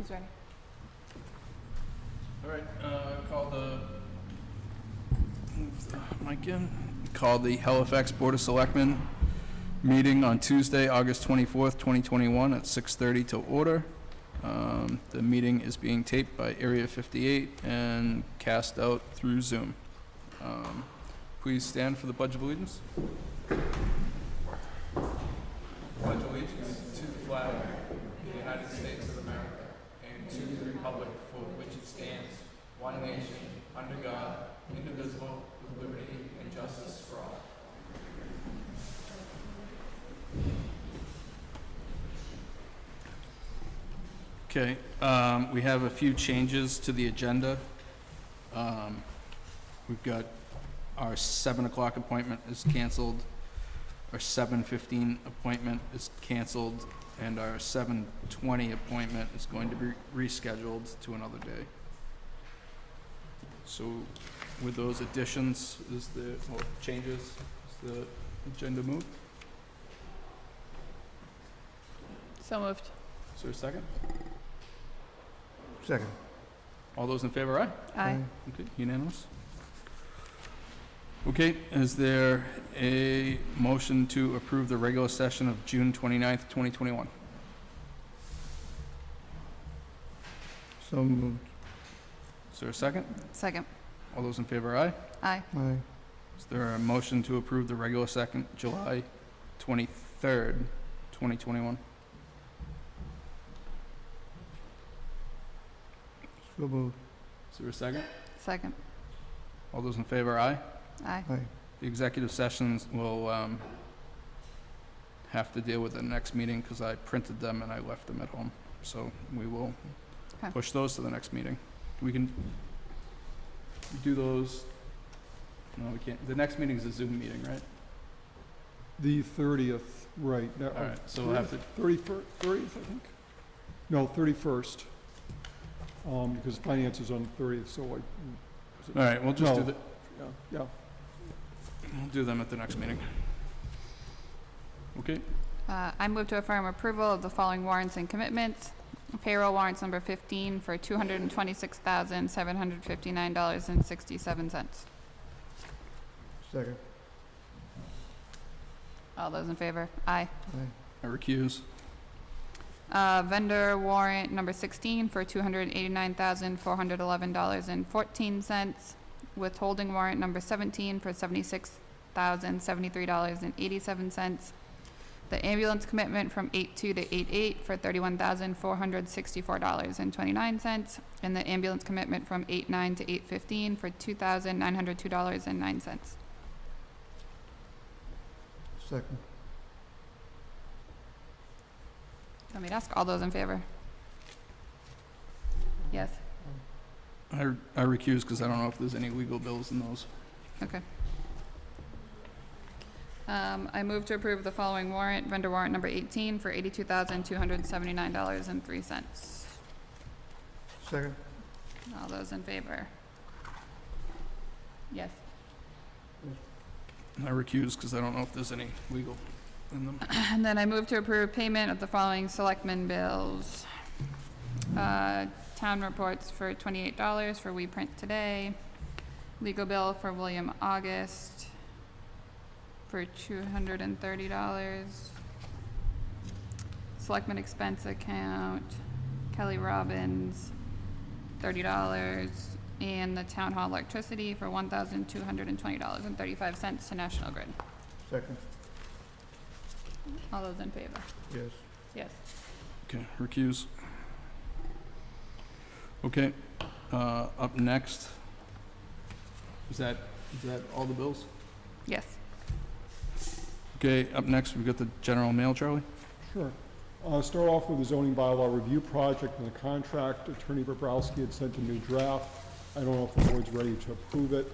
He's ready. All right, call the, move the mic in. Call the Halifax Board of Selectmen meeting on Tuesday, August 24th, 2021 at 6:30 to order. The meeting is being taped by Area 58 and cast out through Zoom. Please stand for the Pledge of Allegiance. Pledge allegiance to the flag of the United States of America and to the republic for which it stands, one nation, under God, indivisible, with liberty and justice for all. Okay, we have a few changes to the agenda. We've got our 7 o'clock appointment is canceled, our 7:15 appointment is canceled, and our 7:20 appointment is going to be rescheduled to another day. So with those additions, changes, is the agenda moved? So moved. Is there a second? Second. All those in favor, aye? Aye. Okay, unanimous. Okay, is there a motion to approve the regular session of June 29th, 2021? So moved. Is there a second? Second. All those in favor, aye? Aye. Aye. Is there a motion to approve the regular second, July 23rd, 2021? So moved. Is there a second? Second. All those in favor, aye? Aye. Aye. The executive sessions will have to deal with the next meeting because I printed them and I left them at home. So we will Okay. push those to the next meeting. We can do those. No, we can't. The next meeting is a Zoom meeting, right? The 30th, right. All right, so we'll have to, 30th, I think? No, 31st. Because finance is on the 30th, so like... all right, we'll just do No. the, Yeah. we'll do them at the next meeting. Okay, I move to affirm approval of the following warrants and commitments. Payroll warrants number 15 for $226,759.67. Second. All those in favor? Aye. Aye. I recuse. Vendor warrant number 16 for $289,411.14. Withholding warrant number 17 for $76,073.87. The ambulance commitment from 8/2 to 8/8 for $31,464.29. And the ambulance commitment from 8/9 to 8/15 for $2,902.09. Second. Want me to ask all those in favor? Yes. I recuse because I don't know if there's any legal bills in those. Okay. I move to approve the following warrant, vendor warrant number 18 for $82,279.03. Second. All those in favor? Yes. I recuse because I don't know if there's any legal in them. And then I move to approve payment of the following selectmen bills. Town reports for $28 for We Print Today. Legal bill for William August for $230. Selectmen expense account, Kelly Robbins, $30. And the town hall electricity for $1,220.35 to National Grid. Second. All those in favor? Yes. Yes. Okay, recuse. Okay, up next, is that all the bills? Yes. Okay, up next, we've got the general mail, Charlie? Sure. Start off with the zoning bylaw review project and the contract. Attorney Bobrowski had sent a new draft. I don't know if the board's ready to approve it.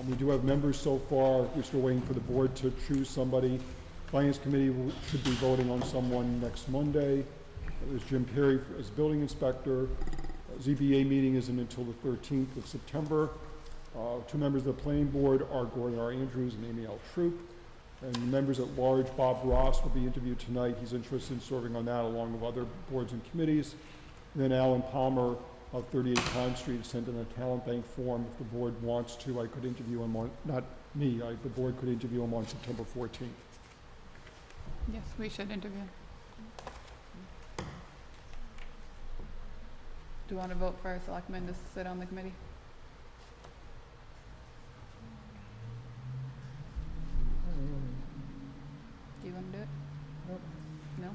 We do have members so far. We're still waiting for the board to choose somebody. Finance committee should be voting on someone next Monday. There's Jim Perry as building inspector. ZBA meeting isn't until the 13th of September. Two members of the planning board are Gordon R. Andrews and Amy L. Troop. And the members at large, Bob Ross will be interviewed tonight. He's interested in serving on that along with other boards and committees. Then Alan Palmer of 38 Pond Street sent in a talent bank form. If the board wants to, I could interview him on, not me, the board could interview him on September 14th. Yes, we should interview. Do you want to vote for a selectman to sit on the committee? Do you want to do it? Nope. No?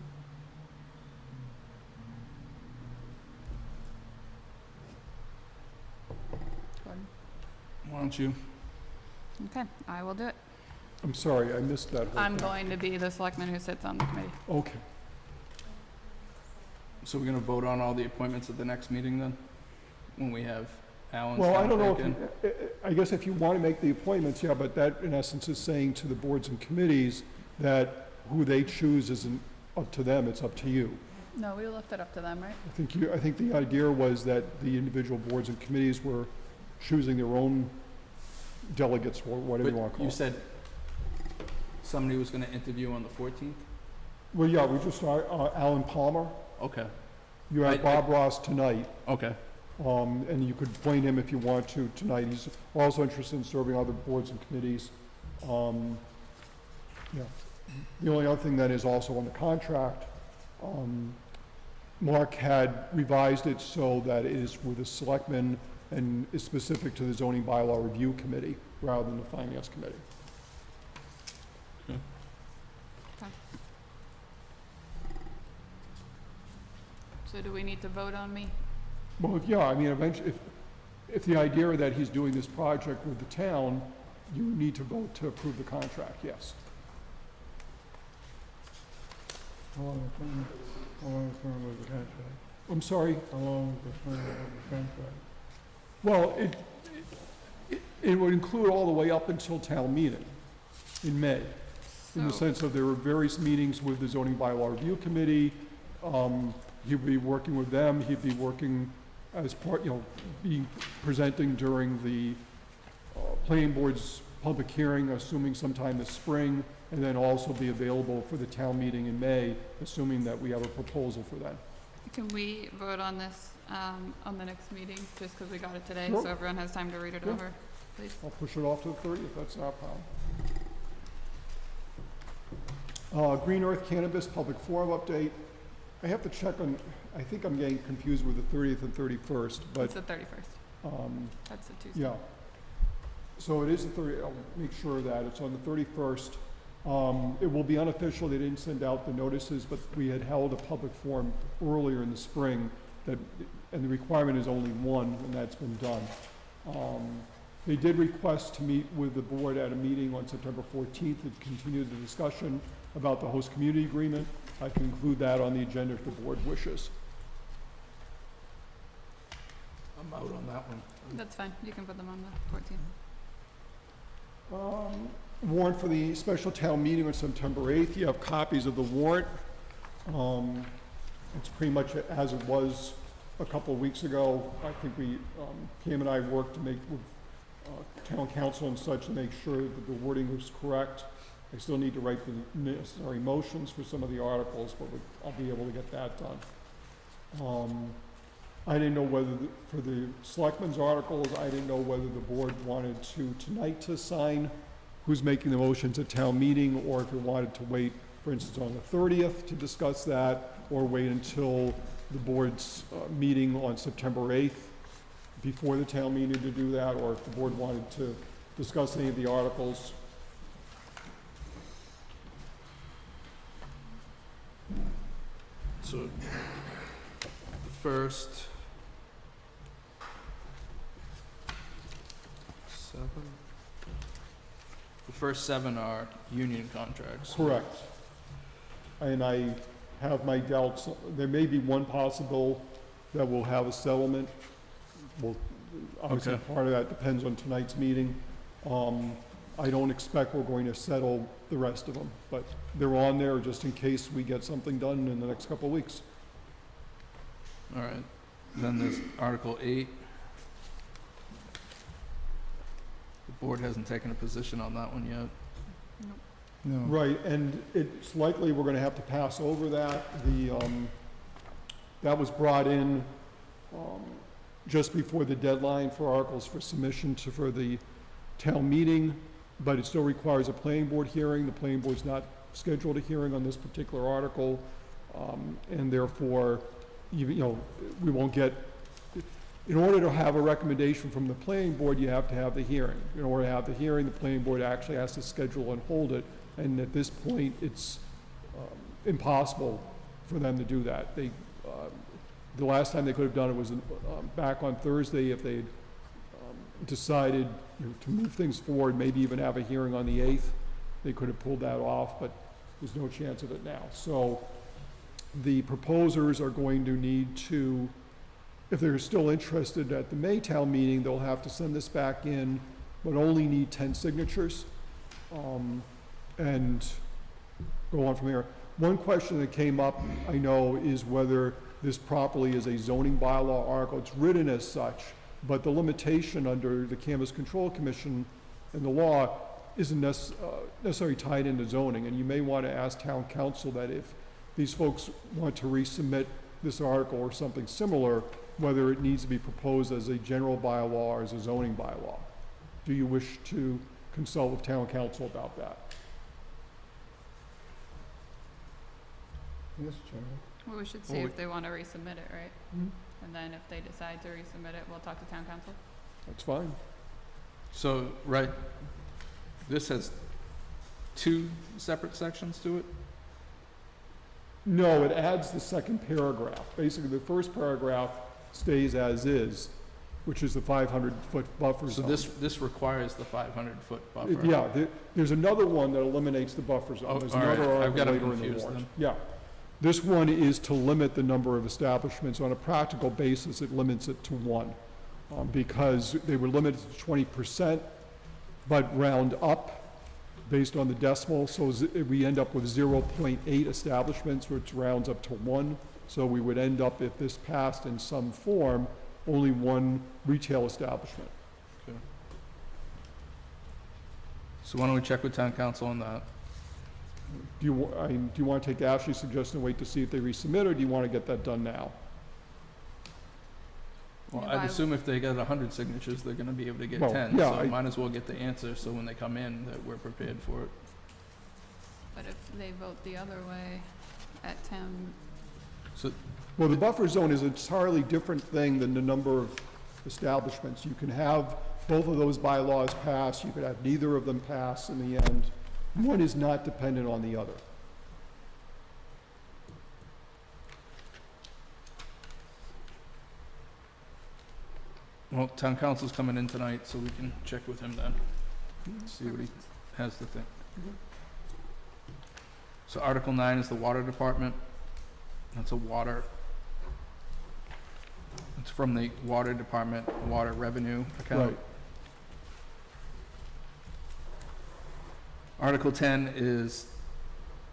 Gordon? Why don't you? Okay, I will do it. I'm sorry, I missed that whole I'm thing. going to be the selectman who sits on the committee. Okay. So we're gonna vote on all the appointments at the next meeting then? When we have Alan's Well, I talent don't know bank in? if, I guess if you want to make the appointments, yeah, but that in essence is saying to the boards and committees that who they choose isn't up to them, it's up to you. No, we left it up to them, right? I think the idea was that the individual boards and committees were choosing their own delegates, or whatever you want to But call you it. said somebody was gonna interview on the 14th? Well, yeah, we just, Alan Palmer, Okay, you have Bob Ross tonight, okay. and you could appoint him if you want to tonight. He's also interested in serving other boards and committees. Yeah. The only other thing that is also on the contract, Mark had revised it so that it is with the selectmen and is specific to the zoning bylaw review committee rather than the finance committee. So do we need to vote on me? Well, yeah, I mean, eventually, if the idea that he's doing this project with the town, you need to vote to approve the contract, yes. How long is the term of the contract? I'm sorry, How long is the term of the contract? well, it would include all the way up until town meeting in May. In the So, sense of there were various meetings with the zoning bylaw review committee. He'd be working with them, he'd be working as part, be presenting during the planning board's public hearing, assuming sometime this spring, and then also be available for the town meeting in May, assuming that we have a proposal for that. can we vote on this on the next meeting, just because we got it today, Sure. so everyone has time to read it Sure. over, please? I'll push it off to the 30th, that's not a problem. Green Earth Cannabis Public Forum update. I have to check on, I think I'm getting confused with the 30th and 31st, It's but, the 31st. That's the Tuesday. yeah. So it is the 30th, I'll make sure of that, it's on the 31st. It will be unofficial, they didn't send out the notices, but we had held a public forum earlier in the spring that, and the requirement is only one, and that's been done. They did request to meet with the board at a meeting on September 14th to continue the discussion about the host community agreement. I can include that on the agenda if the board wishes. I'm out on that one. That's fine, you can put them on the 14th. Warrant for the special town meeting on September 8th. You have copies of the warrant. It's pretty much as it was a couple of weeks ago. I think Pam and I worked to make with town council and such to make sure that the wording was correct. I still need to write the necessary motions for some of the articles, but I'll be able to get that done. I didn't know whether, for the selectmen's articles, I didn't know whether the board wanted to tonight to sign who's making the motions at town meeting, or if it wanted to wait, for instance, on the 30th to discuss that, or wait until the board's meeting on September 8th before the town meeting to do that, or if the board wanted to discuss any of the articles. So, the first 7? The first 7 are union contracts. Correct. And I have my doubts, there may be one possible that will have a settlement. Well, obviously, Okay. part of that depends on tonight's meeting. I don't expect we're going to settle the rest of them, but they're on there just in case we get something done in the next couple of weeks. All right. Then there's Article 8. The board hasn't taken a position on that one yet. No. Right, and it's likely we're gonna have to pass over that. That was brought in just before the deadline for articles for submission for the town meeting, but it still requires a planning board hearing. The planning board's not scheduled a hearing on this particular article, and therefore, we won't get, in order to have a recommendation from the planning board, you have to have the hearing. In order to have the hearing, the planning board actually has to schedule and hold it, and at this point, it's impossible for them to do that. The last time they could have done it was back on Thursday. If they had decided to move things forward, maybe even have a hearing on the 8th, they could have pulled that off, but there's no chance of it now. So the proposers are going to need to, if they're still interested at the Maytown meeting, they'll have to send this back in, but only need 10 signatures, and go on from there. One question that came up, I know, is whether this properly is a zoning bylaw article. It's written as such, but the limitation under the Cannabis Control Commission and the law isn't necessarily tied into zoning. And you may want to ask town council that if these folks want to resubmit this article or something similar, whether it needs to be proposed as a general bylaw or as a zoning bylaw. Do you wish to consult with town council about that? Yes, Chairman. Well, we should see if they want to resubmit it, right? And then if they decide to resubmit it, we'll talk to town council. That's fine. So, right, this has 2 separate sections to it? No, it adds the second paragraph. Basically, the first paragraph stays as is, which is the 500-foot buffer So zone. this requires the 500-foot buffer? Yeah, there's another one that eliminates the buffer zone. Oh, There's all right. another I've article got 'em later in the confused warrant. then. Yeah. This one is to limit the number of establishments. On a practical basis, it limits it to 1, because they were limited to 20%, but round up based on the decimal, so we end up with 0.8 establishments, which rounds up to 1. So we would end up, if this passed in some form, only 1 retail establishment. Okay. So why don't we check with town council on that? Do you want to take Ashley's suggestion and wait to see if they resubmit, or do you want to get that done now? Well, Yeah, I'd assume if they get 100 signatures, they're gonna be able to get Well, 10, yeah, so I- might as well get the answer, so when they come in, that we're prepared for it. But if they vote the other way at town, So, Well, the buffer zone is an entirely different thing than the number of establishments. You can have both of those bylaws pass, you could have neither of them pass in the end. One is not dependent on the other. well, town council's coming in tonight, so we can check with him then, see what he has to think. So Article 9 is the water department. That's a water, it's from the water department, water revenue account. Right. Article 10 is,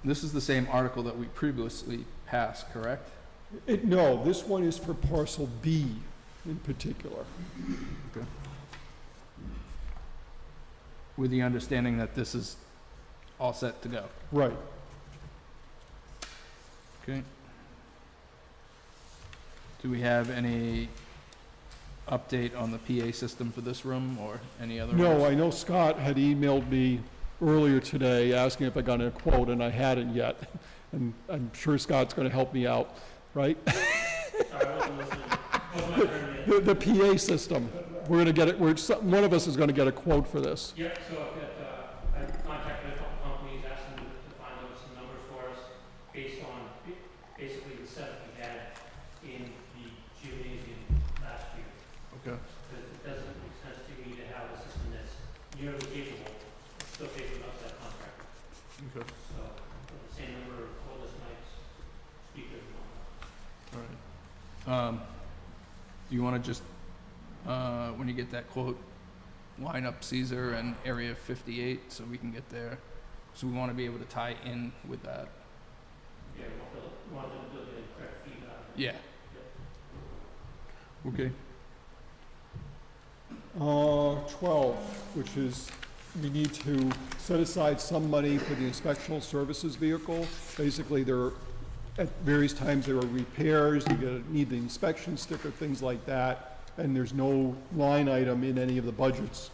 this is the same article that we previously passed, correct? No, this one is for parcel B in particular. With the understanding that this is all set to go. Right. Okay. Do we have any update on the PA system for this room or any other? No, rooms? I know Scott had emailed me earlier today asking if I got a quote, and I hadn't yet. And I'm sure Scott's gonna help me out, right? The PA system, we're gonna get it, one of us is gonna get a quote for this. Yep, so I've contacted a couple companies, asked them to find out some numbers for us based on basically the setup we had in the gymnasium last year. Okay. Because it doesn't make sense to me to have a system that's nearly capable, but still capable of that contractor. Okay. So, with the same number of cordless mics, speakers and all that. All right. Do you wanna just, when you get that quote, line up Caesar and Area 58 so we can get there? So we wanna be able to tie in with that. Yeah, we want them to build the correct feedback. Yeah. Okay. 12, which is, we need to set aside some money for the inspectional services vehicle. Basically, they're at various times there are repairs, need the inspection sticker, things like that, and there's no line item in any of the budgets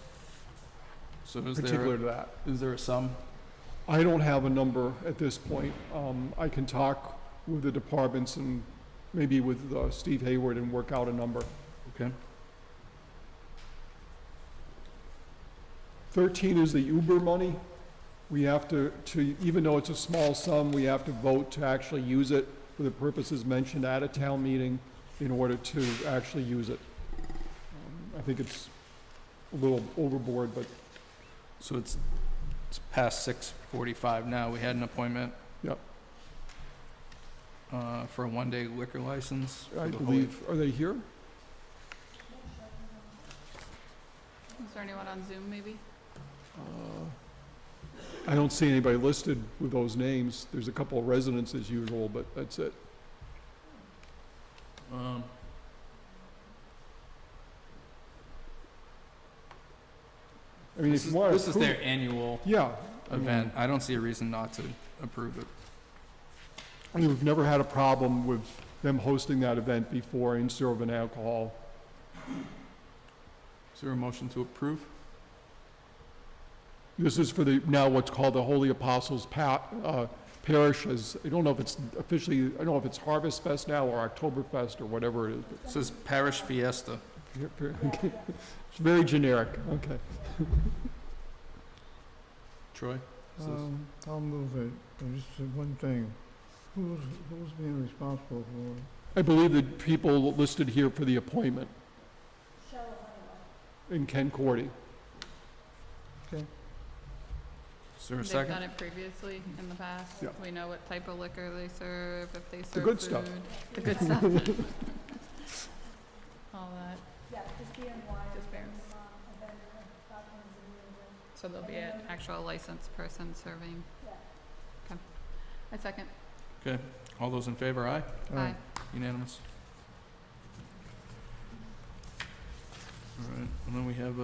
So particular to that. is there a sum? I don't have a number at this point. I can talk with the departments and maybe with Steve Hayward and work out a number. Okay. 13 is the Uber money. We have to, even though it's a small sum, we have to vote to actually use it for the purposes mentioned at a town meeting in order to actually use it. I think it's a little overboard, but So it's past 6:45 now. We had an appointment. Yep. For a one-day liquor license. for I the believe, are they here? Is there anyone on Zoom, maybe? I don't see anybody listed with those names. There's a couple of residents as usual, but that's it. I mean, if you want to This is their annual Yeah. event. I don't see a reason not to approve it. I mean, we've never had a problem with them hosting that event before in serving alcohol. Is there a motion to approve? This is for the, now what's called the Holy Apostles Parish, as, I don't know if it's officially, I don't know if it's Harvest Fest now or Oktoberfest or whatever it is. It says Parish Fiesta. It's very generic, okay. Troy? Is this- I'll move it, but just one thing. Who's being responsible for it? I believe the people listed here for the appointment. And Ken Cordy. Is there a They've second? done it previously in the past. Yeah. We know what type of liquor they serve, if they serve The good stuff. food. The good stuff. All that. Just bear. So there'll be an actual licensed person serving. Okay. I second. Okay. All those in favor, aye? Aye. Unanimous. All right, and then we have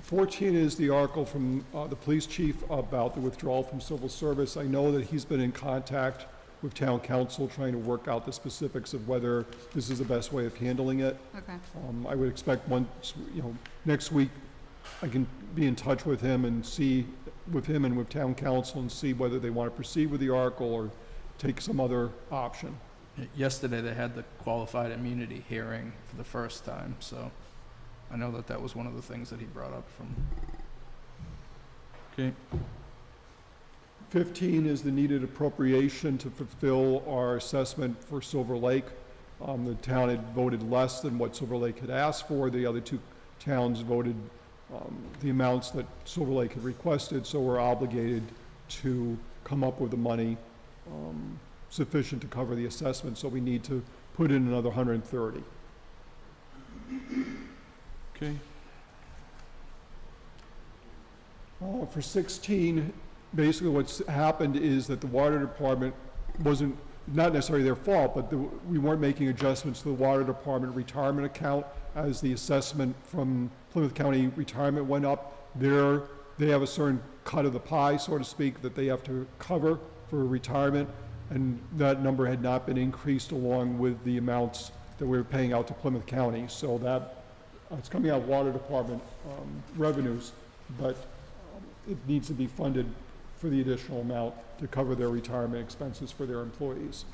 14 is the article from the police chief about the withdrawal from civil service. I know that he's been in contact with town council trying to work out the specifics of whether this is the best way of handling it. Okay. I would expect once, next week, I can be in touch with him and see, with him and with town council and see whether they want to proceed with the article or take some other option. yesterday they had the qualified immunity hearing for the first time, so I know that that was one of the things that he brought up from. Okay, 15 is the needed appropriation to fulfill our assessment for Silver Lake. The town had voted less than what Silver Lake had asked for. The other two towns voted the amounts that Silver Lake had requested, so we're obligated to come up with the money sufficient to cover the assessment, so we need to put in another 130. okay. For 16, basically what's happened is that the water department wasn't, not necessarily their fault, but we weren't making adjustments to the water department retirement account as the assessment from Plymouth County Retirement went up. They have a certain cut of the pie, so to speak, that they have to cover for retirement, and that number had not been increased along with the amounts that we were paying out to Plymouth County. So that, it's coming out of water department revenues, but it needs to be funded for the additional amount to cover their retirement expenses for their employees.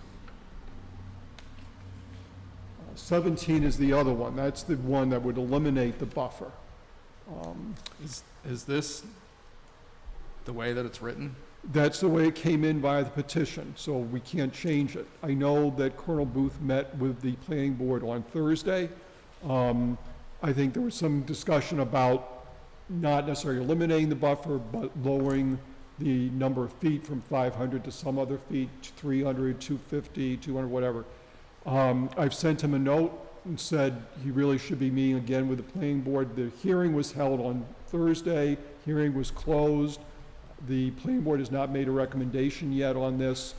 17 is the other one. That's the one that would eliminate the buffer. Is this the way that it's written? That's the way it came in via the petition, so we can't change it. I know that Colonel Booth met with the planning board on Thursday. I think there was some discussion about not necessarily eliminating the buffer, but lowering the number of feet from 500 to some other feet, 300, 250, 200, whatever. I've sent him a note and said he really should be meeting again with the planning board. The hearing was held on Thursday, hearing was closed. The planning board has not made a recommendation yet on this.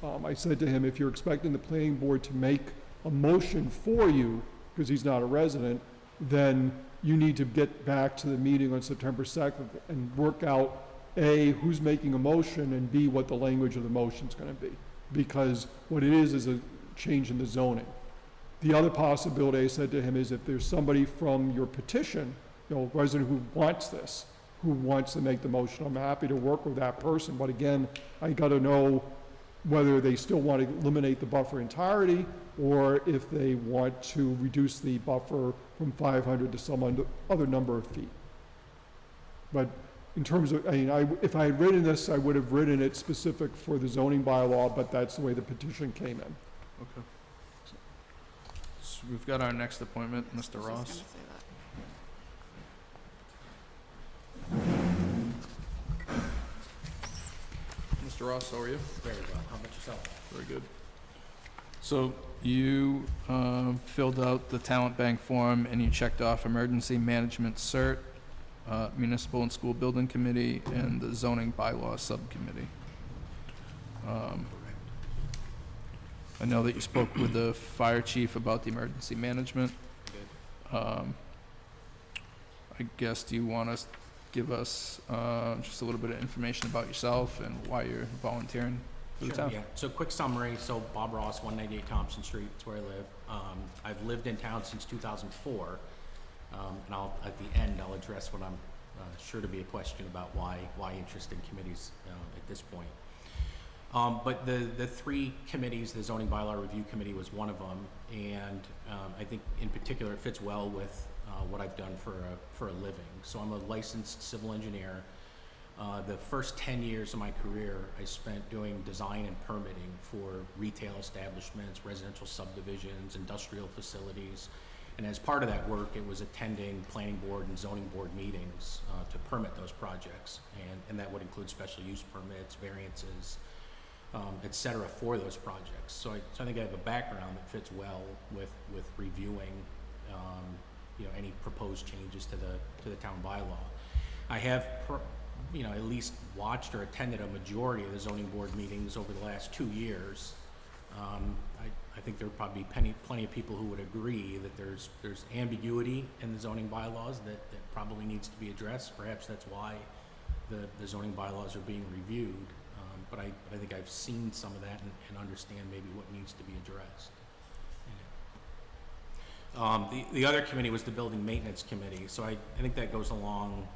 I said to him, if you're expecting the planning board to make a motion for you, because he's not a resident, then you need to get back to the meeting on September 2nd and work out, A, who's making a motion, and B, what the language of the motion's gonna be. because what it is a change in the zoning. The other possibility I said to him is if there's somebody from your petition, resident who wants this, who wants to make the motion, I'm happy to work with that person, but again, I gotta know whether they still want to eliminate the buffer entirety, or if they want to reduce the buffer from 500 to some other number of feet. But in terms of, if I had written this, I would have written it specific for the zoning bylaw, but that's the way the petition came in. Okay. So we've got our next appointment, I was Mr. just Ross. gonna say that. Mr. Ross, how are you? Very well. How about yourself? Very good. So you filled out the talent bank form and you checked off emergency management cert, municipal and school building committee, and the zoning bylaw subcommittee. I know that you spoke with the fire chief about the emergency management. I guess, do you want to give us just a little bit of information about yourself and why you're volunteering for the Sure, town? yeah. So quick summary. So Bob Ross, 198 Thompson Street, that's where I live. I've lived in town since 2004. And at the end, I'll address what I'm sure to be a question about why interest in committees at this point. But the three committees, the zoning bylaw review committee was one of them, and I think in particular it fits well with what I've done for a living. So I'm a licensed civil engineer. The first 10 years of my career I spent doing design and permitting for retail establishments, residential subdivisions, industrial facilities, and as part of that work it was attending planning board and zoning board meetings to permit those projects, and that would include special use permits, variances, et cetera, for those projects. So I think I have a background that fits well with reviewing any proposed changes to the town bylaw. I have at least watched or attended a majority of the zoning board meetings over the last 2 years. I think there would probably be plenty of people who would agree that there's ambiguity in the zoning bylaws that probably needs to be addressed. Perhaps that's why the zoning bylaws are being reviewed. But I think I've seen some of that and understand maybe what needs to be addressed in it. The other committee was the building maintenance committee, so I think that goes along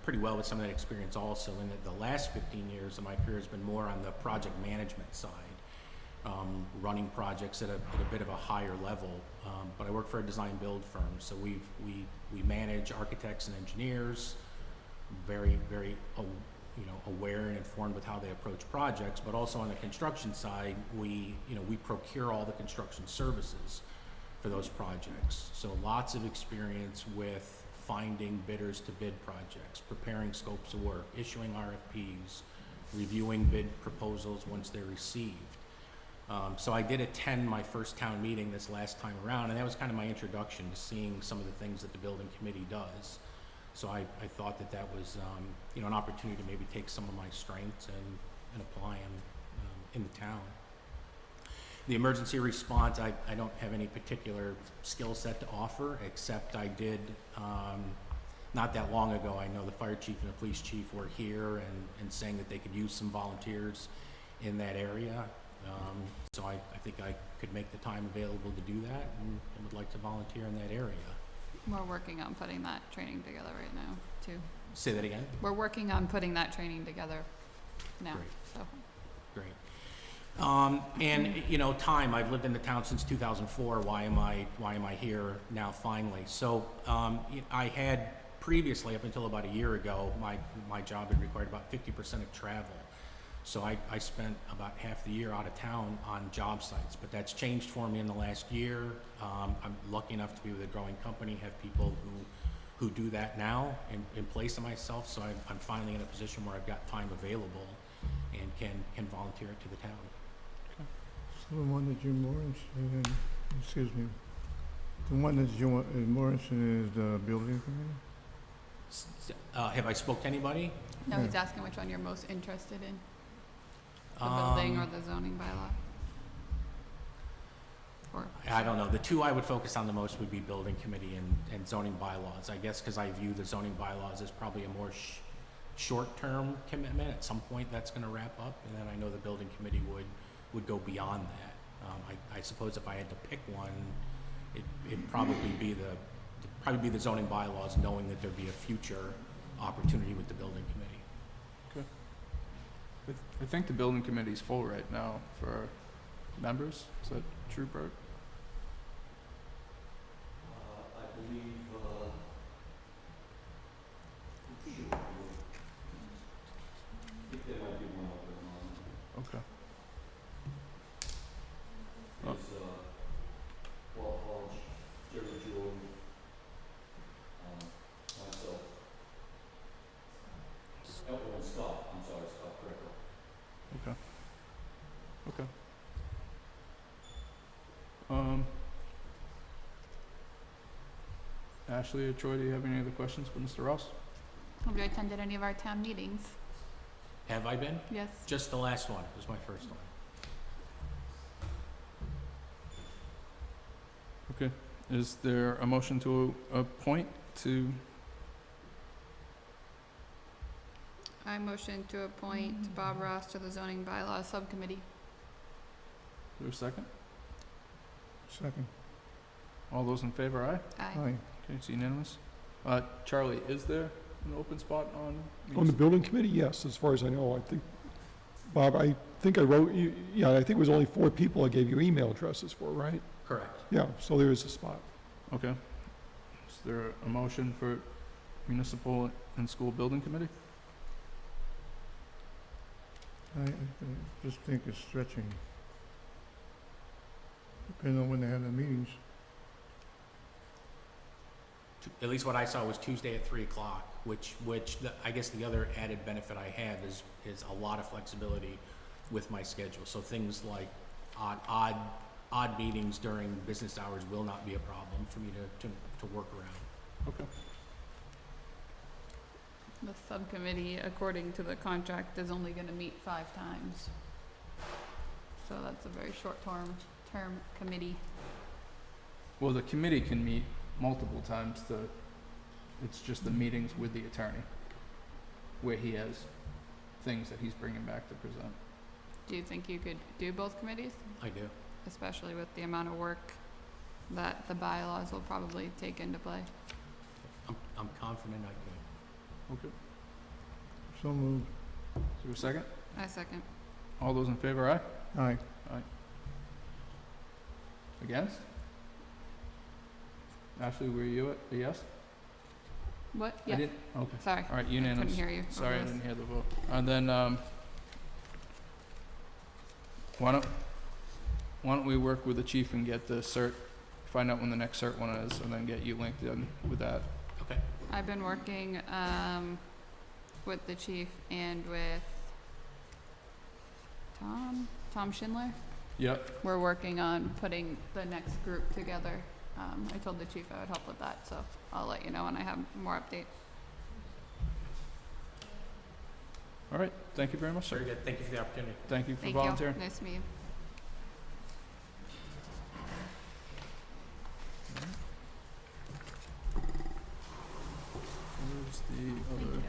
pretty well with some of that experience also, in that the last 15 years of my career has been more on the project management side, running projects at a bit of a higher level. But I work for a design build firm, so we manage architects and engineers, very, very aware and informed with how they approach projects, but also on the construction side, we procure all the construction services for those projects. So lots of experience with finding bidders to bid projects, preparing scopes of work, issuing RFPs, reviewing bid proposals once they're received. So I did attend my first town meeting this last time around, and that was kind of my introduction to seeing some of the things that the building committee does. So I thought that was an opportunity to maybe take some of my strengths and apply them in the town. The emergency response, I don't have any particular skill set to offer, except I did, not that long ago, I know the fire chief and the police chief were here and saying that they could use some volunteers in that area. So I think I could make the time available to do that and would like to volunteer in that area. We're working on putting that training together right now, too. Say that again? We're working on putting that training together now, Great. so. Great. And time, I've lived in the town since 2004. Why am I here now finally? So I had previously, up until about a year ago, my job had required about 50% of travel. So I spent about half the year out of town on job sites, but that's changed for me in the last year. I'm lucky enough to be with a growing company, have people who do that now in place of myself, so I'm finally in a position where I've got time available and can volunteer to the town. So the one that you're more interested in, excuse me, the one that you're more interested in is the building committee? Have I spoke to anybody? No, he's asking which one you're most interested in, the building or the zoning bylaw? Or, I don't know. The two I would focus on the most would be building committee and zoning bylaws, I guess, because I view the zoning bylaws as probably a more short-term commitment. At some point, that's going to wrap up, and then I know the building committee would go beyond that. I suppose if I had to pick one, it'd probably be the zoning bylaws, knowing that there'd be a future opportunity with the building committee. I think the building committee's full right now for members. Is that true, Bert? I believe, I think there might be one open on, Okay. there's, Paul Hodge, Jerry Jordan, myself. Oh, and Scott, I'm sorry, Scott Crickle. Okay. Okay. Ashley or Troy, do you have any other questions for Mr. Ross? Have you attended any of our town meetings? Have I been? Yes. Just the last one, was my first one. Okay. Is there a motion to appoint to, I motion to appoint Bob Ross to the zoning bylaws subcommittee. is there a second? Second. All those in favor, aye? Aye. Aye. Okay, it's unanimous. Charlie, is there an open spot on? On the building committee, yes, as far as I know. I think, Bob, I think I wrote you, yeah, I think it was only 4 people I gave you email addresses for, right? Correct. Yeah, so there is a spot. Okay. Is there a motion for municipal and school building committee? I just think it's stretching. Depending on when they have their meetings. At least what I saw was Tuesday at 3 o'clock, which I guess the other added benefit I have is a lot of flexibility with my schedule. So things like odd meetings during business hours will not be a problem for me to work around. Okay. The subcommittee, according to the contract, is only gonna meet 5 times. So that's a very short-term committee. Well, the committee can meet multiple times. It's just the meetings with the attorney, where he has things that he's bringing back to present. Do you think you could do both committees? I do. Especially with the amount of work that the bylaws will probably take into play. I'm confident I could. Okay. So moved. Is there a second? I second. All those in favor, aye? Aye. Against? Ashley, were you a yes? What? I Yeah, didn't, okay. sorry. All right, I unanimous. couldn't hear you. Sorry, I over this. didn't hear the vote. And then, why don't we work with the chief and get the cert, find out when the next cert one is, and then get you linked in with that. Okay. I've been working with the chief and with Tom Schindler. Yep. We're working on putting the next group together. I told the chief I would help with that, so I'll let you know when I have more update. All right, thank you very much, sir. Very good. Thank you for the opportunity. Thank you for Thank volunteering. you. Nice to meet you. Where's the Thank other? you.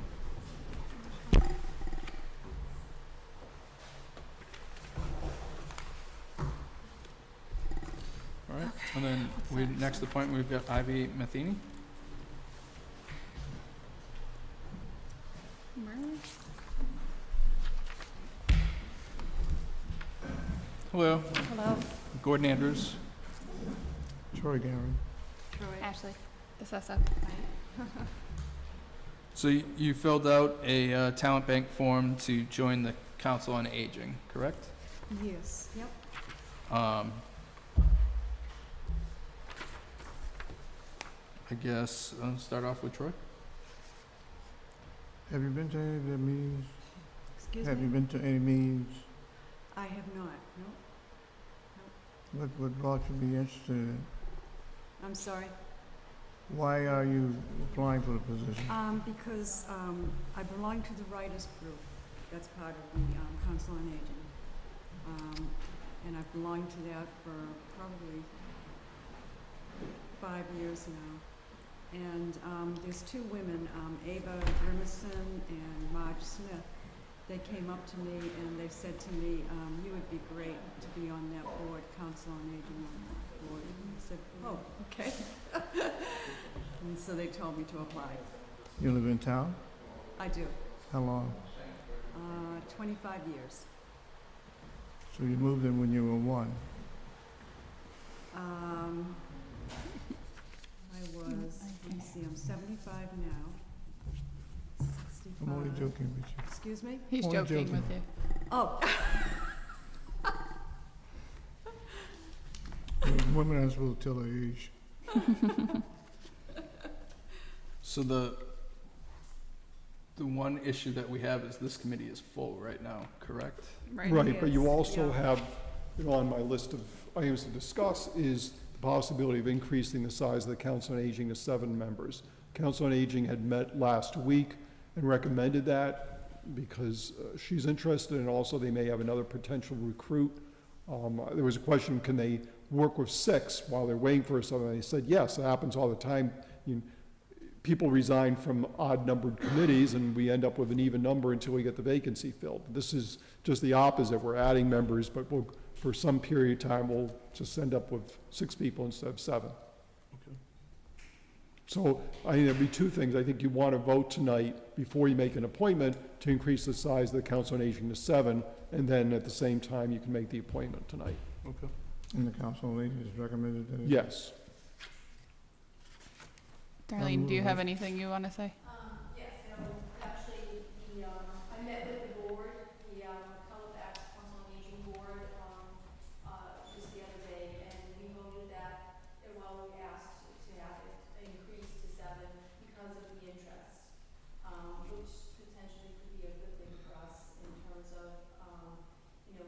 All right, and then next appointment, we've got Ivy Matheny. Hello, Hello. Gordon Andrews. Troy Darren. Ashley. Assessa. So you filled out a talent bank form to join the Council on Aging, correct? Yes, yep. I guess I'll start off with Troy. Have you been to any of the meetings? Excuse Have you me? been to any meetings? I have not, no. What brought you to be interested in it? I'm sorry. Why are you applying for the position? Because I belong to the writers group. That's part of the Council on Aging. And I've belonged to that for probably 5 years now. And there's 2 women, Ava Grimmerson and Marge Smith, they came up to me and they said to me, you would be great to be on that board, Council on Aging board. And I said, oh, okay. And so they told me to apply. You live in town? I do. How long? 25 years. So you moved in when you were 1? I was, let me see, I'm 75 now. 65. I'm only joking with you. Excuse me? He's Only joking joking. with you. Oh, Women aren't supposed to tell their age. So the one issue that we have is this committee is full right now, correct? Right, but you Yes, also yeah. have, on my list of items to discuss is the possibility of increasing the size of the Council on Aging to 7 members. Council on Aging had met last week and recommended that because she's interested, and also they may have another potential recruit. There was a question, can they work with 6 while they're waiting for something? They said, yes, it happens all the time. People resign from odd-numbered committees, and we end up with an even number until we get the vacancy filled. This is just the opposite. We're adding members, but for some period of time, we'll just end up with 6 people instead of 7. Okay. So I think there'd be 2 things. I think you want to vote tonight before you make an appointment to increase the size of the Council on Aging to 7, and then at the same time, you can make the appointment tonight. Okay. And the Council on Aging has recommended that? Yes. Darlene, do you have anything you want to say? Yes, so actually, I met with the board, the Halifax Council on Aging Board, just the other day, and we voted that, well, we asked to have it increased to 7 because of the interest, which potentially could be a good thing for us in terms of,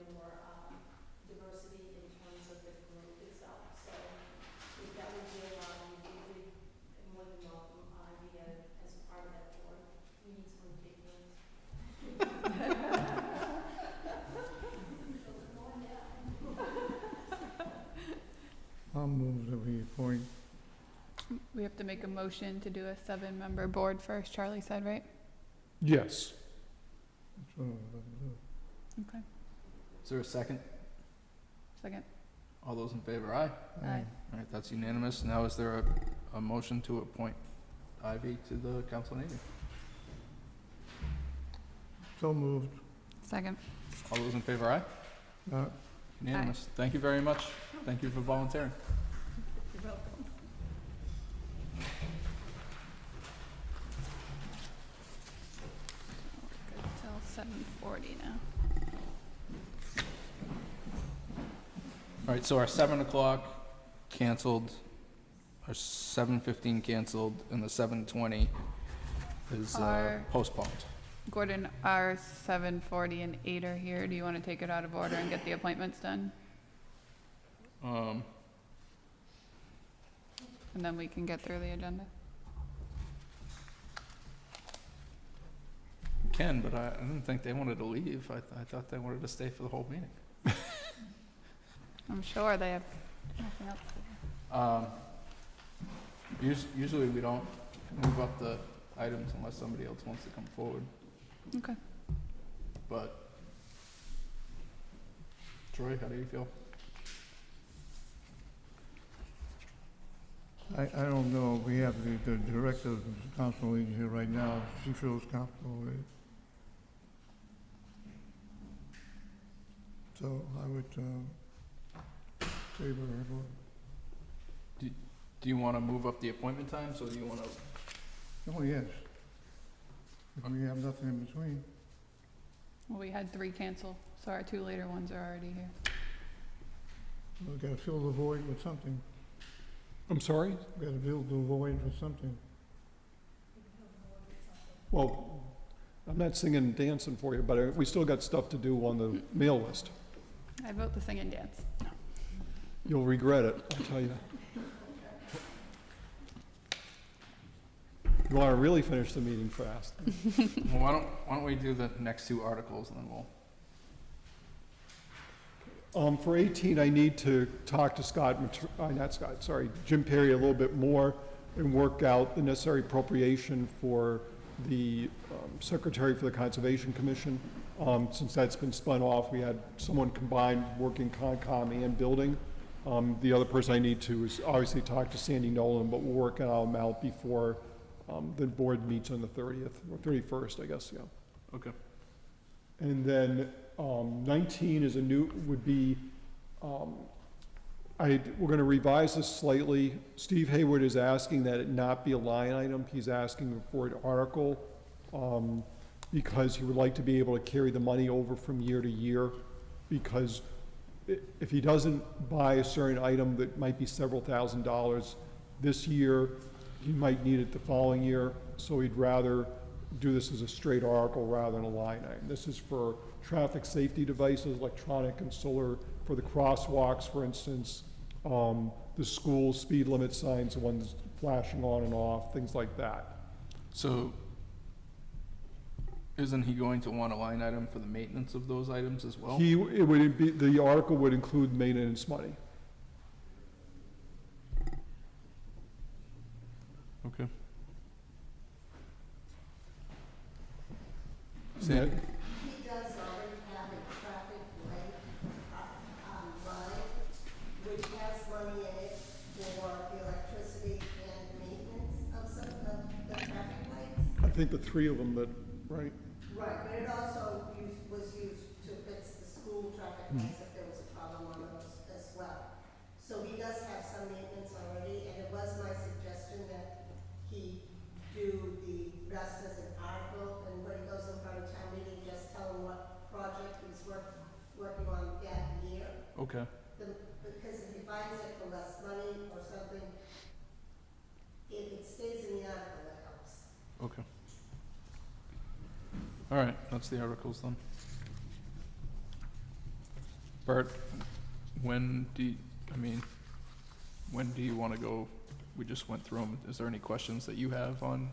more diversity in terms of the group itself. So if that would be allowed, we would more than welcome idea as a part of that board. We need someone to take notes. I'll move that we appoint. We have to make a motion to do a 7-member board first, Charlie said, right? Yes. That's what I'm about to do. Okay. Is there a second? Second. All those in favor, aye? Aye. All right, that's unanimous. Now is there a motion to appoint Ivy to the Council on Aging? So moved. Second. All those in favor, aye? Uh, Unanimous. Thank you very much. Thank you for volunteering. You're welcome. Good till 7:40 now. All right, so our 7 o'clock canceled, our 7:15 canceled, and the 7:20 is Are- postponed. Gordon, our 7:40 and 8 are here. Do you want to take it out of order and get the appointments done? And then we can get through the agenda? Ken, but I didn't think they wanted to leave. I thought they wanted to stay for the whole meeting. I'm sure they have nothing else to do. Usually we don't move up the items unless somebody else wants to come forward, Okay. but Troy, how do you feel? I don't know. We have the director of the Council on Aging here right now. She feels comfortable with it. So I would favor her vote. Do you want to move up the appointment times, or do you want to? Oh, yes. If we have nothing in between. Well, we had 3 cancel, so our 2 later ones are already here. We've got to fill the void with something. I'm sorry? We've got to fill the void with something. Well, I'm not singing and dancing for you, but we still got stuff to do on the mail list. I vote the sing and dance. You'll regret it, I'll tell you. You want to really finish the meeting fast. Well, why don't we do the next 2 articles, and then we'll. For 18, I need to talk to Jim Perry a little bit more and work out the necessary appropriation for the secretary for the Conservation Commission. Since that's been spun off, we had someone combined working Concom and building. The other person I need to is obviously talk to Sandy Nolan, but we'll work them out before the board meets on the 30th, or 31st, I guess, yeah. Okay. And then 19 is would be, we're going to revise this slightly. Steve Hayward is asking that it not be a line item. He's asking for an article because he would like to be able to carry the money over from year to year, because if he doesn't buy a certain item that might be several $1,000s this year, he might need it the following year, so he'd rather do this as a straight article rather than a line item. This is for traffic safety devices, electronic and solar, for the crosswalks, for instance, the school speed limit signs, the ones flashing on and off, things like that. So isn't he going to want a line item for the maintenance of those items as well? The article would include maintenance money. Okay. Yeah. Sandy? He does already have a traffic light, line, which has money in it for the electricity and maintenance of some of the traffic lights. I think the three of them that, right? Right, but it also was used to fix the school traffic lights if there was a problem on those as well. So he does have some maintenance already, and it was my suggestion that he do the rest as an article, and when he goes in front of town meeting, just tell him what project he's working on that year. Okay. Because if he finds it for less money or something, if it stays in the article, it helps. Okay. All right, that's the articles then. Bert, when do you want to go? We just went through them. Is there any questions that you have on?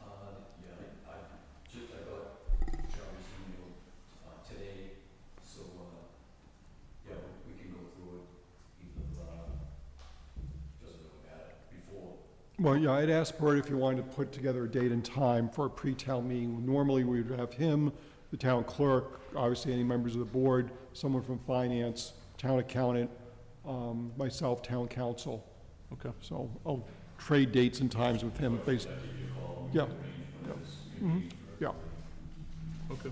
Yeah, I got Charlie's email, today, so, yeah, we can go through it, either, just look at it before. Well, yeah, I'd asked Bert if he wanted to put together a date and time for a pre-town meeting. Normally, we would have him, the town clerk, obviously any members of the board, someone from finance, town accountant, myself, town council. Okay. So I'll trade dates and times with him based, yeah. Yeah. Mhm. Yeah. Okay.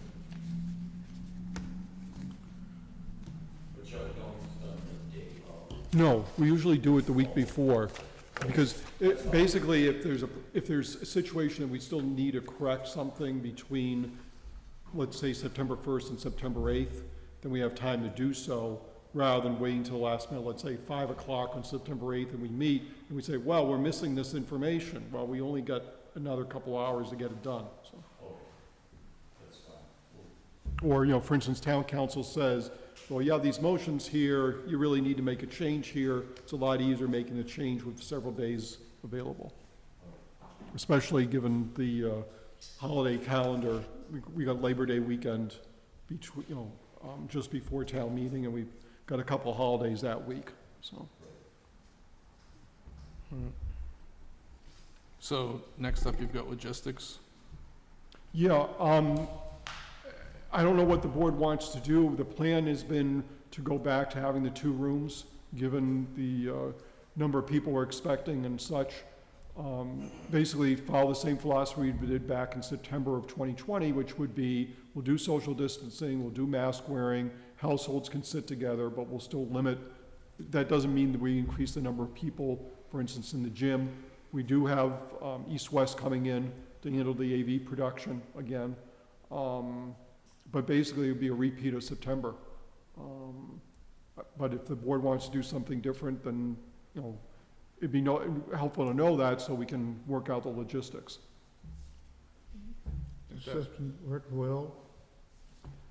But Charlie, don't start the day of. No, we usually do it the week before, because basically, if there's a situation that we still need to correct something between, let's say, September 1st and September 8th, then we have time to do so, rather than waiting till the last minute, let's say 5 o'clock on September 8th, and we meet, and we say, well, we're missing this information. Well, we only got another couple hours to get it done, so. Okay, that's fine. Or, for instance, town council says, well, yeah, these motions here, you really need to make a change here. It's a lot easier making the change with several days available. Especially given the holiday calendar. We got Labor Day weekend between, just before town meeting, and we've got a couple holidays that week, so. So next up, you've got logistics. Yeah, I don't know what the board wants to do. The plan has been to go back to having the 2 rooms, given the number of people we're expecting and such. Basically follow the same philosophy we did back in September of 2020, which would be, we'll do social distancing, we'll do mask wearing, households can sit together, but we'll still limit. That doesn't mean that we increase the number of people, for instance, in the gym. We do have East West coming in to handle the AV production again. But basically, it would be a repeat of September. But if the board wants to do something different, then, it'd be helpful to know that so we can work out the logistics. The system worked well.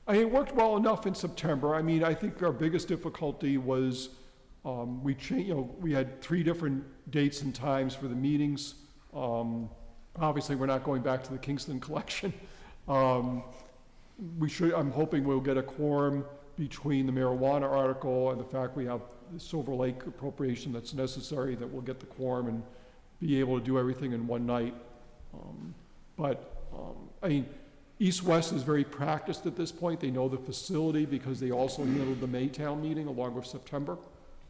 It worked well enough in September. I think our biggest difficulty was we had 3 different dates and times for the meetings. Obviously, we're not going back to the Kingston collection. I'm hoping we'll get a quorum between the marijuana article and the fact we have the Silver Lake appropriation that's necessary, that we'll get the quorum and be able to do everything in one night. East West is very practiced at this point. They know the facility because they also handled the Maytown meeting along with September.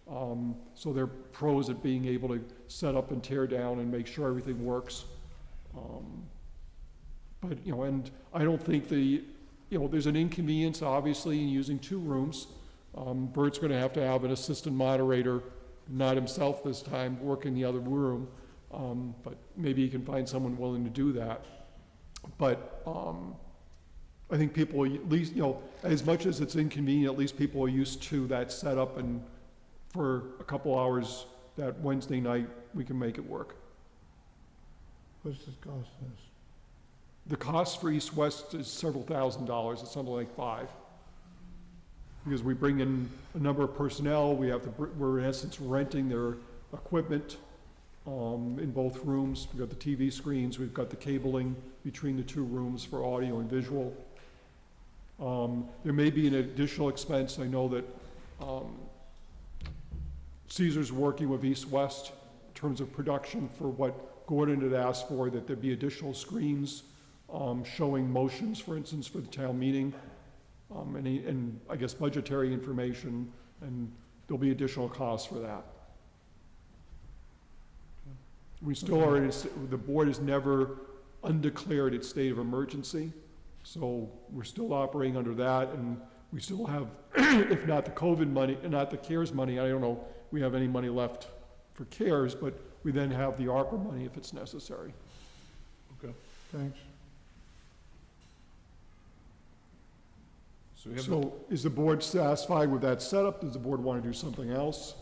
So they're pros at being able to set up and tear down and make sure everything works. But, you know, and I don't think there's an inconvenience, obviously, in using 2 rooms. Bert's gonna have to have an assistant moderator, not himself this time, work in the other room. But maybe he can find someone willing to do that. But, I think people, at least, you know, as much as it's inconvenient, at least people are used to that setup, and for a couple hours that Wednesday night, we can make it work. What's this cost us? The cost for East West is several $1,000s, it's something like 5. Because we bring in a number of personnel, we're in essence renting their equipment in both rooms. We've got the TV screens, we've got the cabling between the 2 rooms for audio and visual. There may be an additional expense. I know that Caesar's working with East West in terms of production for what Gordon had asked for, that there be additional screens showing motions, for instance, for the town meeting, and I guess budgetary information, and there'll be additional costs for that. We still are, the board has never undeclared its state of emergency, so we're still operating under that, and we still have, if not the COVID money, not the CARES money, I don't know, we have any money left for CARES, but we then have the ARPA money if it's necessary. Okay. Thanks. So we have So is the board satisfied with that setup? Does the board want to do something else?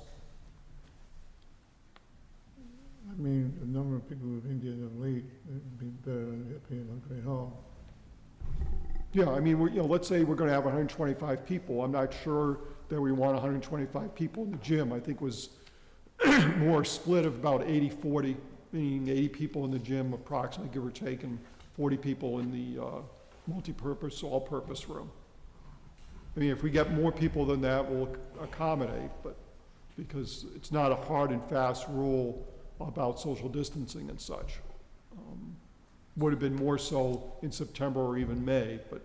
I mean, the number of people who think they're late, it'd be better than it being on Great Hall. Yeah, I mean, you know, let's say we're gonna have 125 people. I'm not sure that we want 125 people in the gym. I think was more split of about 80-40, meaning 80 people in the gym approximately, give or take, and 40 people in the multi-purpose, all-purpose room. I mean, if we get more people than that, we'll accommodate, but because it's not a hard and fast rule about social distancing and such. Would have been more so in September or even May, but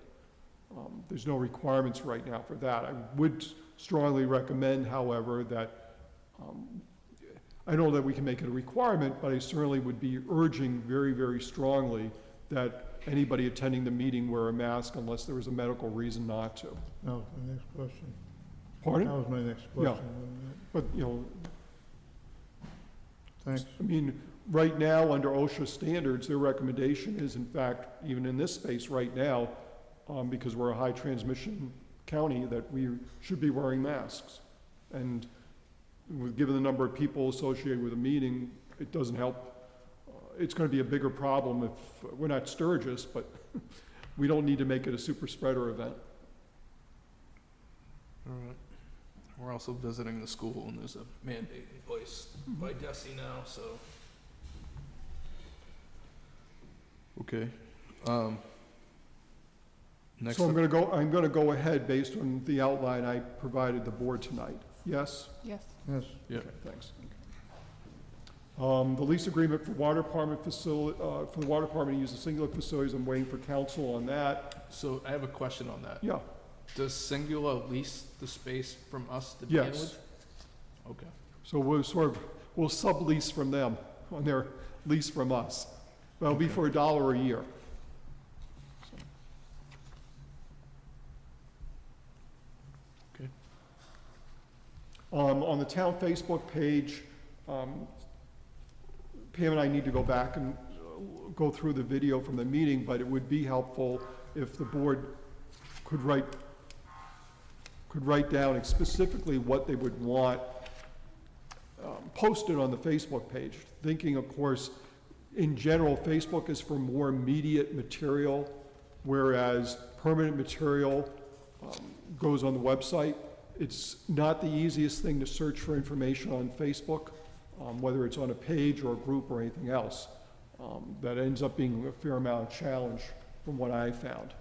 there's no requirements right now for that. I would strongly recommend, however, that, I know that we can make it a requirement, but I certainly would be urging very, very strongly that anybody attending the meeting wear a mask unless there is a medical reason not to. That was my next question. Pardon? That was my next question. But, you know, Thanks. I mean, right now, under OSHA standards, their recommendation is, in fact, even in this space right now, because we're a high transmission county, that we should be wearing masks. And given the number of people associated with a meeting, it doesn't help. It's gonna be a bigger problem if, we're not Sturgis, but we don't need to make it a super spreader event. All right. We're also visiting the school, and there's a mandate in place by DESI now, so. Okay. Next So up, I'm gonna go ahead based on the outline I provided the board tonight. Yes? Yes. Yes. yeah. Okay, thanks. The lease agreement for water department facility, for the water department to use the singular facilities, I'm waiting for counsel on that. So I have a question on that. Yeah, Does Singular lease the space from us to begin Yes. with? Okay. so we'll sublease from them on their lease from us. That'll be Okay. for $1 a year. Okay. On the town Facebook page, Pam and I need to go back and go through the video from the meeting, but it would be helpful if the board could write down specifically what they would want posted on the Facebook page. Thinking, of course, in general, Facebook is for more immediate material, whereas permanent material goes on the website. It's not the easiest thing to search for information on Facebook, whether it's on a page or a group or anything else. That ends up being a fair amount of challenge from what I found.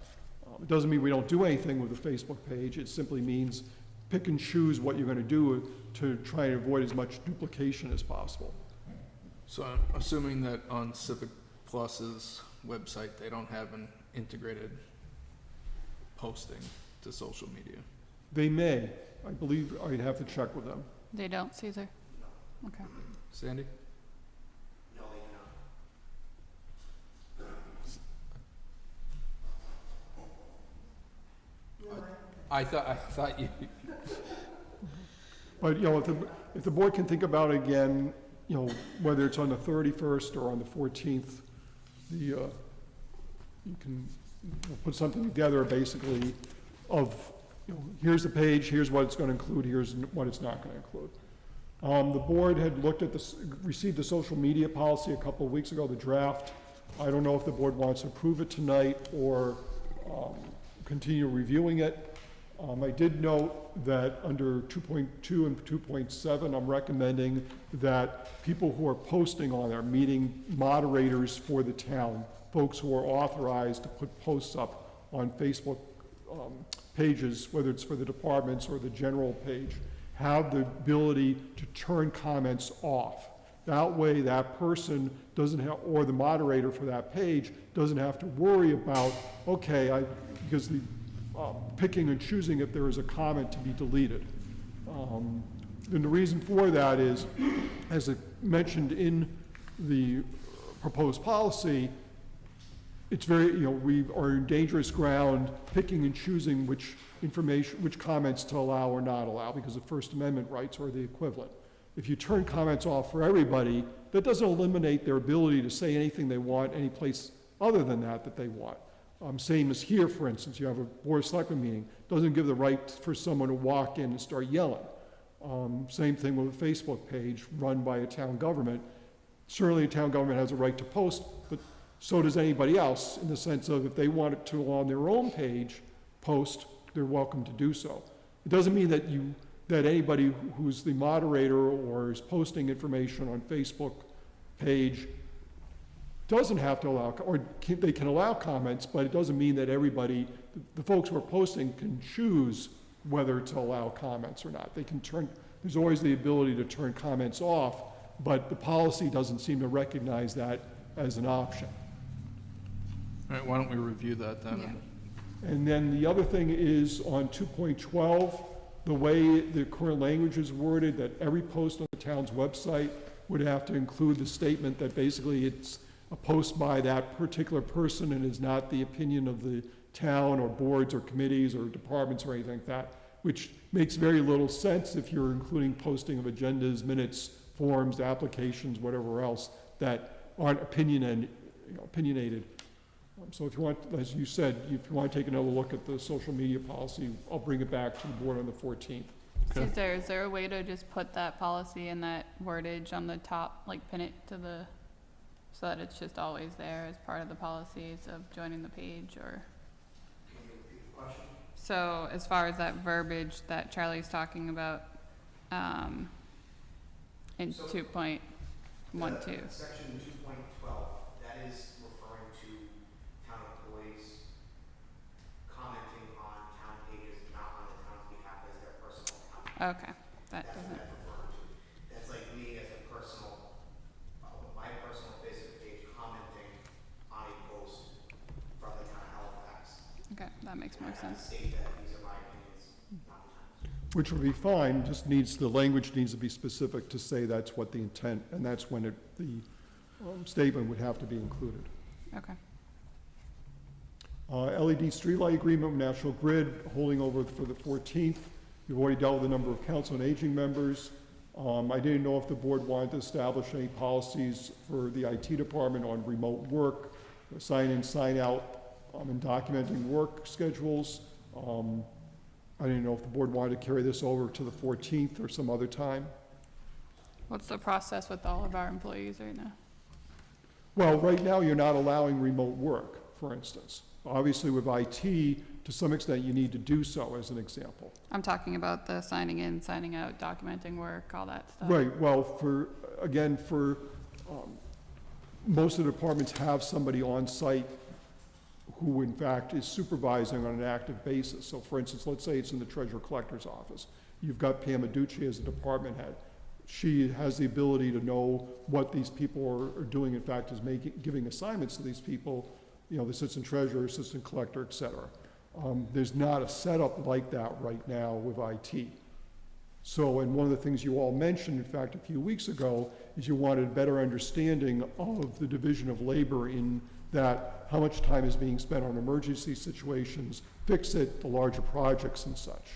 It doesn't mean we don't do anything with the Facebook page. It simply means pick and choose what you're going to do to try and avoid as much duplication as possible. So I'm assuming that on Civic Plus's website, they don't have an integrated posting to social media? They may. I believe I'd have to check with them. They don't, Caesar? Okay. Sandy? No, they do not. I thought you, But, if the board can think about it again, whether it's on the 31st or on the 14th, you can put something together basically of, here's the page, here's what it's gonna include, here's what it's not gonna include. The board had looked at this, received the social media policy a couple of weeks ago, the draft. I don't know if the board wants to approve it tonight or continue reviewing it. I did note that under 2.2 and 2.7, I'm recommending that people who are posting on there, meaning moderators for the town, folks who are authorized to put posts up on Facebook pages, whether it's for the departments or the general page, have the ability to turn comments off. That way that person doesn't have, or the moderator for that page doesn't have to worry about, because the picking and choosing if there is a comment to be deleted. And the reason for that is, as I mentioned in the proposed policy, it's very, we are in dangerous ground picking and choosing which comments to allow or not allow, because the First Amendment rights are the equivalent. If you turn comments off for everybody, that doesn't eliminate their ability to say anything they want any place other than that they want. Same as here, for instance, you have a Board of Selectmen meeting, doesn't give the right for someone to walk in and start yelling. Same thing with a Facebook page run by a town government. Certainly a town government has a right to post, but so does anybody else, in the sense of if they want it to on their own page post, they're welcome to do so. It doesn't mean that anybody who's the moderator or is posting information on Facebook page doesn't have to allow, they can allow comments, but it doesn't mean that everybody, the folks who are posting can choose whether to allow comments or not. They can there's always the ability to turn comments off, but the policy doesn't seem to recognize that as an option. all right, why don't we review that then? Yeah. And then the other thing is on 2.12, the way the current language is worded, that every post on the town's website would have to include the statement that basically it's a post by that particular person and is not the opinion of the town or boards or committees or departments or anything like that, which makes very little sense if you're including posting of agendas, minutes, forms, applications, whatever else that aren't opinionated. So if you want, as you said, if you want to take another look at the social media policy, I'll bring it back to the board on the 14th. Okay. Is there a way to just put that policy and that wordage on the top, like pin it to so that it's just always there as part of the policies of joining the page, or? Can you repeat the question? So as far as that verbiage that Charlie's talking about, in 2.12. Section 2.12, that is referring to town employees commenting on town pages, not on the town's behalf as their personal account. Okay, that That's what doesn't, that's referring to. That's like me as a personal, my personal Facebook page commenting on a post from the town of Halifax. okay, that makes more And I have to sense. state that these are my opinions, not the town's. Which would be fine, just the language needs to be specific to say that's what the intent, and that's when the statement would have to be included. Okay, LED streetlight agreement with National Grid, holding over for the 14th. You've already dealt with a number of council and aging members. I didn't know if the board wanted to establish any policies for the IT department on remote work, sign in, sign out, and documenting work schedules. I didn't know if the board wanted to carry this over to the 14th or some other time. what's the process with all of our employees right now? Well, right now, you're not allowing remote work, for instance. Obviously, with IT, to some extent, you need to do so, as an example. I'm talking about the signing in, signing out, documenting work, all that stuff. Right, well, most of the departments have somebody on site who in fact is supervising on an active basis. So for instance, let's say it's in the treasurer collector's office. You've got Pam Aducci as a department head. She has the ability to know what these people are doing, in fact, is giving assignments to these people, the assistant treasurer, assistant collector, et cetera. There's not a setup like that right now with IT. So, and one of the things you all mentioned, in fact, a few weeks ago, is you wanted a better understanding of the division of labor in that how much time is being spent on emergency situations, fix-it, the larger projects and such.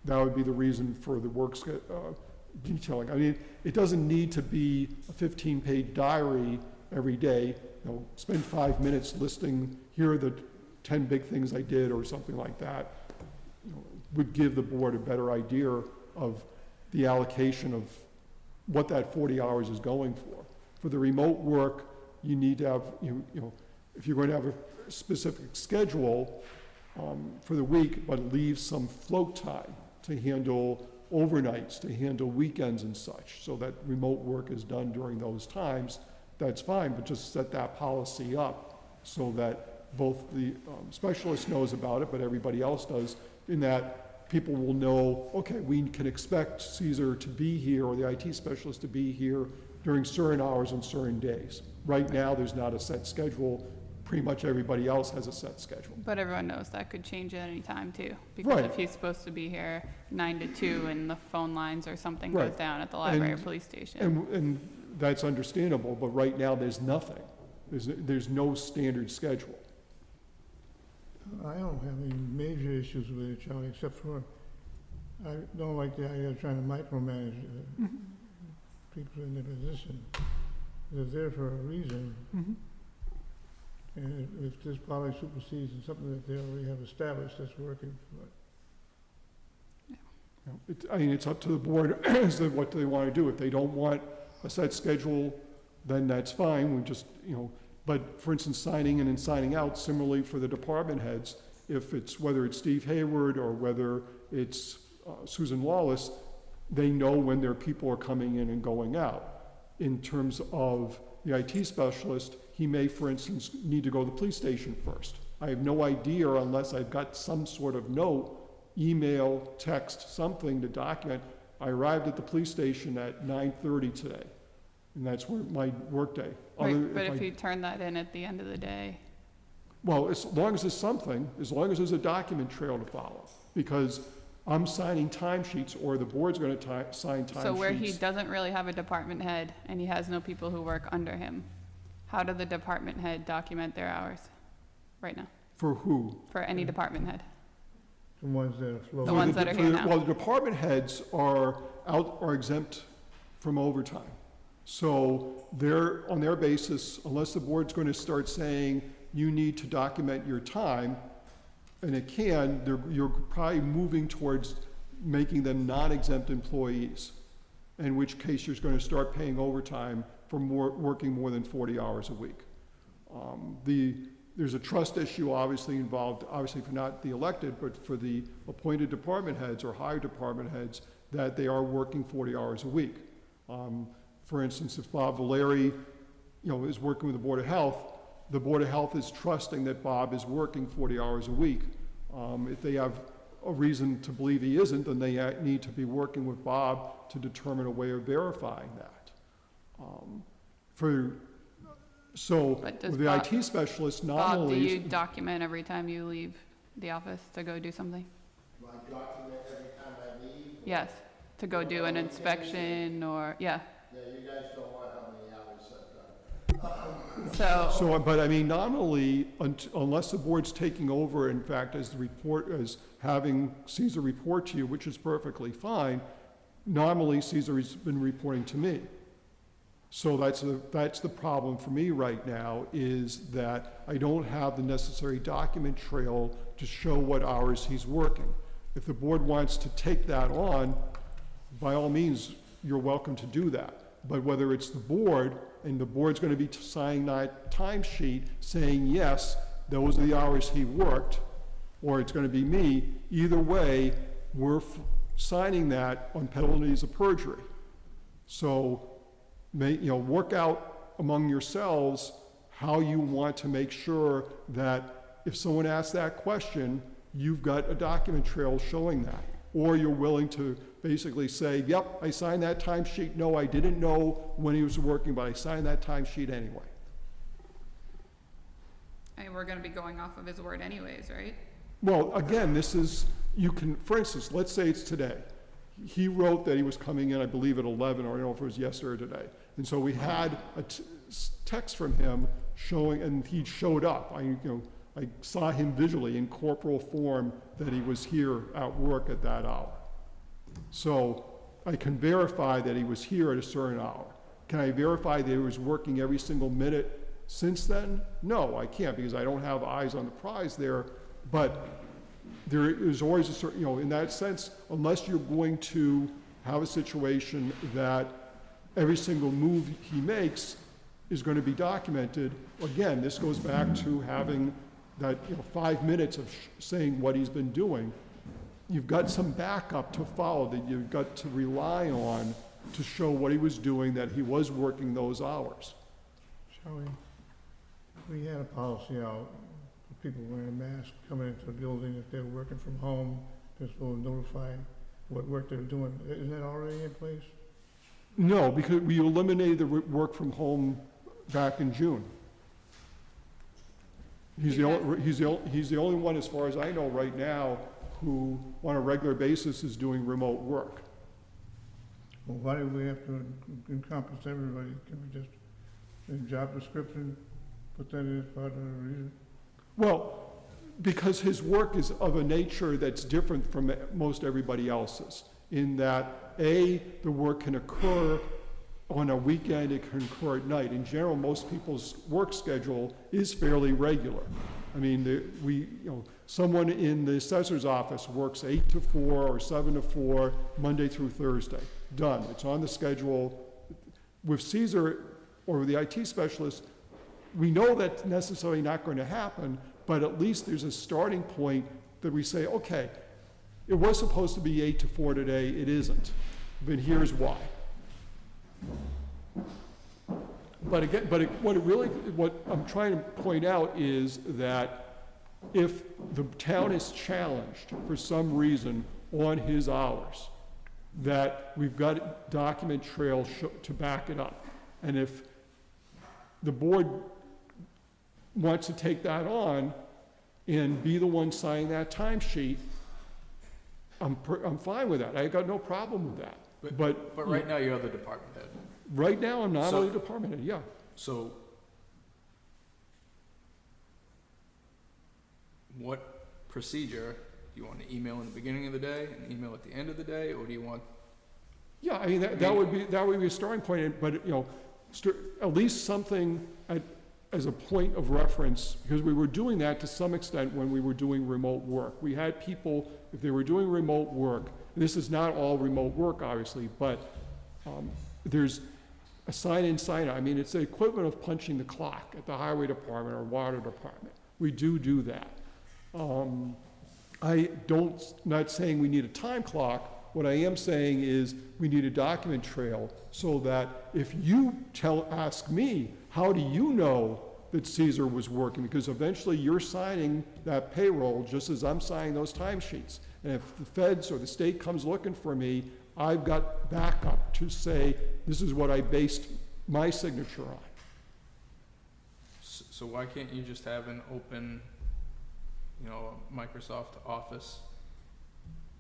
That would be the reason for the work detailing. I mean, it doesn't need to be a 15-page diary every day. You know, spend 5 minutes listing, here are the 10 big things I did or something like that. You know, would give the board a better idea of the allocation of what that 40 hours is going for. For the remote work, you need to have, you know, if you're going to have a specific schedule for the week, but leave some float time to handle overnights, to handle weekends and such, so that remote work is done during those times, that's fine, but just set that policy up so that both the specialist knows about it, but everybody else does, in that people will know, okay, we can expect Caesar to be here or the IT specialist to be here during certain hours on certain days. Right now, there's not a set schedule. Pretty much everybody else has a set schedule. But everyone knows that could change at any time too. Because Right. if he's supposed to be here 9 to 2 and the phone lines or something Right. goes down at the library or And- police station. And that's understandable, but right now, there's nothing. There's no standard schedule. I don't have any major issues with it, Charlie, except for, I don't like the idea of trying to micromanage people in their position. They're there for a reason, and if this probably supersedes something that they already have established that's working, I mean, it's up to the board as to what they want to do. If they don't want a set schedule, then that's fine. We just, you know, but for instance, signing in and signing out, similarly for the department heads, if it's, whether it's Steve Hayward or whether it's Susan Lawless, they know when their people are coming in and going out. In terms of the IT specialist, he may, for instance, need to go to the police station first. I have no idea unless I've got some sort of note, email, text, something to document. I arrived at the police station at 9:30 today, and that's where my workday. Right, but if you turn that in at the end of the day, Well, as long as there's something, as long as there's a document trail to follow, because I'm signing timesheets, or the board's gonna sign timesheets. so where he doesn't really have a department head and he has no people who work under him, how do the department head document their hours right now? For who? For any department head? the ones that are floating. The ones that are here now. Well, the department heads are exempt from overtime. So they're, on their basis, unless the board's gonna start saying, you need to document your time, and it can, you're probably moving towards making them non-exempt employees, in which case you're gonna start paying overtime for working more than 40 hours a week. There's a trust issue obviously involved, obviously for not the elected, but for the appointed department heads or hired department heads, that they are working 40 hours a week. For instance, if Bob Valeri, is working with the Board of Health, the Board of Health is trusting that Bob is working 40 hours a week. If they have a reason to believe he isn't, then they need to be working with Bob to determine a way of verifying that. But does With the Bob- IT specialist, Bob, do nominally. you document every time you leave the office to go do something? Do I document every time I leave? Yes, to go do an inspection or, yeah. Yeah, you guys don't want how many hours I've done. So, But I mean, nominally, unless the board's taking over, in fact, as having Caesar report to you, which is perfectly fine, nominally Caesar has been reporting to me. So that's the problem for me right now, is that I don't have the necessary document trail to show what hours he's working. If the board wants to take that on, by all means, you're welcome to do that. But whether it's the board, and the board's gonna be signing that timesheet saying, yes, those are the hours he worked, or it's gonna be me, either way, we're signing that on penalties of perjury. So, work out among yourselves how you want to make sure that if someone asks that question, you've got a document trail showing that. Or you're willing to basically say, yep, I signed that timesheet. No, I didn't know when he was working, but I signed that timesheet anyway. I mean, we're gonna be going off of his word anyways, right? Well, again, this is, you can, for instance, let's say it's today. He wrote that he was coming in, I believe, at 11, or I don't know if it was yesterday or today. And so we had a text from him showing, and he showed up. I saw him visually in corporal form that he was here at work at that hour. So I can verify that he was here at a certain hour. Can I verify that he was working every single minute since then? No, I can't, because I don't have eyes on the prize there. But there is always a certain, in that sense, unless you're going to have a situation that every single move he makes is going to be documented, again, this goes back to having that, 5 minutes of saying what he's been doing. You've got some backup to follow that you've got to rely on to show what he was doing, that he was working those hours. Shelley, we had a policy out for people wearing masks coming into the building. If they're working from home, they're supposed to notify what work they're doing. Isn't that already in place? No, because we eliminated the work from home back in June. He's the only one, as far as I know right now, who on a regular basis is doing remote work. Well, why do we have to encompass everybody? Can we just, in job description, put that in as part of the reason? Well, because his work is of a nature that's different from most everybody else's, in that, A, the work can occur on a weekend, it can occur at night. In general, most people's work schedule is fairly regular. I mean, someone in the assessor's office works 8 to 4 or 7 to 4, Monday through Thursday. Done. It's on the schedule. With Caesar or the IT specialist, we know that's necessarily not going to happen, but at least there's a starting point that we say, okay, it was supposed to be 8 to 4 today, it isn't. But here's why. But again, what I'm trying to point out is that if the town is challenged for some reason on his hours, that we've got a document trail to back it up. And if the board wants to take that on and be the one signing that timesheet, I'm fine with that. I got no problem with that. But right now you're the department head. Right now, I'm not only department head, yeah. So what procedure, do you want to email in the beginning of the day and email at the end of the day, or do you want? Yeah, I mean, that would be a starting point, but, at least something as a point of reference, because we were doing that to some extent when we were doing remote work. We had people, if they were doing remote work, and this is not all remote work, obviously, but there's a sign-in, sign-out. I mean, it's the equivalent of punching the clock at the highway department or water department. We do that. Not saying we need a time clock. What I am saying is we need a document trail so that if you ask me, how do you know that Caesar was working? Because eventually you're signing that payroll just as I'm signing those timesheets. And if the feds or the state comes looking for me, I've got backup to say, this is what I based my signature on. So why can't you just have an open, a Microsoft Office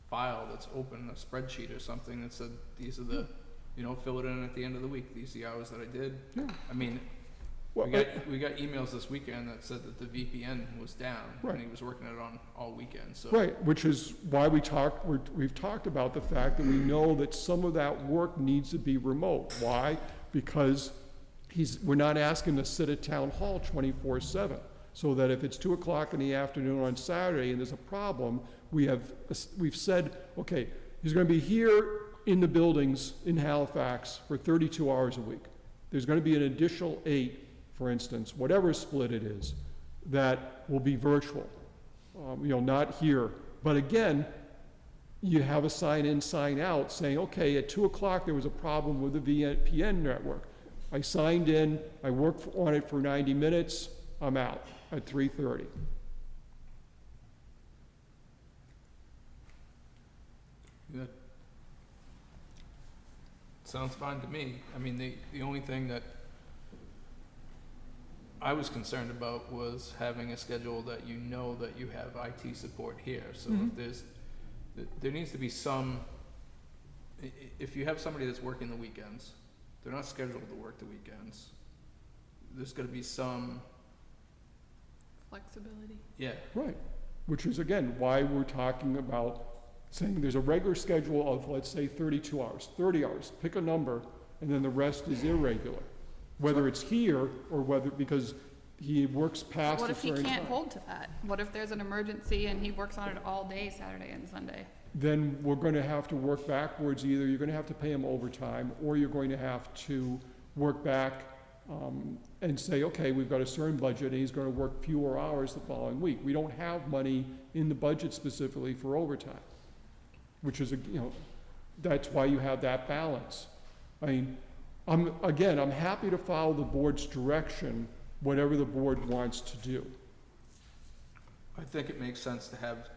file that's open, a spreadsheet or something that said, these are the, fill it in at the end of the week, these are the hours that I did? Yeah. I mean, Well, we got emails this weekend that said that the VPN was down, Right. and he was working it on all weekend, so. Right, which is why we've talked about the fact that we know that some of that work needs to be remote. Why? Because we're not asking to sit at town hall 24/7. So that if it's 2 o'clock in the afternoon on Saturday and there's a problem, we've said, okay, he's gonna be here in the buildings in Halifax for 32 hours a week. There's gonna be an additional 8, for instance, whatever split it is, that will be virtual, not here. But again, you have a sign in, sign out saying, okay, at 2 o'clock there was a problem with the VPN network. I signed in, I worked on it for 90 minutes, I'm out at 3:30. That sounds fine to me. I mean, the only thing that I was concerned about was having a schedule that you know that you have IT support here. So Mhm. if there needs to be some, if you have somebody that's working the weekends, they're not scheduled to work the weekends. There's gotta be some, Flexibility. yeah, Right, which is again, why we're talking about saying there's a regular schedule of, let's say, 32 hours, 30 hours, pick a number, and then the rest is irregular. Whether it's here or whether, because he works past What a if he certain can't time. hold to that? What if there's an emergency and he works on it all day, Saturday and Sunday? Then we're gonna have to work backwards. Either you're gonna have to pay him overtime, or you're going to have to work back, and say, okay, we've got a certain budget, and he's gonna work fewer hours the following week. We don't have money in the budget specifically for overtime, which is, that's why you have that balance. I mean, I'm happy to follow the board's direction, whatever the board wants to do. I think it makes sense to have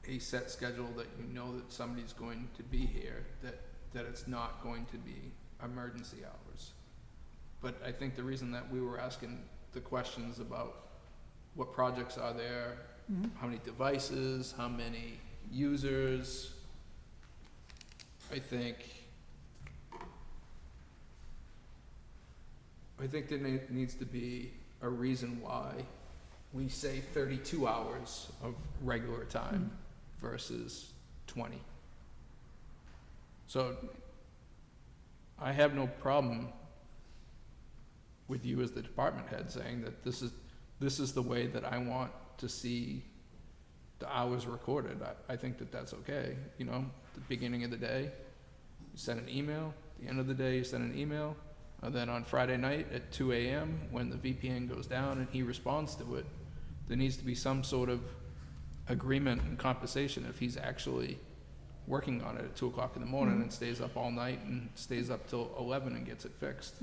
a set schedule that you know that somebody's going to be here, that it's not going to be emergency hours. But I think the reason that we were asking the questions about what projects are there, how many devices, how many users, I think there needs to be a reason why we say 32 hours of regular time versus 20. So I have no problem with you as the department head saying that this is the way that I want to see the hours recorded. I think that that's okay. The beginning of the day, you send an email. The end of the day, you send an email. And then on Friday night at 2 a.m., when the VPN goes down and he responds to it, there needs to be some sort of agreement and compensation if he's actually working on it at 2 o'clock in the morning and stays up all night and stays up till 11 and gets it fixed.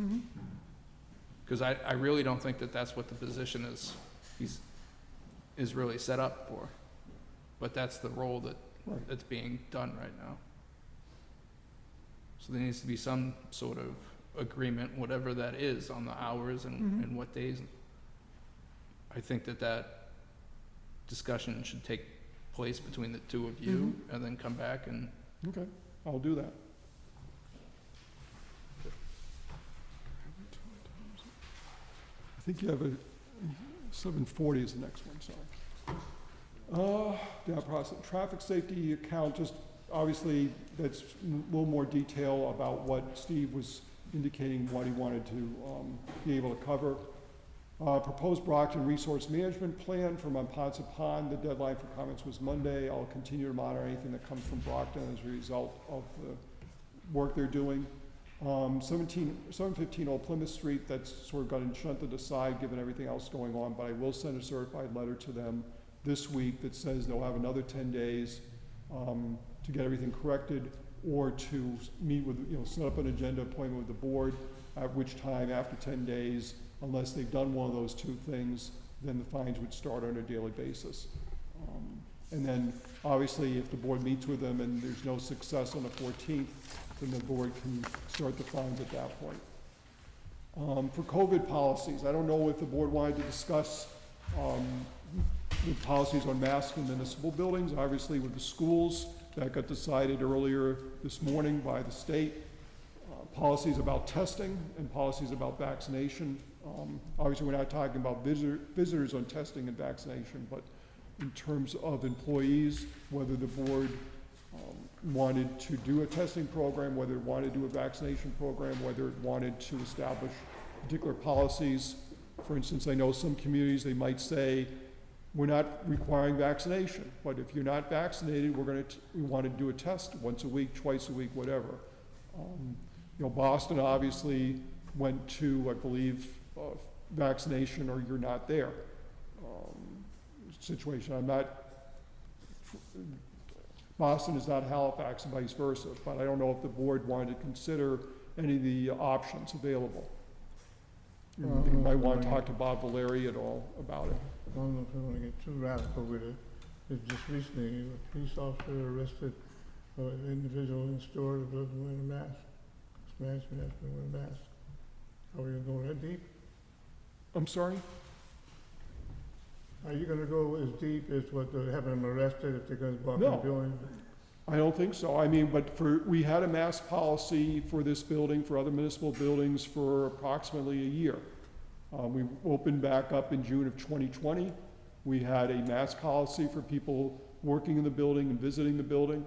Because I really don't think that that's what the position is really set up for. But that's the role that's being done right now. So there needs to be some sort of agreement, whatever that is, on the hours and what days. I think that discussion should take place between the two of you and then come back and. Okay, I'll do that. I think you have 740 is the next one, sorry. Traffic safety account, just obviously that's a little more detail about what Steve was indicating, what he wanted to be able to cover. Proposed Brockton Resource Management Plan for Monpont Pond. The deadline for comments was Monday. I'll continue to monitor anything that comes from Brockton as a result of the work they're doing. 715 Old Plymouth Street, that's sort of gotten shunted aside given everything else going on, but I will send a certified letter to them this week that says they'll have another 10 days to get everything corrected, or to meet with, set up an agenda appointment with the board, at which time, after 10 days, unless they've done one of those two things, then the fines would start on a daily basis. And then, obviously, if the board meets with them and there's no success on the 14th, then the board can start the fines at that point. For COVID policies, I don't know if the board wanted to discuss the policies on masks in municipal buildings. Obviously, with the schools, that got decided earlier this morning by the state. Policies about testing and policies about vaccination. Obviously, we're not talking about visitors on testing and vaccination, but in terms of employees, whether the board wanted to do a testing program, whether it wanted to do a vaccination program, whether it wanted to establish particular policies. For instance, I know some communities, they might say, we're not requiring vaccination, but if you're not vaccinated, we want to do a test once a week, twice a week, whatever. Boston obviously went to, I believe, vaccination or you're not there situation. Boston is not Halifax and vice versa, but I don't know if the board wanted to consider any of the options available. You might want to talk to Bob Valeri at all about it. I don't know if I want to get too radical with it. It's just recently, a police officer arrested an individual in the store that doesn't wear a mask. This man's been asking to wear a mask. Are we going to go that deep? I'm sorry? Are you gonna go as deep as what, having them arrested if they're gonna walk in the No. building? I don't think so. I mean, but we had a mask policy for this building, for other municipal buildings for approximately a year. We opened back up in June of 2020. We had a mask policy for people working in the building and visiting the building.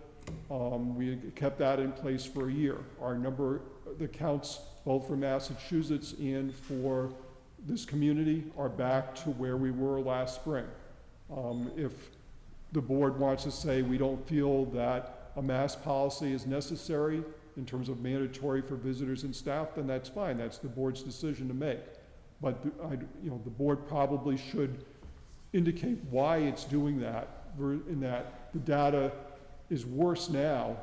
We kept that in place for a year. Our number, the counts both for Massachusetts and for this community are back to where we were last spring. If the board wants to say we don't feel that a mask policy is necessary in terms of mandatory for visitors and staff, then that's fine. That's the board's decision to make. But the board probably should indicate why it's doing that, in that the data is worse now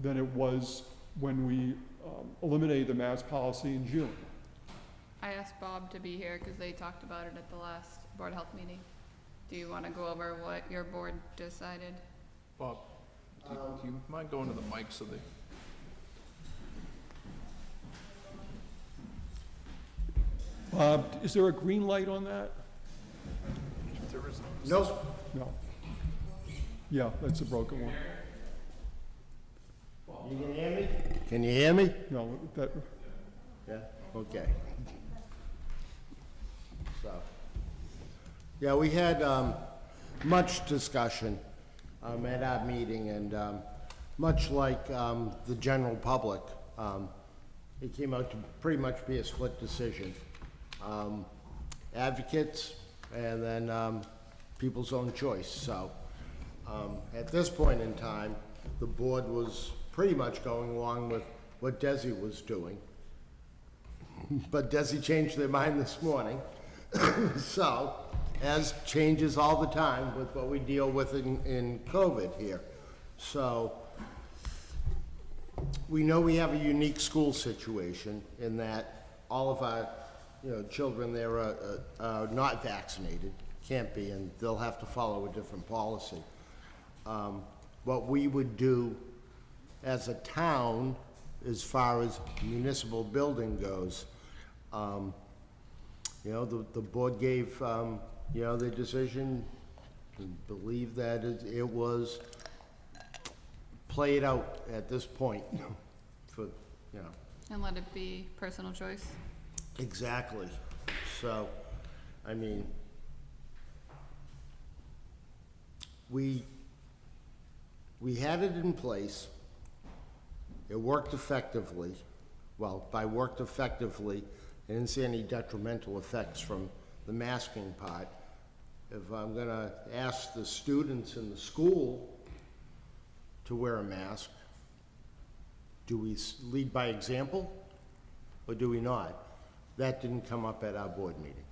than it was when we eliminated the mask policy in June. I asked Bob to be here because they talked about it at the last Board of Health meeting. Do you want to go over what your board decided? Bob, do you mind going to the mic so they... Is there a green light on that? There isn't. Nope. No. Yeah, that's a broken one. You can hear me? Can you hear me? No, that, Yeah, okay. So, yeah, we had much discussion at our meeting, and much like the general public, it came out to pretty much be a split decision. Advocates, and then people's own choice. So, at this point in time, the board was pretty much going along with what Desi was doing. But Desi changed their mind this morning. So, as changes all the time with what we deal with in COVID here. So, we know we have a unique school situation in that all of our, children there are not vaccinated, can't be, and they'll have to follow a different policy. What we would do as a town, as far as municipal building goes, the board gave, their decision, and believe that it was played out at this point for, And let it be personal choice? Exactly. So, I mean, we had it in place. It worked effectively. Well, by worked effectively, I didn't see any detrimental effects from the masking part. If I'm gonna ask the students in the school to wear a mask, do we lead by example, or do we not? That didn't come up at our board meeting.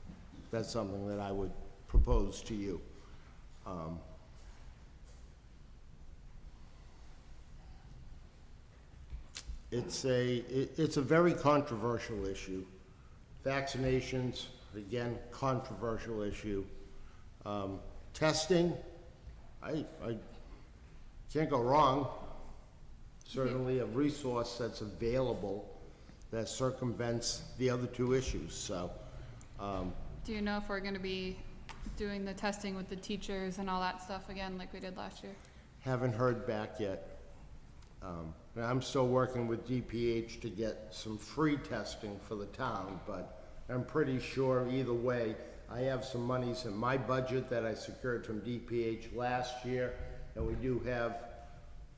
That's something that I would propose to you. It's a very controversial issue. Vaccinations, again, controversial issue. Testing, I can't go wrong. Certainly a resource that's available that circumvents the other two issues, so. Do you know if we're going to be doing the testing with the teachers and all that stuff again like we did last year? Haven't heard back yet. And I'm still working with DPH to get some free testing for the town, but I'm pretty sure either way, I have some monies in my budget that I secured from DPH last year, and we do have,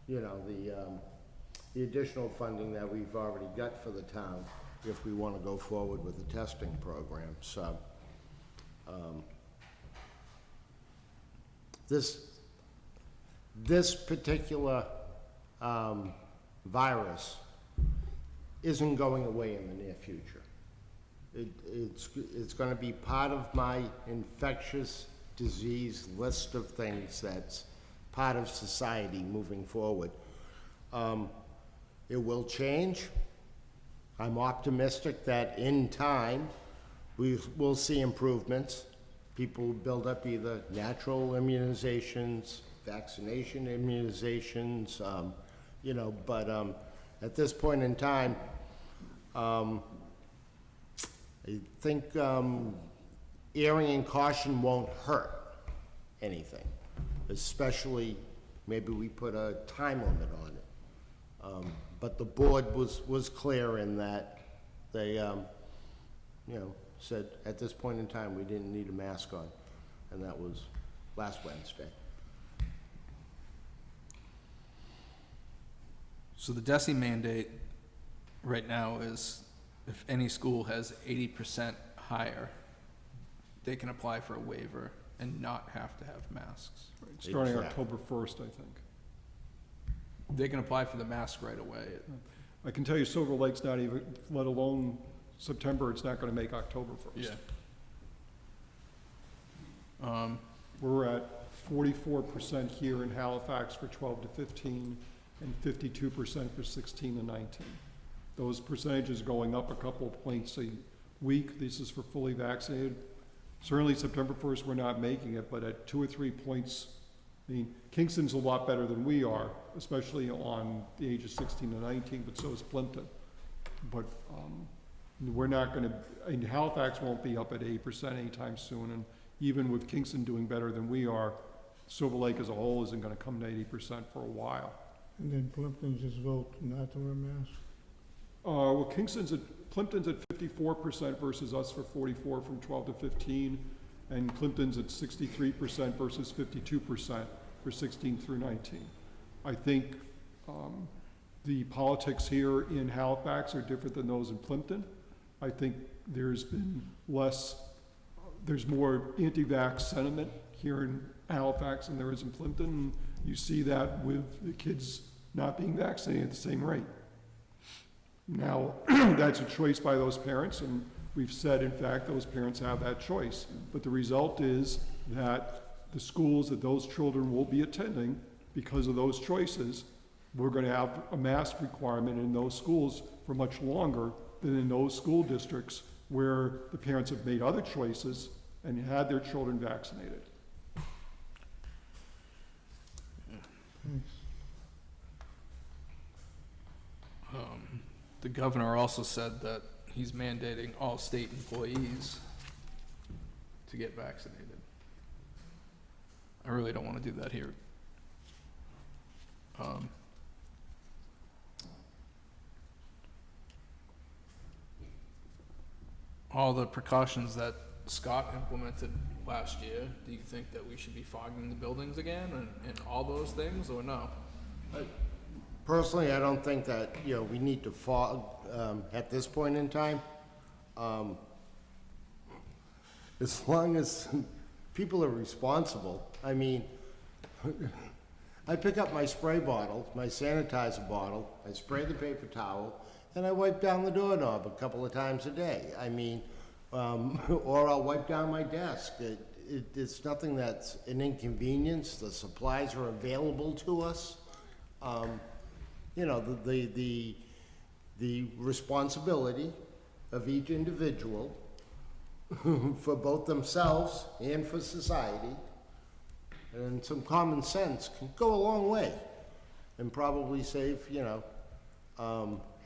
the additional funding that we've already got for the town if we want to go forward with the testing program. So, this particular virus isn't going away in the near future. It's going to be part of my infectious disease list of things that's part of society moving forward. It will change. I'm optimistic that in time we will see improvements. People will build up either natural immunizations, vaccination immunizations, but at this point in time, I think erring in caution won't hurt anything, especially maybe we put a time limit on it. But the board was clear in that they, said at this point in time, we didn't need a mask on, and that was last Wednesday. So the DESI mandate right now is if any school has 80% higher, they can apply for a waiver and not have to have masks. Starting Exactly. October 1st, I think. They can apply for the mask right away. I can tell you Silver Lake's not even, let alone September, it's not gonna make October 1st. We're at 44% here in Halifax for 12 to 15 and 52% for 16 to 19. Those percentages going up a couple of points a week. This is for fully vaccinated. Certainly September 1st, we're not making it, but at 2 or 3 points, I mean, Kingston's a lot better than we are, especially on the age of 16 to 19, but so is Plimpton. But we're not gonna, and Halifax won't be up at 8% anytime soon, and even with Kingston doing better than we are, Silver Lake as a whole isn't gonna come to 80% for a while. And then Plimpton just vote not to wear masks. Well, Plimpton's at 54% versus us for 44 from 12 to 15, and Plimpton's at 63% versus 52% for 16 through 19. I think the politics here in Halifax are different than those in Plimpton. I think there's more anti-vax sentiment here in Halifax than there is in Plimpton, and you see that with the kids not being vaccinated at the same rate. Now, that's a choice by those parents, and we've said, in fact, those parents have that choice. But the result is that the schools that those children will be attending, because of those choices, we're gonna have a mask requirement in those schools for much longer than in those school districts where the parents have made other choices and had their children vaccinated. Thanks. The governor also said that he's mandating all state employees to get vaccinated. I really don't want to do that here. All the precautions that Scott implemented last year, do you think that we should be fogging the buildings again and all those things, or no? Personally, I don't think that, we need to fog, at this point in time. As long as people are responsible. I mean, I pick up my spray bottle, my sanitizer bottle, I spray the paper towel, and I wipe down the doorknob a couple of times a day. I mean, or I'll wipe down my desk. It's nothing that's an inconvenience. The supplies are available to us. The responsibility of each individual for both themselves and for society, and some common sense can go a long way and probably save,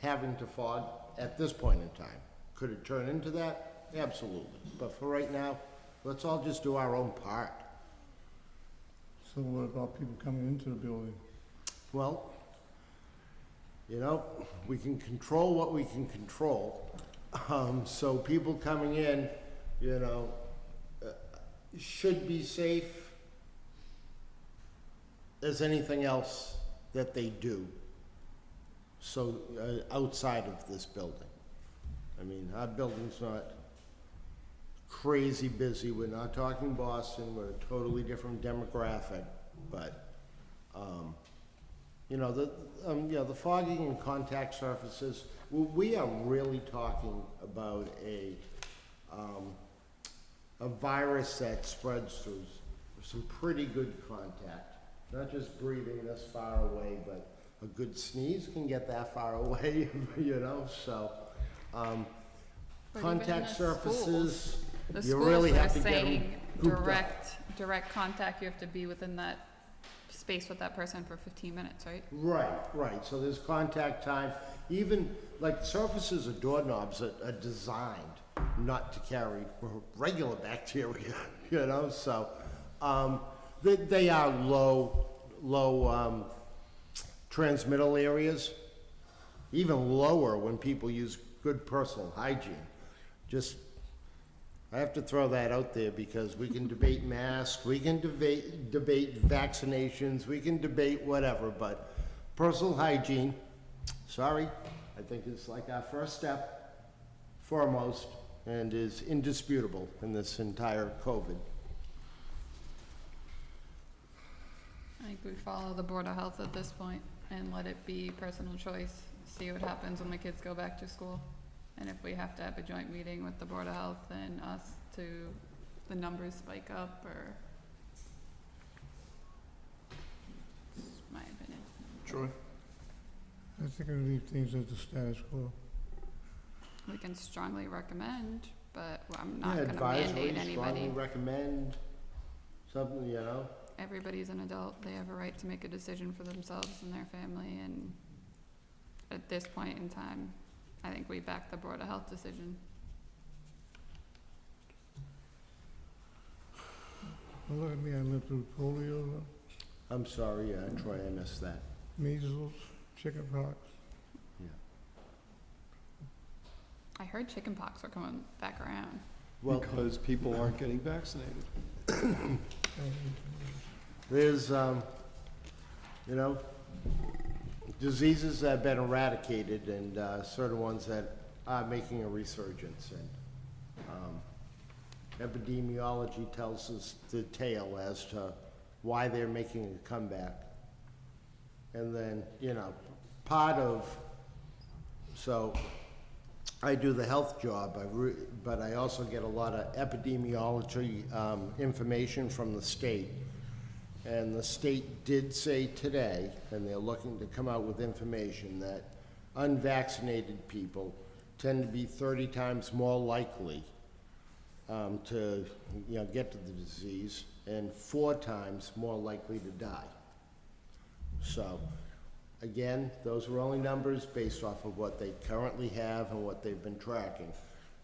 having to fog at this point in time. Could it turn into that? Absolutely. But for right now, let's all just do our own part. So what about people coming into the building? Well, we can control what we can control. So people coming in, should be safe as anything else that they do. So, outside of this building. I mean, our building's not crazy busy. We're not talking Boston. We're a totally different demographic, but, the fogging and contact surfaces, we are really talking about a virus that spreads through some pretty good contact. Not just breathing this far away, but a good sneeze can get that far away, so, But even in contact the surfaces, The you really schools have are to get them saying grouped up. direct contact, you have to be within that space with that person for 15 minutes, right? Right, so there's contact time, even, like, surfaces of doorknobs are designed not to carry regular bacteria, you know, so, they are low transmittal areas, even lower when people use good personal hygiene. Just, I have to throw that out there because we can debate masks, we can debate vaccinations, we can debate whatever, but personal hygiene, sorry, I think it's like our first step, foremost, and is indisputable in this entire COVID. I think we follow the Board of Health at this point and let it be personal choice. See what happens when the kids go back to school. And if we have to have a joint meeting with the Board of Health and us to, the numbers spike up, or, it's my opinion. Troy? I think I leave things at the status quo. We can strongly recommend, but I'm not Yeah, gonna mandate advisory, strongly anybody. recommend something, you know? Everybody's an adult, they have a right to make a decision for themselves and their family, and at this point in time, I think we back the Board of Health decision. Well, look at me, I lived through polio, I'm sorry, Troy, I missed that. measles, chickenpox. I heard chickenpox are coming back around. Well, Because people aren't getting vaccinated. there's, you know, diseases that have been eradicated and certain ones that are making a resurgence. And epidemiology tells us the tale as to why they're making a comeback. And then, you know, part of, so I do the health job, but I also get a lot of epidemiology information from the state. And the state did say today, and they're looking to come out with information, that unvaccinated people tend to be 30 times more likely to, you know, get to the disease, and 4 times more likely to die. So, again, those are only numbers based off of what they currently have and what they've been tracking.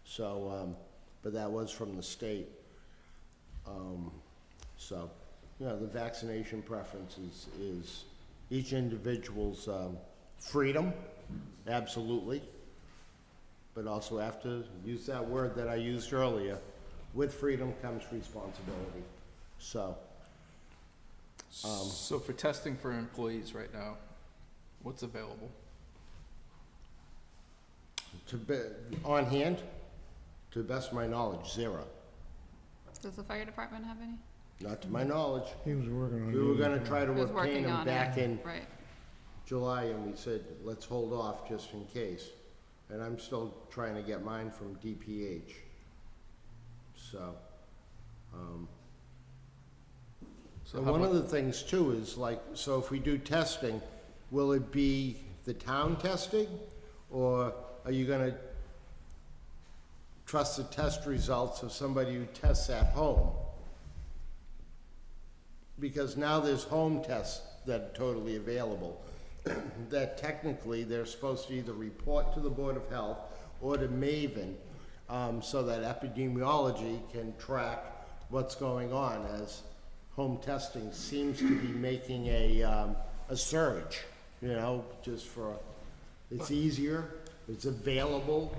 So, but that was from the state. So, you know, the vaccination preference is each individual's freedom, absolutely. But also have to use that word that I used earlier, with freedom comes responsibility. So, So for testing for employees right now, what's available? on hand, to the best of my knowledge, 0. Does the fire department have any? Not to my knowledge. He was working on it. We were gonna try to Who's obtain working them on back it? in Right. July, and we said, let's hold off just in case. And I'm still trying to get mine from DPH. So, So and how one about- of the things too is like, so if we do testing, will it be the town testing? Or are you gonna trust the test results of somebody who tests at home? Because now there's home tests that are totally available, that technically they're supposed to either report to the Board of Health or to Maven, so that epidemiology can track what's going on, as home testing seems to be making a surge, you know, just for, it's easier, it's available,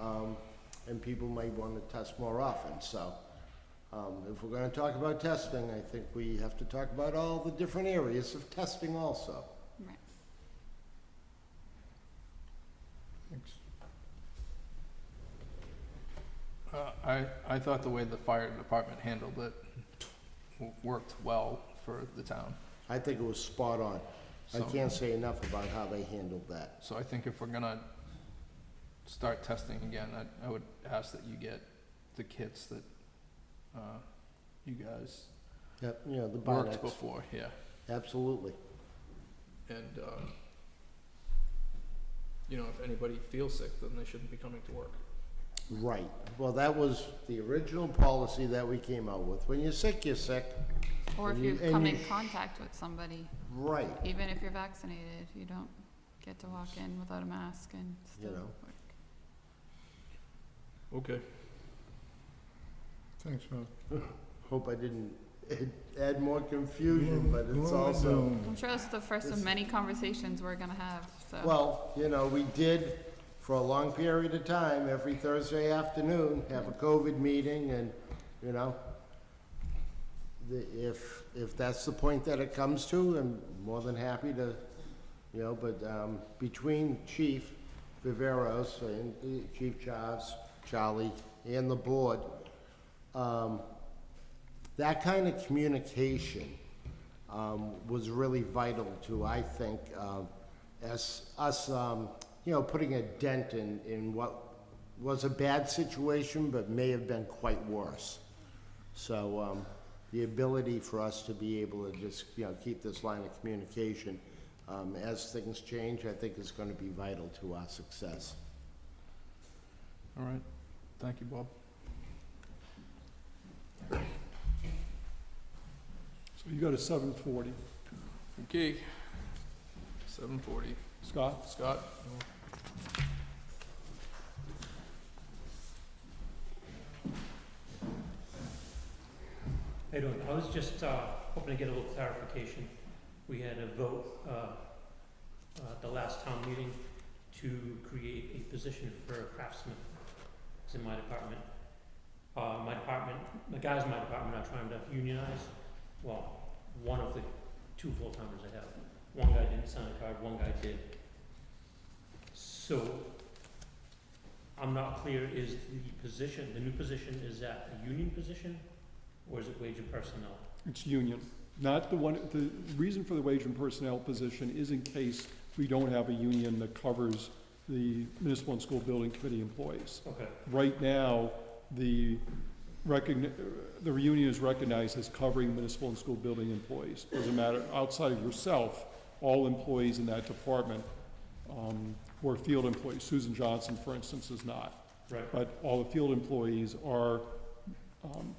and people might want to test more often, so. If we're gonna talk about testing, I think we have to talk about all the different areas of testing also. Right. Thanks. I thought the way the fire department handled it worked well for the town. I think it was spot on. I So- can't say enough about how they handled that. So I think if we're gonna start testing again, I would ask that you get the kits that you guys Yep, you know, the worked Bidex, before, yeah. absolutely. And, you know, if anybody feels sick, then they shouldn't be coming to work. Right. Well, that was the original policy that we came out with. When you're sick, you're sick. Or if And you you- and come you- in contact with somebody, Right. even if you're vaccinated, you don't get to walk in without a mask and still know. work. Okay. Thanks, Bob. Hope I didn't add more confusion, but it's Gloom and also, doom. I'm sure this is the first of many conversations we're gonna have, so. well, you know, we did, for a long period of time, every Thursday afternoon, have a COVID meeting, and, you know, if that's the point that it comes to, I'm more than happy to, you know, but between Chief Viveros and Chief Charlie, and the board, that kind of communication was really vital to, I think, as us, you know, putting a dent in what was a bad situation, but may have been quite worse. So the ability for us to be able to just, you know, keep this line of communication as things change, I think is going to be vital to our success. All right. Thank you, Bob. So you got a 7:40. Okay. 7:40. Scott? Scott? How you doing? I was just hoping to get a little clarification. We had a vote at the last town meeting to create a position for a craftsman. It's in my department. The guys in my department are trying to unionize. Well, one of the two full-timers I have. One guy didn't sign a card, one guy did. So, I'm not clear, is the new position, is that a union position, or is it wage and personnel? It's union. Not the one, the reason for the wage and personnel position is in case we don't have a union that covers the municipal and school building committee employees. Okay. Right now, the union is recognized as covering municipal and school building employees. Doesn't matter, outside of yourself, all employees in that department, who are field employees. Susan Johnson, for instance, is not. Right. But all the field employees are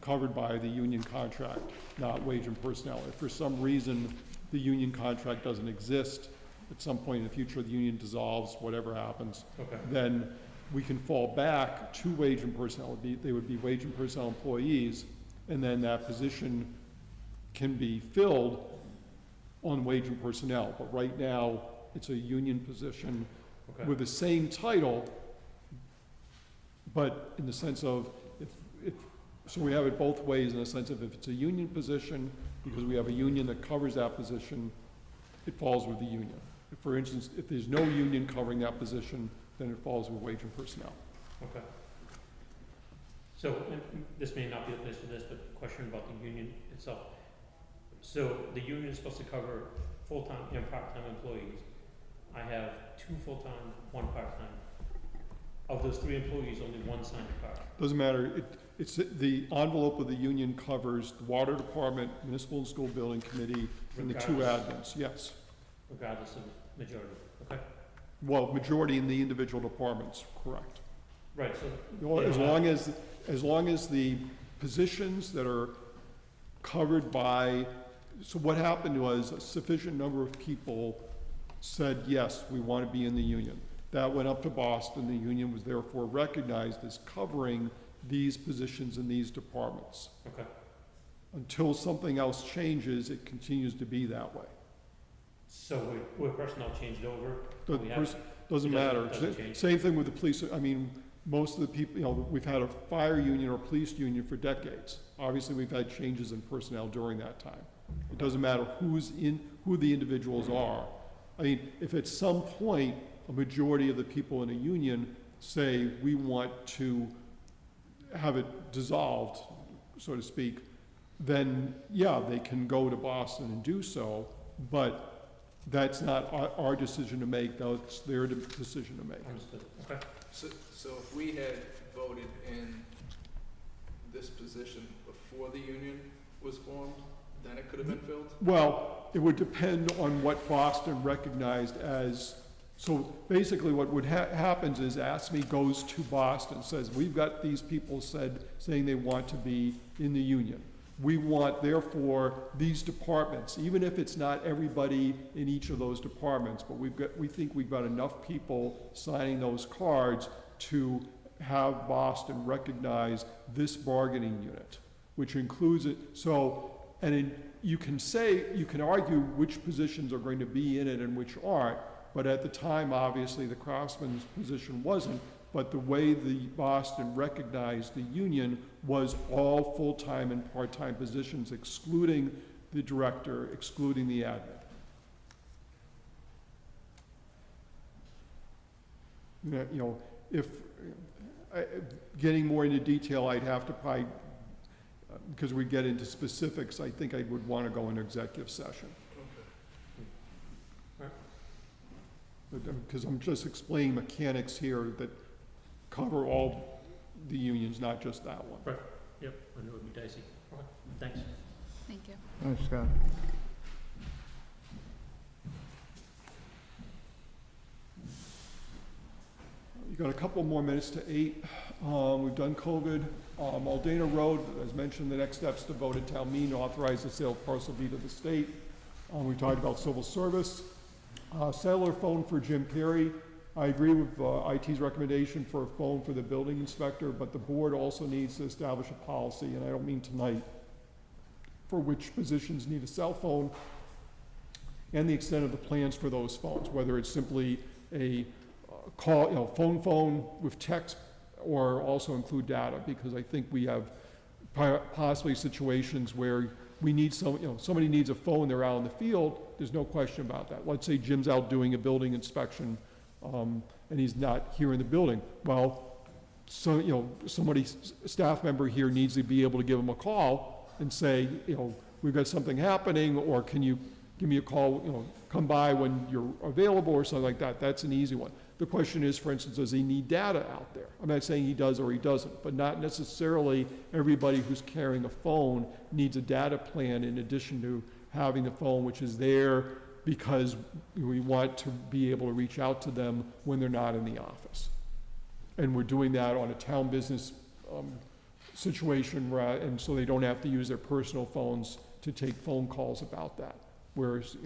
covered by the union contract, not wage and personnel. If for some reason the union contract doesn't exist, at some point in the future the union dissolves, whatever happens, Okay. then we can fall back to wage and personnel. They would be wage and personnel employees, and then that position can be filled on wage and personnel. But right now, it's a union position Okay. with the same title, but in the sense of, so we have it both ways, in the sense of if it's a union position, because we have a union that covers that position, it falls with the union. If, for instance, if there's no union covering that position, then it falls with wage and personnel. Okay. So, and this may not be the place for this, but question about the union itself. So, the union is supposed to cover full-time and part-time employees. I have 2 full-time, 1 part-time. Of those 3 employees, only 1 signed a card. Doesn't matter, it's, the envelope of the union covers the water department, municipal and school building committee, and the 2 Regardless. admins, yes. Regardless of majority, okay? Well, majority in the individual departments, correct. Right, so. Well, As long as the positions that are covered by, so what happened was a sufficient number of people said, yes, we want to be in the union. That went up to Boston. The union was therefore recognized as covering these positions in these departments. Okay. Until something else changes, it continues to be that way. So we're personnel changed over? Doesn't We have- doesn't it matter. doesn't change. Same thing with the police. I mean, most of the people, you know, we've had a fire union or police union for decades. Obviously, we've had changes in personnel during that time. It doesn't matter who the individuals are. I mean, if at some point, a majority of the people in a union say, we want to have it dissolved, so to speak, then, yeah, they can go to Boston and do so, but that's not our decision to make, that's their decision to make. Understood, okay. So if we had voted in this position before the union was formed, then it could have been filled? Well, it would depend on what Boston recognized as, so basically what would happens is ASME goes to Boston, says, we've got these people saying they want to be in the union. We want, therefore, these departments, even if it's not everybody in each of those departments, but we think we've got enough people signing those cards to have Boston recognize this bargaining unit, which includes it. So, you can argue which positions are going to be in it and which aren't, but at the time, obviously, the craftsman's position wasn't. But the way the Boston recognized the union was all full-time and part-time positions, excluding the director, excluding the admin. If, getting more into detail, I'd have to probably, because we get into specifics, I think I would want to go into executive session. Because I'm just explaining mechanics here that cover all the unions, not just that one. Right, yep, I knew it would be dicey. Okay, thanks. Thank you. Thanks, Scott. You got a couple more minutes to 8. We've done COVID. Aldana Road, as mentioned, the next step's to vote at town meeting to authorize the sale of parcel B to the state. We talked about civil service. Cellular phone for Jim Perry. I agree with IT's recommendation for a phone for the building inspector, but the board also needs to establish a policy, and I don't mean tonight, for which positions need a cell phone and the extent of the plans for those phones, whether it's simply a call, phone with text, or also include data, because I think we have possibly situations where we need somebody needs a phone, they're out in the field, there's no question about that. Let's say Jim's out doing a building inspection, and he's not here in the building. Well, somebody, staff member here needs to be able to give him a call and say, we've got something happening, or can you give me a call, come by when you're available, or something like that. That's an easy one. The question is, for instance, does he need data out there? I'm not saying he does or he doesn't, but not necessarily everybody who's carrying a phone needs a data plan in addition to having the phone, which is there because we want to be able to reach out to them when they're not in the office. And we're doing that on a town business situation, and so they don't have to use their personal phones to take phone calls about that. Whereas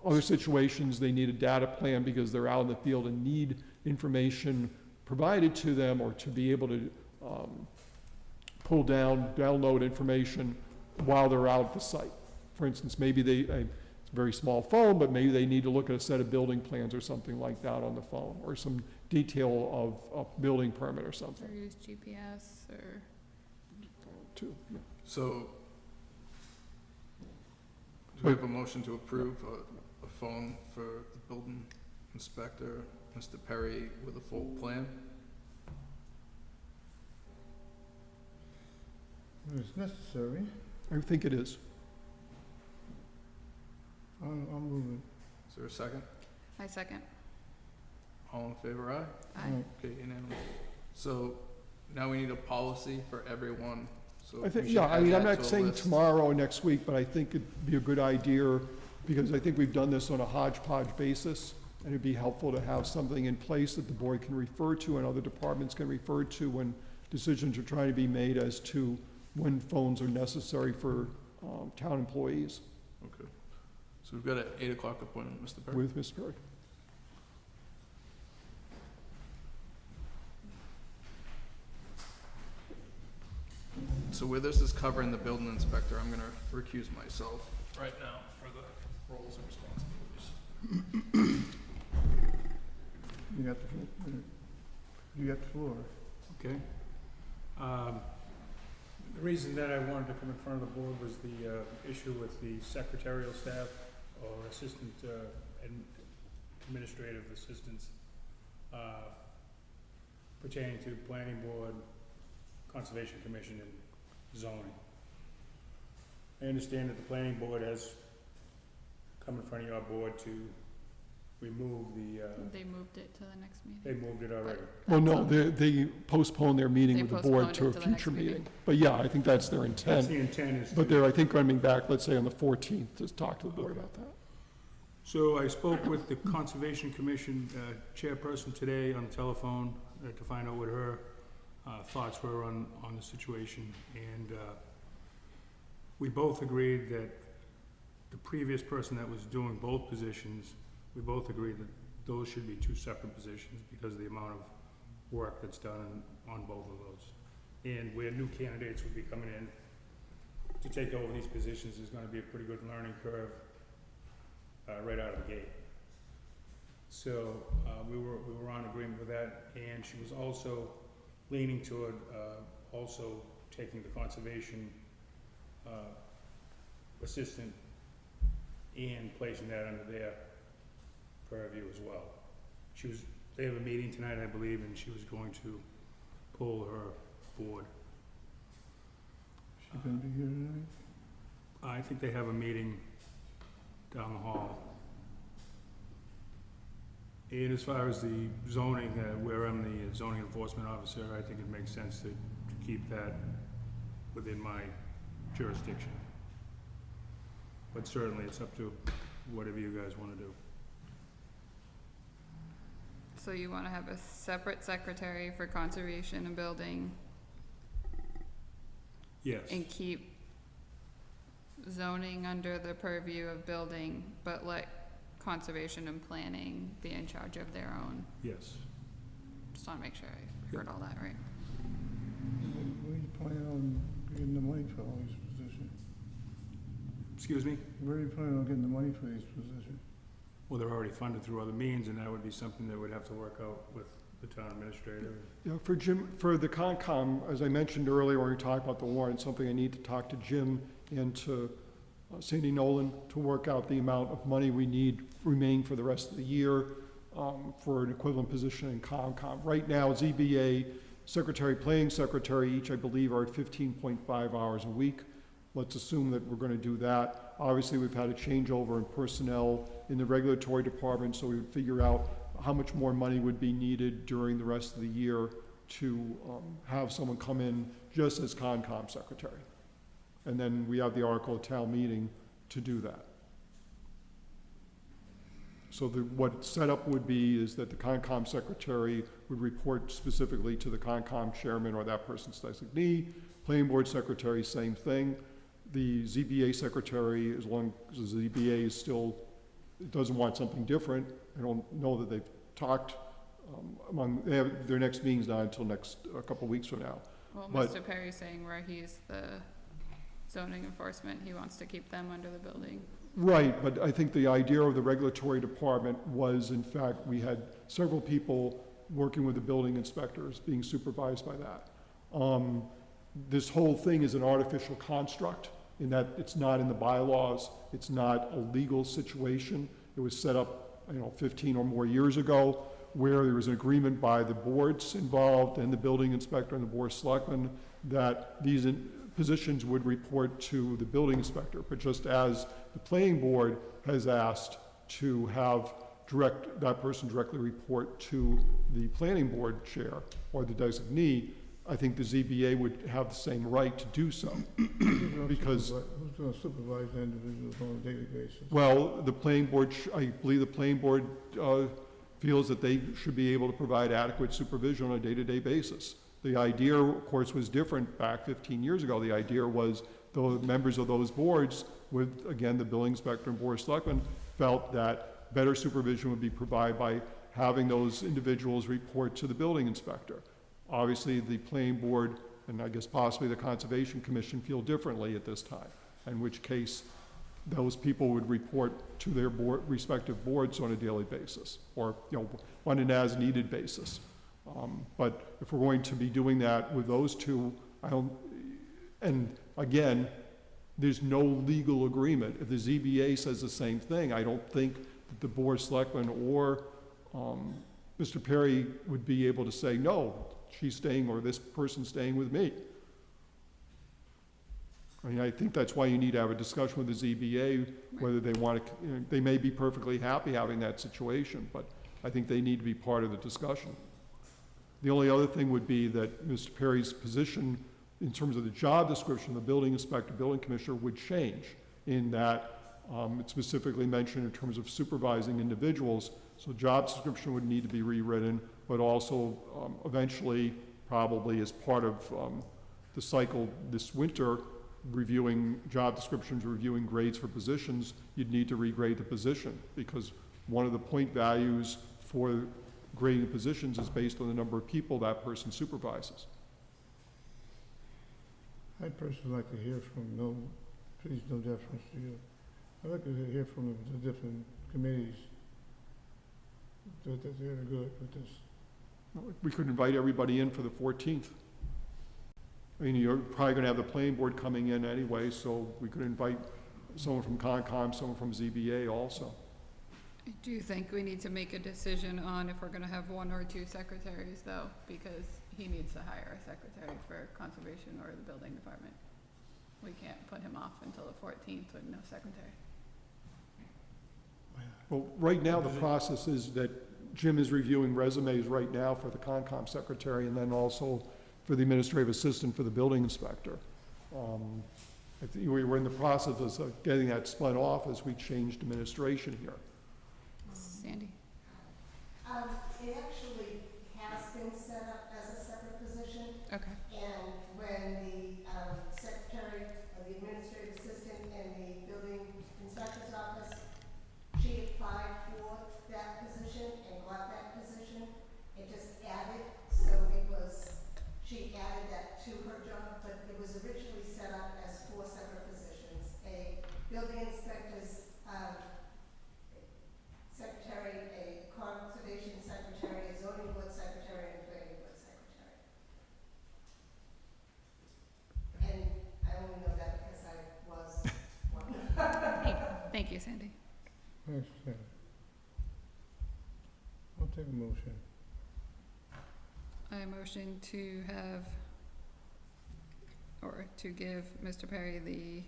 other situations, they need a data plan because they're out in the field and need information provided to them, or to be able to download information while they're out at the site. For instance, maybe it's a very small phone, but maybe they need to look at a set of building plans or something like that on the phone, or some detail of a building permit or something. Or use GPS or... Too. Yeah. So, do we have a motion to approve a phone for the building inspector, Mr. Perry, with a full plan? If it's necessary, I think it is. I'll move it. Is there a second? I second. All in favor, aye? Aye. Okay, unanimous. So, now we need a policy for everyone, so I think, we should yeah, I add mean, I'm that not to a saying list. tomorrow or next week, but I think it'd be a good idea, because I think we've done this on a hodgepodge basis, and it'd be helpful to have something in place that the board can refer to and other departments can refer to when decisions are trying to be made as to when phones are necessary for town employees. Okay. So we've got an 8 o'clock appointment, Mr. Perry? With Ms. Perry. So where this is covering the building inspector, I'm gonna recuse myself right now for the roles and responsibilities. You got the floor. You got the floor. Okay. The reason that I wanted to come in front of the board was the issue with the secretarial staff or assistant and administrative assistants pertaining to planning board, conservation commission, and zoning. I understand that the planning board has come in front of your board to remove the, They moved it to the next meeting. they moved it already. Well, no, they postponed their meeting They with the board postponed to a it to the next future meeting. meeting. But yeah, I think that's their That's intent. the intent is But to, they're, I think, coming back, let's say on the 14th, to talk to the board about that. so I spoke with the Conservation Commission chairperson today on the telephone to find out what her thoughts were on the situation. And we both agreed that the previous person that was doing both positions, we both agreed that those should be two separate positions because of the amount of work that's done on both of those. And where new candidates would be coming in to take over these positions is gonna be a pretty good learning curve, right out of the gate. So, we were on agreement with that, and she was also leaning toward, also taking the conservation, assistant and placing that under their purview as well. They have a meeting tonight, I believe, and she was going to pull her board. She gonna be here tonight? I think they have a meeting down the hall. And as far as the zoning, where I'm the zoning enforcement officer, I think it makes sense to keep that within my jurisdiction. But certainly, it's up to whatever you guys wanna do. So you wanna have a separate secretary for conservation and building Yes, and keep zoning under the purview of building, but let conservation and planning be in charge of their own? yes. Just wanna make sure I heard all that right. Where do you plan on getting the money for all these positions? Excuse me? Where do you plan on getting the money for these positions? Well, they're already funded through other means, and that would be something that would have to work out with the town administrator. Yeah, for Jim, for the Concom, as I mentioned earlier when we talked about the warrant, something I need to talk to Jim and to Sandy Nolan to work out the amount of money we need remaining for the rest of the year for an equivalent position in Concom. Right now, ZBA, secretary, planning secretary, each I believe are at 15.5 hours a week. Let's assume that we're gonna do that. Obviously, we've had a changeover in personnel in the regulatory department, so we would figure out how much more money would be needed during the rest of the year to have someone come in just as Concom secretary. And then we have the article at town meeting to do that. So what setup would be is that the Concom secretary would report specifically to the Concom chairman or that person's designee. Planning board secretary, same thing. The ZBA secretary, as long as the ZBA is still, doesn't want something different, I don't know that they've talked they have, their next meeting's not until a couple weeks from now. Well, But- Mr. Perry's saying where he's the zoning enforcement, he wants to keep them under the building. Right, but I think the idea of the regulatory department was, in fact, we had several people working with the building inspectors, being supervised by that. This whole thing is an artificial construct in that it's not in the bylaws, it's not a legal situation. It was set up, 15 or more years ago, where there was an agreement by the boards involved and the building inspector and the board of selectmen that these positions would report to the building inspector. But just as the planning board has asked to have that person directly report to the planning board chair or the designee, I think the ZBA would have the same right to do so. Because, Who's gonna supervise the individuals on a daily basis? well, the planning board, I believe the planning board feels that they should be able to provide adequate supervision on a day-to-day basis. The idea, of course, was different back 15 years ago. The idea was the members of those boards, with, again, the building inspector and board of selectmen, felt that better supervision would be provided by having those individuals report to the building inspector. Obviously, the planning board, and I guess possibly the Conservation Commission, feel differently at this time, in which case those people would report to their respective boards on a daily basis, or on an as-needed basis. But if we're going to be doing that with those two, and again, there's no legal agreement. If the ZBA says the same thing, I don't think that the board of selectmen or Mr. Perry would be able to say, no, she's staying or this person's staying with me. I think that's why you need to have a discussion with the ZBA, whether they want to, they may be perfectly happy having that situation, but I think they need to be part of the discussion. The only other thing would be that Mr. Perry's position in terms of the job description, the building inspector, building commissioner would change in that it's specifically mentioned in terms of supervising individuals. So job description would need to be rewritten, but also eventually, probably as part of the cycle this winter, reviewing job descriptions, reviewing grades for positions, you'd need to regrade the position, because one of the point values for grading positions is based on the number of people that person supervises. I'd personally like to hear from, please, no deference to you. I'd like to hear from the different committees that they're good with this. We could invite everybody in for the 14th. I mean, you're probably gonna have the planning board coming in anyway, so we could invite someone from Concom, someone from ZBA also. Do you think we need to make a decision on if we're gonna have one or two secretaries though? Because he needs to hire a secretary for conservation or the building department. We can't put him off until the 14th with no secretary. Well, right now, the process is that Jim is reviewing resumes right now for the Concom secretary, and then also for the administrative assistant for the building inspector. I think we were in the process of getting that split off as we changed administration here. Sandy? It actually has been set up as a separate position, Okay. and when the secretary, or the administrative assistant in the building inspector's office, she applied for that position and got that position, it just added, so it was, she added that to her job, but it was originally set up as 4 separate positions. A building inspector's secretary, a conservation secretary, a zoning board secretary, and a planning board secretary. And I only know that because I was one. Thank you, Sandy. Thanks, Sam. I'll take a motion. I motion to have, or to give Mr. Perry the,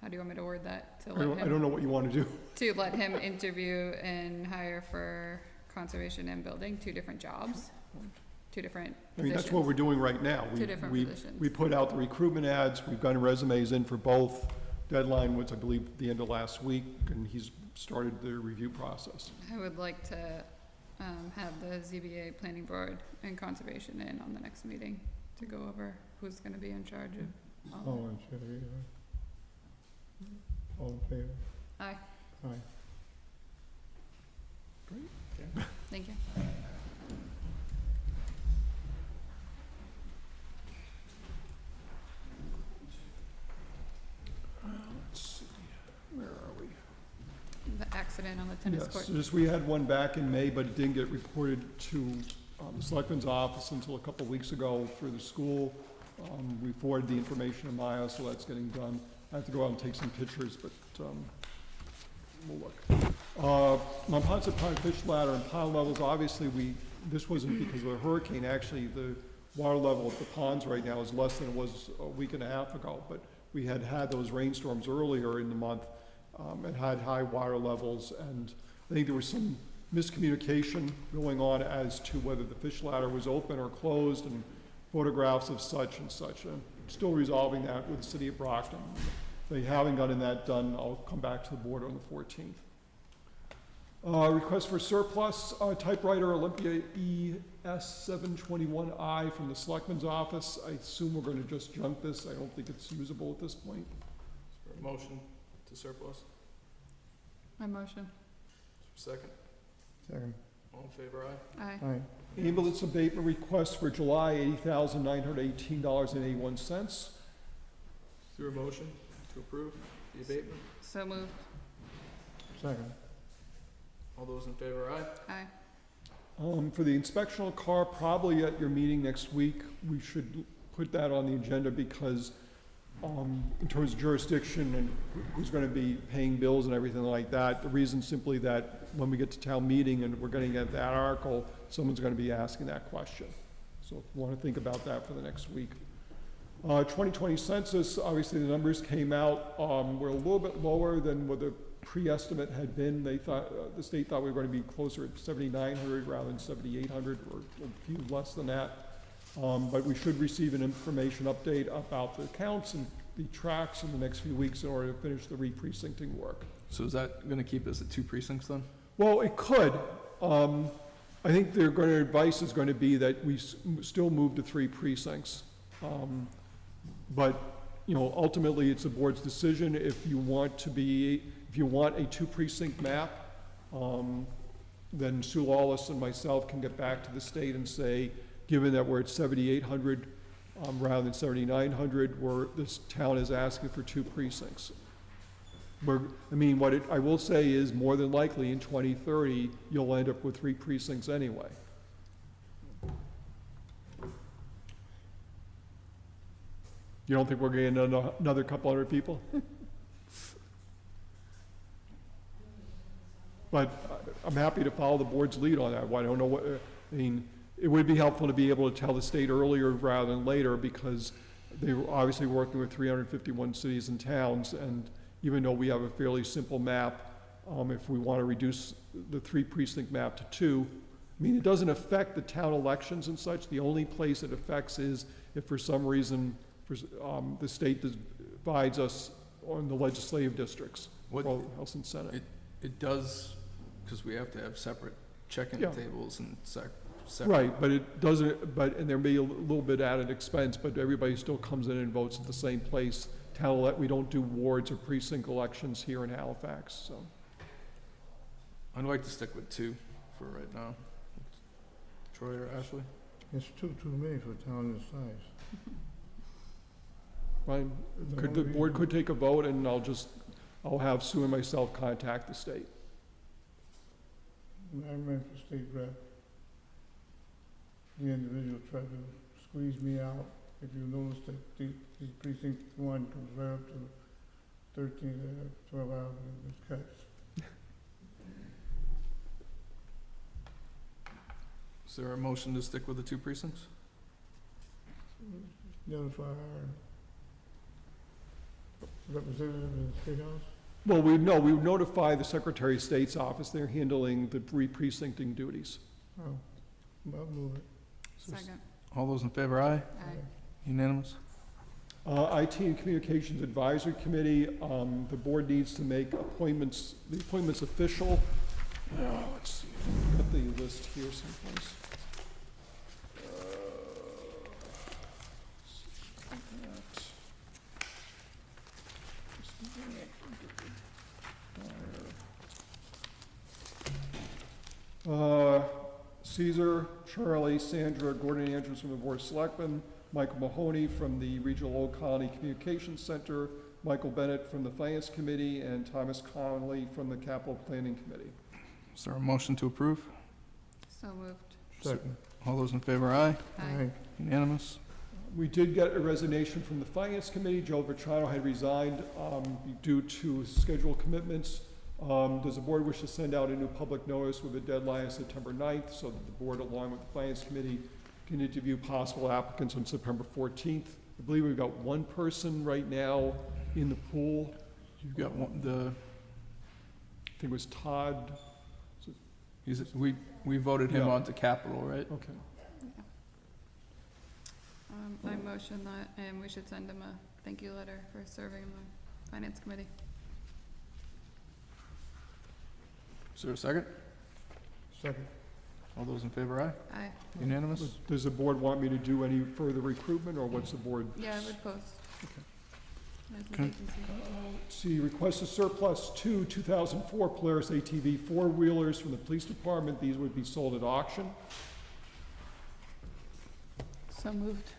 how do you want me to word that? To let I don't know what you want to do. To let him interview and hire for conservation and building, 2 different jobs, 2 different I mean, that's positions. what we're doing right now. 2 different positions. We put out the recruitment ads, we've gotten resumes in for both. Deadline was, I believe, the end of last week, and he's started the review process. I would like to have the ZBA, planning board, and conservation in on the next meeting to go over who's gonna be in charge of all All in favor, all in favor? Aye. Aye. Thank you. Let's see, where are we? The accident on the tennis court. Yes, just we had one back in May, but it didn't get reported to the Selectmen's office until a couple of weeks ago through the school. We forwarded the information to Maya, so that's getting done. I have to go out and take some pictures, but we'll look. Monpont Pond fish ladder and pond levels, obviously this wasn't because of a hurricane. Actually, the water level at the ponds right now is less than it was a week and a half ago, but we had those rainstorms earlier in the month and had high water levels, and I think there was some miscommunication going on as to whether the fish ladder was open or closed, and photographs of such and such. I'm still resolving that with the city of Brockton. If they haven't gotten that done, I'll come back to the board on the 14th. Request for surplus typewriter Olympia ES721i from the Selectmen's office. I assume we're going to just junk this. I don't think it's usable at this point. Is there a motion to surplus? My motion. Second? Second. All in favor, aye? Aye. Aye. Ambulance abatement request for July, $80,918.81. Is there a motion to approve the abatement? So moved. Second. All those in favor, aye? Aye. For the inspectional car, probably at your meeting next week, we should put that on the agenda because in terms of jurisdiction and who's going to be paying bills and everything like that, the reason simply that when we get to town meeting and we're going to get that article, someone's going to be asking that question. So if you want to think about that for the next week. 2020 census, obviously the numbers came out. We're a little bit lower than what the pre-estimate had been. They thought, the state thought we were going to be closer at 7,900 rather than 7,800, or a few less than that. But we should receive an information update about the counts and the tracks in the next few weeks in order to finish the re-precincting work. So is that gonna keep us at 2 precincts then? Well, it could. I think their advice is going to be that we still move to 3 precincts. But you know, ultimately, it's the board's decision. If you want a two-precinct map, then Sue Lawless and myself can get back to the state and say, given that we're at 7,800 rather than 7,900, this town is asking for two precincts. I will say is more than likely in 2030, you'll end up with 3 precincts anyway. You don't think we're getting another couple hundred people? But I'm happy to follow the board's lead on that. Well, I don't know what, it would be helpful to be able to tell the state earlier rather than later, because they were obviously working with 351 cities and towns, and even though we have a fairly simple map, if we want to reduce the 3 precinct map to 2, it doesn't affect the town elections and such. The only place it affects is if for some reason the state divides us on the legislative districts, House and Senate. It does, because we have to have separate check-in tables and separate. Right, but it doesn't, and there may be a little bit added expense, but everybody still comes in and votes at the same place. We don't do wards or precinct elections here in Halifax, so. I'd like to stick with 2 for right now. Troy or Ashley? It's too many for a town this size. Right, the board could take a vote, and I'll have Sue and myself contact the state. When I ran for state rep, the individual tried to squeeze me out. If you notice that the precinct 1 comes right up to 13, 12 hours, and it's cuts. Is there a motion to stick with the 2 precincts? Notify our representative in the State House? Well, we would notify the Secretary of State's office. They're handling the re-precincting duties. Oh, I'll move it. Second. All those in favor, aye? Aye. Unanimous? IT and Communications Advisory Committee, the board needs to make the appointments official. Let's see, I've got the list here someplace. Caesar, Charlie, Sandra, Gordon Andrews from the Board of Selectmen, Michael Mahoney from the Regional Old Colony Communications Center, Michael Bennett from the Finance Committee, and Thomas Connolly from the Capital Planning Committee. Is there a motion to approve? So moved. Second. All those in favor, aye? Aye. Unanimous? We did get a resignation from the Finance Committee. Joe Vitrano had resigned due to schedule commitments. Does the board wish to send out a new public notice with a deadline of September 9th so that the board, along with the Finance Committee, can interview possible applicants on September 14th? I believe we've got 1 person right now in the pool. You've got one, I think it was Todd. we voted him Yeah. onto capital, right? Okay. I motion that, and we should send him a thank you letter for serving on the Finance Committee. Is there a second? Second. All those in favor, aye? Aye. Unanimous? Does the board want me to do any further recruitment, or what's the board? Yeah, I would post. As a Okay. vacancy. Let's see, request to surplus 2 2004 Polaris ATV four-wheelers from the police department. These would be sold at auction. So moved.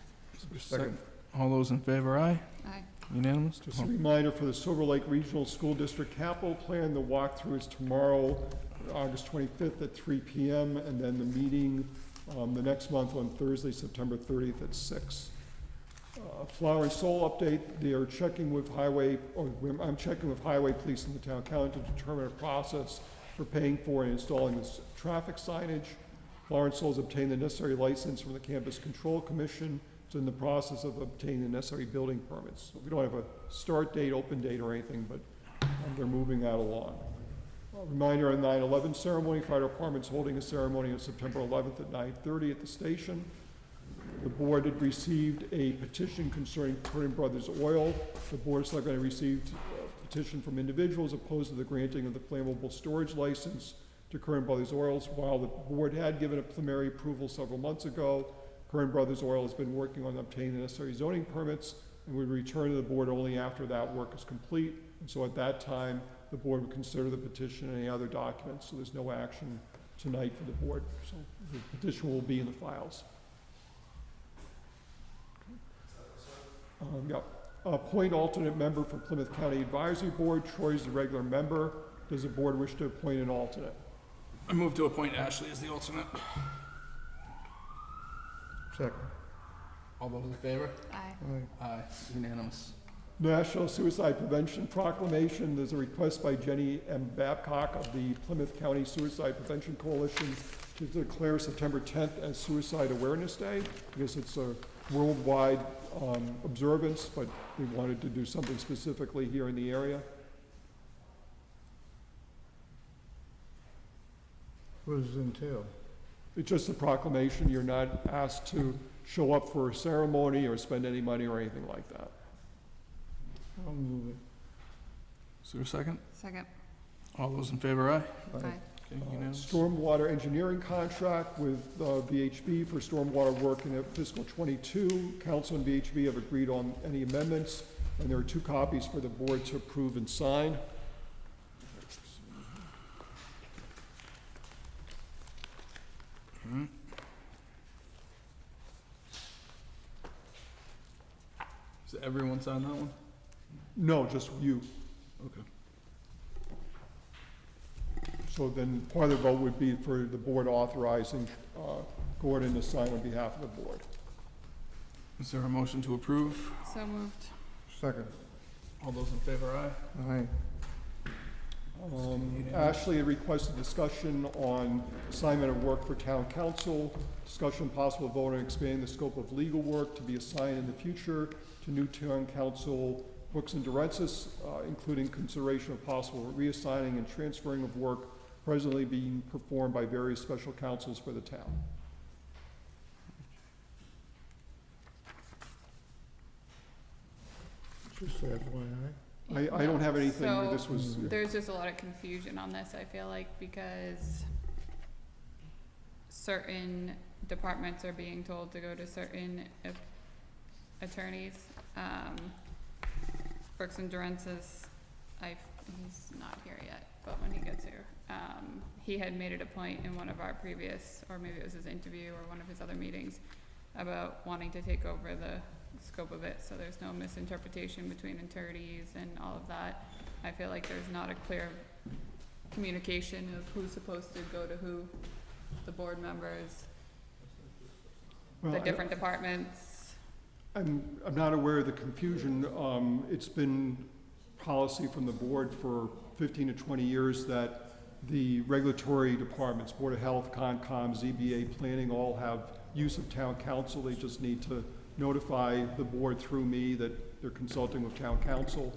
Second. All those in favor, aye? Aye. Unanimous? Just a reminder for the Silver Lake Regional School District Capital Plan, the walkthrough is tomorrow, August 25th at 3 p.m., and then the meeting the next month on Thursday, September 30th at 6. Flower and Soul update, they are checking with I'm checking with Highway Police and the town council to determine a process for paying for and installing this traffic signage. Flower and Soul has obtained the necessary license from the Campus Control Commission. It's in the process of obtaining the necessary building permits. So we don't have a start date, open date, or anything, but they're moving that along. A reminder on 9/11 ceremony, fire department's holding a ceremony on September 11th at 9:30 at the station. The board had received a petition concerning Curran Brothers Oil. The board of selectmen received a petition from individuals opposed to the granting of the flammable storage license to Curran Brothers Oils. While the board had given a preliminary approval several months ago, Curran Brothers Oil has been working on obtaining the necessary zoning permits. and would return to the board only after that work is complete. And so at that time, the board would consider the petition and any other documents, so there's no action tonight for the board. So the petition will be in the files. Yeah. Appoint alternate member for Plymouth County Advisory Board. Troy is the regular member. Does the board wish to appoint an alternate? I move to appoint Ashley as the alternate. Second. All those in favor? Aye. Aye, unanimous. National Suicide Prevention Proclamation. There's a request by Jenny M. Babcock of the Plymouth County Suicide Prevention Coalition to declare September 10th as Suicide Awareness Day. I guess it's a worldwide observance, but we wanted to do something specifically here in the area. What does it entail? It's just a proclamation. You're not asked to show up for a ceremony or spend any money or anything like that. I'll move it. Is there a second? Second. All those in favor, aye? Aye. Okay, unanimous. Stormwater engineering contract with VHB for stormwater work in fiscal '22. Council and VHB have agreed on any amendments, and there are 2 copies for the board to approve and sign. Mhm. Is everyone sign that one? No, just you. Okay. So then part of the vote would be for the board authorizing Gordon to sign on behalf of the board. Is there a motion to approve? So moved. Second. All those in favor, aye? Aye. Ashley had requested discussion on assignment of work for town council, discussion possible vote on expanding the scope of legal work to be assigned in the future to new town council Brooks and Durensis, including consideration of possible reassigning and transferring of work presently being performed by various special counsels for the town. Just FYI. I don't have anything, So, this was, there's just a lot of confusion on this, I feel like, because certain departments are being told to go to certain attorneys. Brooks and Durensis, he's not here yet, but when he gets here, he had made it a point in one of our previous, or maybe it was his interview or one of his other meetings, about wanting to take over the scope of it, so there's no misinterpretation between attorneys and all of that. I feel like there's not a clear communication of who's supposed to go to who, the board members, well, the different departments. I'm not aware of the confusion. It's been policy from the board for 15 to 20 years that the regulatory departments, Board of Health, Concom, ZBA, Planning, all have use of town council. They just need to notify the board through me that they're consulting with town council.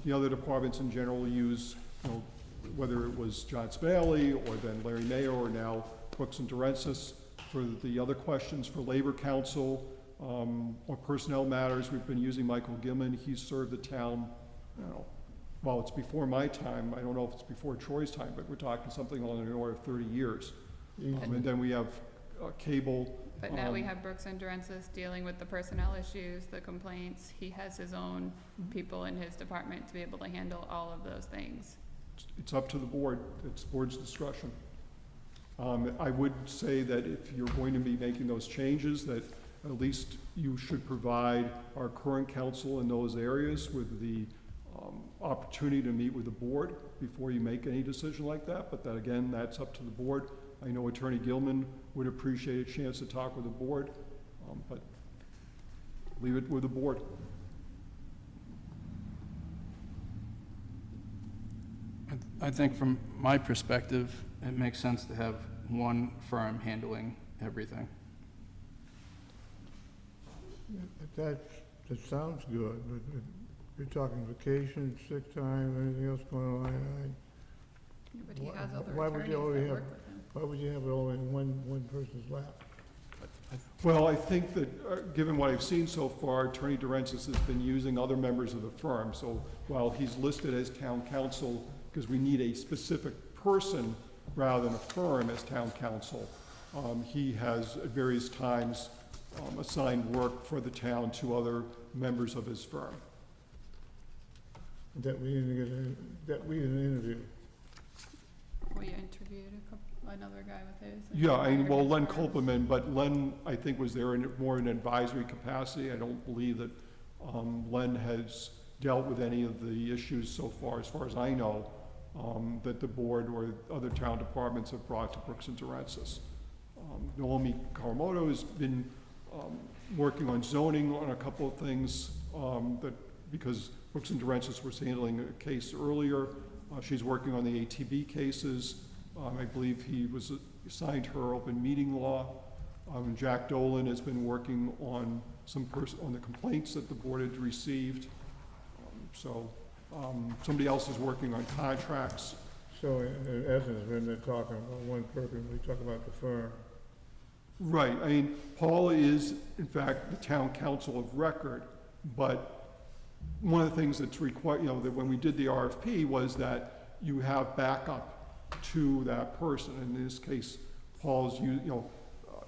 The other departments in general use, whether it was John Spinelli or then Larry Mayo or now Brooks and Durensis. For the other questions for Labor Council or personnel matters, we've been using Michael Gilman. He's served the town, well, it's before my time. I don't know if it's before Troy's time, but we're talking something on the order of 30 years. And then we have cable. But now we have Brooks and Durensis dealing with the personnel issues, the complaints. He has his own people in his department to be able to handle all of those things. It's up to the board. It's board's discretion. I would say that if you're going to be making those changes, that at least you should provide our current council in those areas with the opportunity to meet with the board before you make any decision like that. But that, again, that's up to the board. I know Attorney Gilman would appreciate a chance to talk with the board, but leave it with the board. I think from my perspective, it makes sense to have one firm handling everything. That sounds good, but if you're talking vacation, sick time, anything else going on, Yeah, but he has other why would attorneys you already that have- work with him. why would you have it all in one person's lap? Well, I think that, given what I've seen so far, Attorney Durensis has been using other members of the firm. So while he's listed as town council, because we need a specific person rather than a firm as town council, he has at various times assigned work for the town to other members of his firm. That we didn't interview. We interviewed another guy with his. Well, Len Kopelman, but Len, I think, was there in more an advisory capacity. I don't believe that Len has dealt with any of the issues so far as I know, that the board or other town departments have brought to Brooks and Durensis. Naomi Kawamoto has been working on zoning on a couple of things, because Brooks and Durensis was handling a case earlier. She's working on the ATV cases. I believe he was assigned her open meeting law. Jack Dolan has been working on on the complaints that the board had received. Somebody else is working on contracts. So in essence, we're not talking about one person, we talk about the firm. Right, I mean, Paul is, in fact, the town council of record, but one of the things that's required, that when we did the RFP was that you have backup to that person. In this case, Paul's,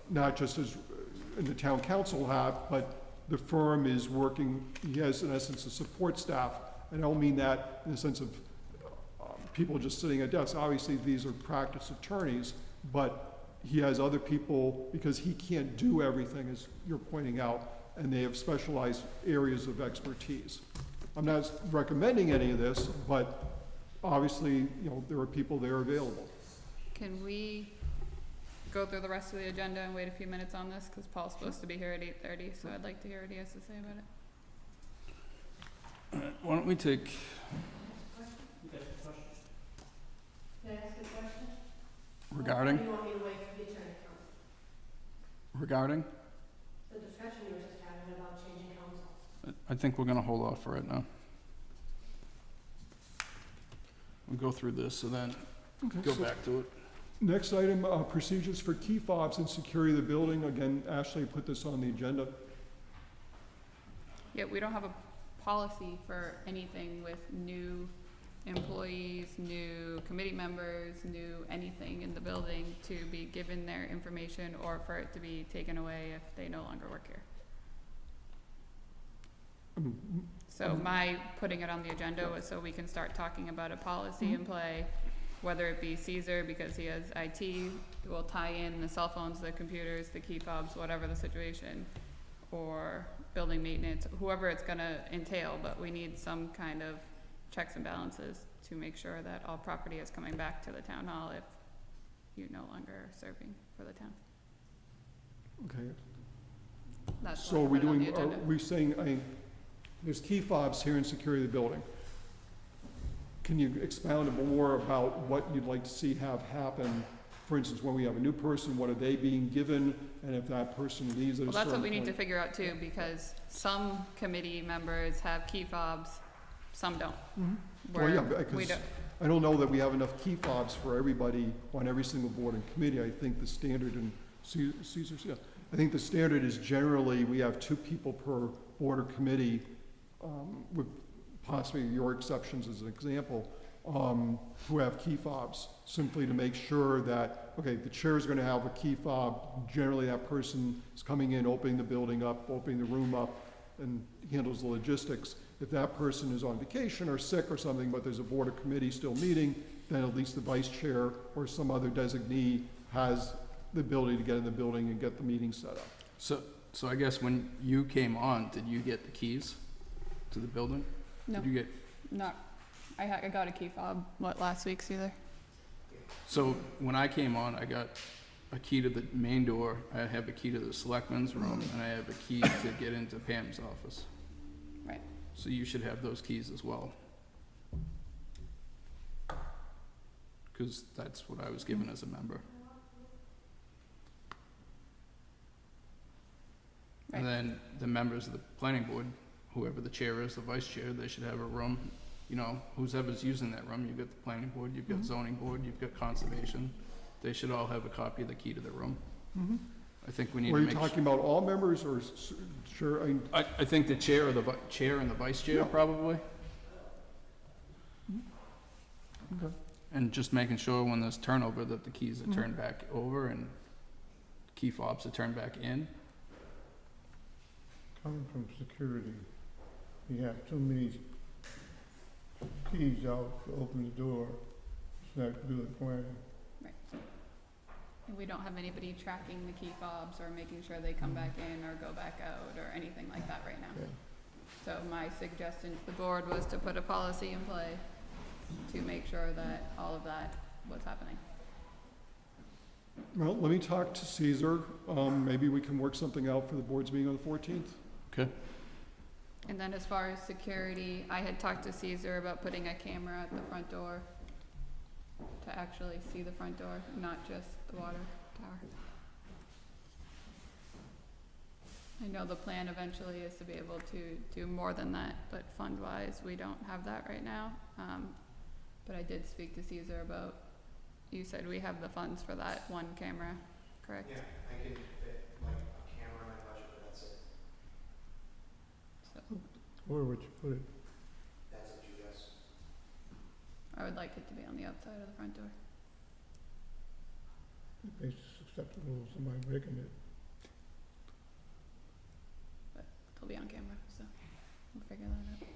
not just as in the town council have, but the firm is working, he has in essence a support staff. And I don't mean that in the sense of people just sitting at desks. Obviously, these are practice attorneys, but he has other people because he can't do everything, as you're pointing out, and they have specialized areas of expertise. I'm not recommending any of this, but obviously, there are people there available. Can we go through the rest of the agenda and wait a few minutes on this? Because Paul's supposed to be here at 8:30, so I'd like to hear what he has to say about it. Why don't we take, Can I ask a question? regarding, Or do you want me to wait till the attorney comes? regarding? The discussion you were just having about changing counsel. I think we're gonna hold off for right now. We'll go through this and then go back to it. Next item, procedures for key fobs and security of the building. Again, Ashley put this on the agenda. Yeah, we don't have a policy for anything with new employees, new committee members, new anything in the building to be given their information or for it to be taken away if they no longer work here. So my putting it on the agenda was so we can start talking about a policy in play, whether it be Caesar because he has IT, will tie in the cell phones, the computers, the key fobs, whatever the situation, or building maintenance, whoever it's gonna entail, but we need some kind of checks and balances to make sure that all property is coming back to the town hall if you no longer are serving for the town. Okay. That's So why I are we put it on doing, the are agenda. we saying, there's key fobs here in security of the building. Can you expound more about what you'd like to see have happen? For instance, when we have a new person, what are they being given? And if that person leaves at a Well, certain that's what we need to point- figure out too, because some committee members have key fobs, some don't. Well, yeah, Where we because don't, I don't know that we have enough key fobs for everybody on every single board and committee. I think the standard in Caesar's, yeah. I think the standard is generally we have 2 people per board or committee, with possibly your exceptions as an example, who have key fobs, simply to make sure that, okay, the chair is gonna have a key fob. Generally, that person is coming in, opening the building up, opening the room up, and handles the logistics. If that person is on vacation or sick or something, but there's a board or committee still meeting, then at least the vice chair or some other designee has the ability to get in the building and get the meeting set up. So I guess when you came on, did you get the keys to the building? no, Did you get, I got a key fob, last week, Caesar? so when I came on, I got a key to the main door, I have a key to the selectmen's room, and I have a key to get into Pam's office. Right. So you should have those keys as well. Because that's what I was given as a member. And then the members of the planning board, whoever the chair is, the vice chair, they should have a room. Whoever's using that room, you've got the planning board, you've got zoning board, you've got conservation. They should all have a copy of the key to the room. I think we need to Were you make talking about all members or, sure, I think the chair or the chair and the vice chair Yeah. probably. Okay. And just making sure when there's turnover that the keys are turned back over and key fobs are turned back in. coming from security, you have too many keys out to open the door, it's not good planning. Right. And we don't have anybody tracking the key fobs or making sure they come back in or go back out or anything like that right now. Yeah. So my suggestion to the board was to put a policy in play to make sure that all of that was happening. Well, let me talk to Caesar. Maybe we can work something out for the board's meeting on the 14th. Okay. And then as far as security, I had talked to Caesar about putting a camera at the front door to actually see the front door, not just the water tower. I know the plan eventually is to be able to do more than that, but fund-wise, we don't have that right now. But I did speak to Caesar about, you said we have the funds for that one camera, correct? Yeah, I can fit like a camera in my budget, but that's it. So Where would you put it? That's up to you guys. I would like it to be on the outside of the front door. It makes it acceptable if somebody breaking it. It'll be on camera, so we'll figure that out.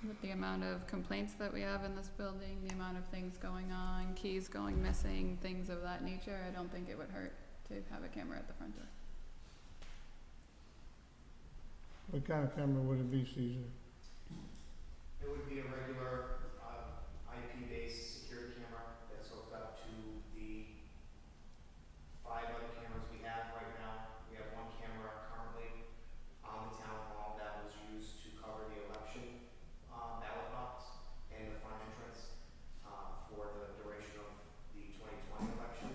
With the amount of complaints that we have in this building, the amount of things going on, keys going missing, things of that nature, I don't think it would hurt to have a camera at the front door. What kind of camera would it be, Caesar? It would be a regular IP-based security camera that's hooked up to the 5 other cameras we have right now. We have one camera currently on the town hall that was used to cover the election ballot box and the front entrance for the duration of the 2020 election,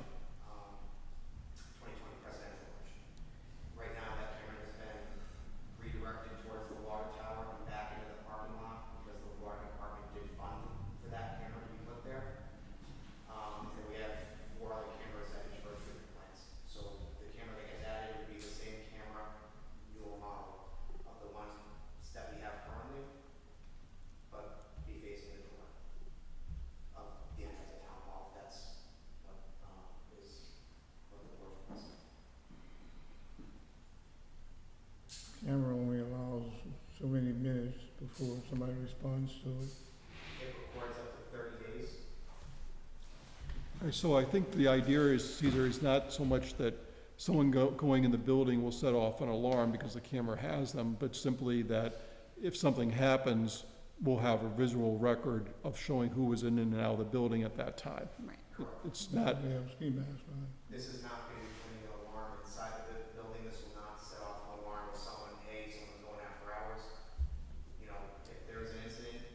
2020 presidential election. Right now, that camera has been redirected towards the water tower and back into the parking lot because the water department did fund for that camera to be put there. And we have 4 other cameras at each of our treatment plants. So the camera that gets added would be the same camera, newer model of the one that we have currently, but be facing the door of the entrance of town hall. If that's what what the board wants. Camera only allows so many minutes before somebody responds to it. It records up to 30 days. So I think the idea is, Caesar, is not so much that someone going in the building will set off an alarm because the camera has them, but simply that if something happens, we'll have a visual record of showing who was in and out of the building at that time. Right. It's not, They have ski masks on. This is not going to be putting an alarm inside of the building. This will not set off an alarm with someone, hey, someone's going after hours. You know, if there is an incident,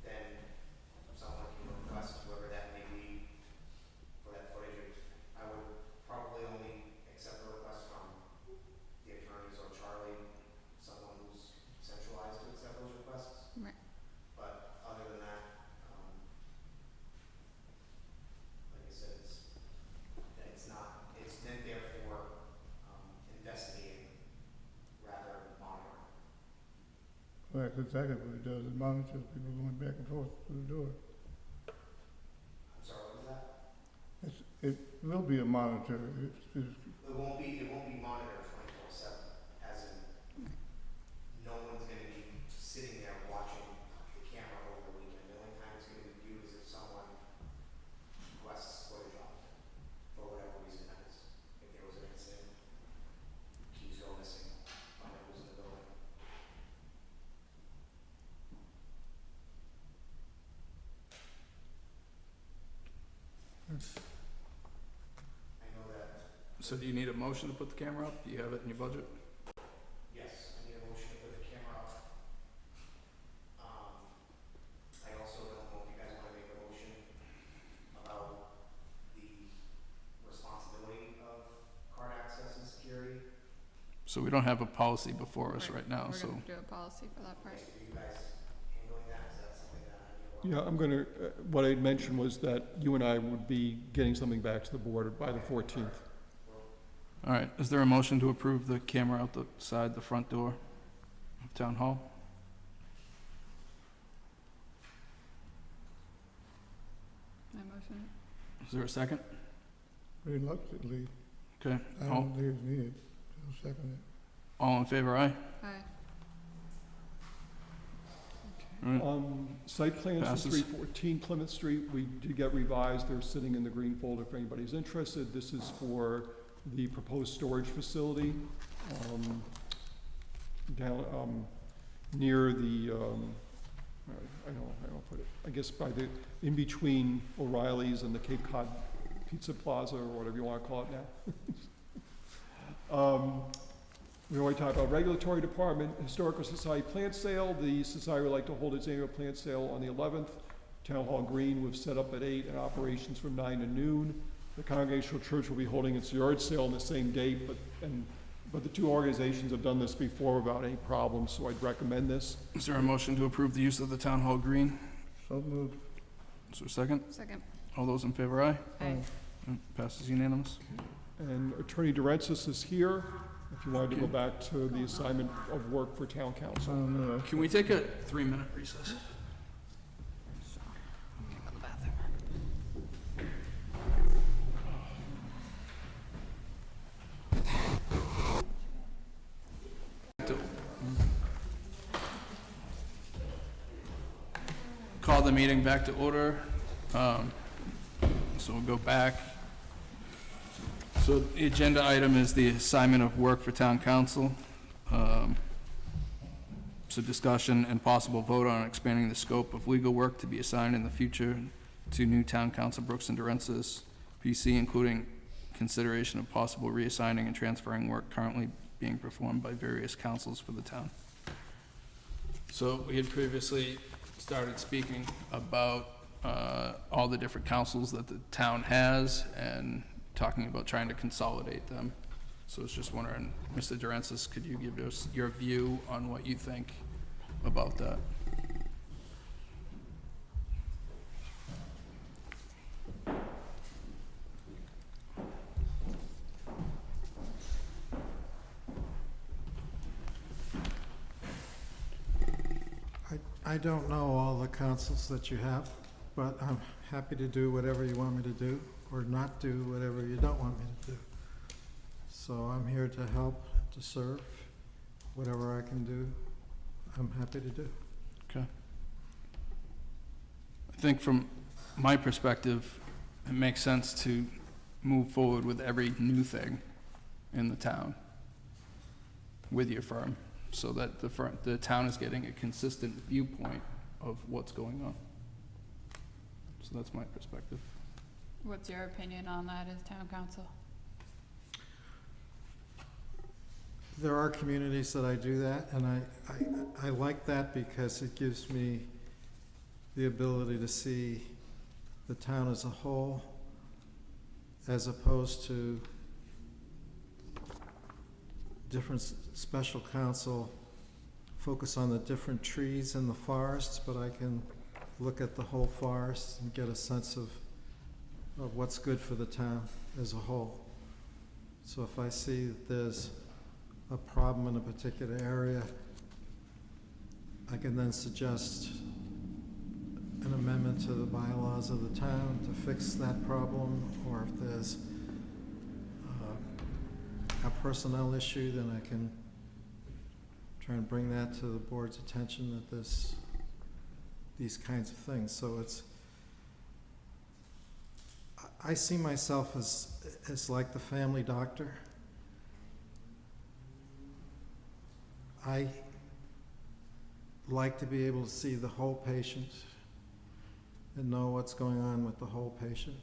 then someone can request whoever that may be for that footage. I would probably only accept a request from the attorneys or Charlie, someone who's centralized to accept those requests. Right. But other than that, like I said, it's meant there for investigating rather than monitoring. Well, that's exactly what it does. It monitors people going back and forth through the door. I'm sorry, what was that? It will be a monitor. It's It won't be monitored 24/7, as in, no one's gonna be sitting there watching the camera over the weekend. The only time it's gonna be viewed is if someone requests footage of it, for whatever reason that is. If there was an incident, keys go missing, find out who's in the building. I know that, So do you need a motion to put the camera up? Do you have it in your budget? yes, I need a motion to put the camera up. I also don't know if you guys wanna make a motion about the responsibility of card access and security. So we don't have a policy before us right now, We're so. gonna do a policy for that part. Are you guys handling that? Is that something that I need to work on? yeah, I'm gonna, what I mentioned was that you and I would be getting something back to the board by the 14th. All right, is there a motion to approve the camera outside the front door of Town Hall? I motion Is there a second? reluctantly. Okay, I don't think it's needed. I'll second it. all in favor, aye? Aye. All right. Site plans for Passes. 314 Plymouth Street, we did get revised, they're sitting in the green folder if anybody's interested. This is for the proposed storage facility, down, near the, I don't put it, I guess by the, in between O'Reilly's and the Cape Cod Pizza Plaza, or whatever you wanna call it now. We already talked about regulatory department, historical society plant sale. The society would like to hold its annual plant sale on the 11th. Town Hall Green was set up at 8 and operations from 9 to noon. The Congregational Church will be holding its yard sale on the same date, but the two organizations have done this before without any problems, so I'd recommend this. Is there a motion to approve the use of the town hall green? So moved. Is there a second? Second. All those in favor, aye? Aye. Passes unanimous. And Attorney DeRensis is here, if you wanted to go back to the assignment of work for town council. No, Can we take a 3-minute recess? Call the meeting back to order. So we'll go back. So the agenda item is the assignment of work for town council. So discussion and possible vote on expanding the scope of legal work to be assigned in the future to new town council Brooks and DeRensis, PC, including consideration of possible reassigning and transferring work currently being performed by various councils for the town. So we had previously started speaking about all the different councils that the town has and talking about trying to consolidate them. So I was just wondering, Mr. DeRensis, could you give us your view on what you think about that? I don't know all the councils that you have, but I'm happy to do whatever you want me to do, or not do whatever you don't want me to do. So I'm here to help, to serve, whatever I can do, I'm happy to do. Okay. I think from my perspective, it makes sense to move forward with every new thing in the town with your firm, so that the town is getting a consistent viewpoint of what's going on. So that's my perspective. What's your opinion on that as town council? There are communities that I do that, and I like that because it gives me the ability to see the town as a whole, as opposed to different special counsel focus on the different trees in the forests, but I can look at the whole forest and get a sense of what's good for the town as a whole. So if I see that there's a problem in a particular area, I can then suggest an amendment to the bylaws of the town to fix that problem, or if there's a personnel issue, then I can try and bring that to the board's attention, that there's these kinds of things. So I see myself as like the family doctor. I like to be able to see the whole patient and know what's going on with the whole patient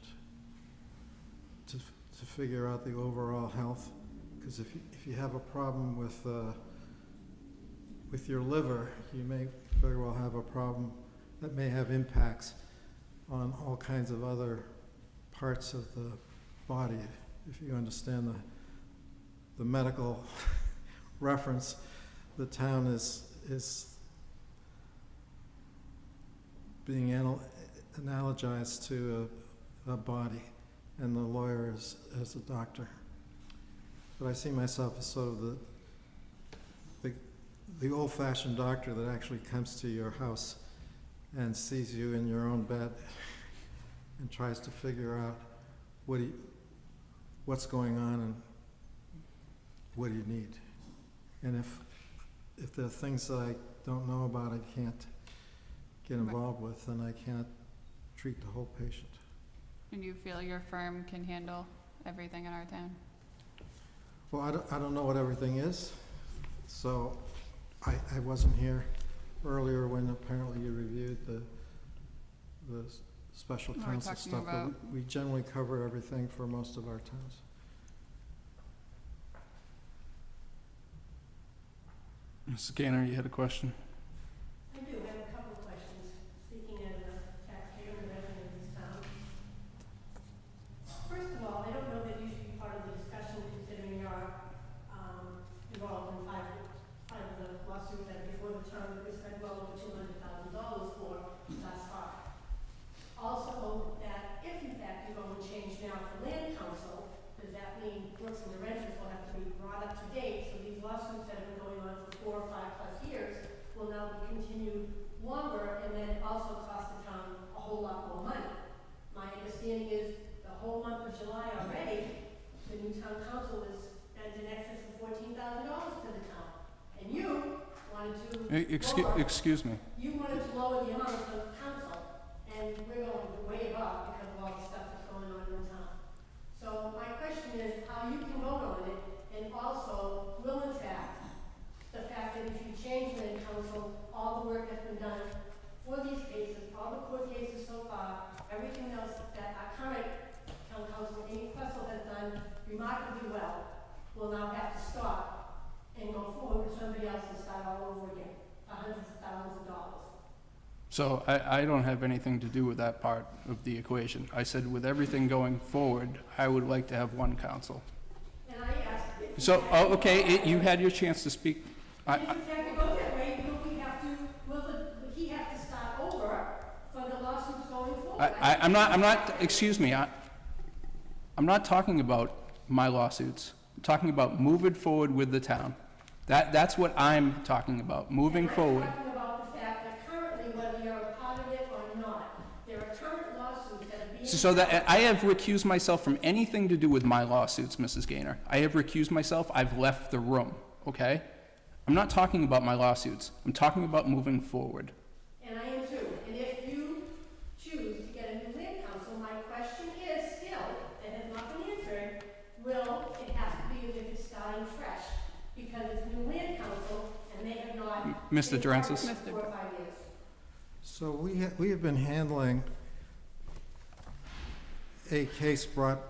to figure out the overall health. Because if you have a problem with your liver, you may very well have a problem that may have impacts on all kinds of other parts of the body. If you understand the medical reference, the town is being analogized to a body, and the lawyer as a doctor. But I see myself as sort of the old-fashioned doctor that actually comes to your house and sees you in your own bed and tries to figure out what's going on and what do you need. And if there are things that I don't know about, I can't get involved with, then I can't treat the whole patient. And you feel your firm can handle everything in our town? Well, I don't know what everything is, so I wasn't here earlier when apparently you reviewed the special We're counsel talking stuff, but about- we generally cover everything for most of our towns. Mrs. Gaynor, you had a question? I do have a couple of questions, speaking as a taxpayer and resident of this town. First of all, I don't know that you should be part of the discussion considering you're involved in five of the lawsuits that before the term that we spent well over $200,000 for thus far. Also, that if in fact you're going to change now for land council, does that mean Brooks and the renters will have to be brought up to date? So these lawsuits that have been going on for 4 or 5 plus years will now be continued longer and then also cost the town a whole lot more money. My understanding is the whole month of July already, the new town council has spent in excess of $14,000 to the town. And you wanted to lower, Excuse me. you wanted to lower the amount of the council, and we're going way above because of all the stuff that's going on in the town. So my question is how you can vote on it, and also, will in fact, the fact that if you change land council, all the work that's been done for these cases, all the court cases so far, everything else that our current town council, Amy Questle, has done remarkably well, will now have to stop and go forward with somebody else and start all over again for hundreds of thousands of dollars. So I don't have anything to do with that part of the equation. I said with everything going forward, I would like to have one council. And I asked if. So, oh, okay, you had your chance to speak. And if in fact it goes that way, will he have to start over for the lawsuits going forward? I'm not, excuse me, I'm not talking about my lawsuits. I'm talking about moving forward with the town. That's what I'm talking about, moving forward. I'm talking about the fact that currently, whether you're a part of it or not, there are current lawsuits that are being. So that, I have recused myself from anything to do with my lawsuits, Mrs. Gaynor. I have recused myself, I've left the room, okay? I'm not talking about my lawsuits. I'm talking about moving forward. And I am too. And if you choose to get a new land council, my question is still, and has not been answered, will it have to be as if it's starting fresh? Because it's new land council, and they have not. Mr. been part of Durensis? it for 4 or 5 years. So we have been handling a case brought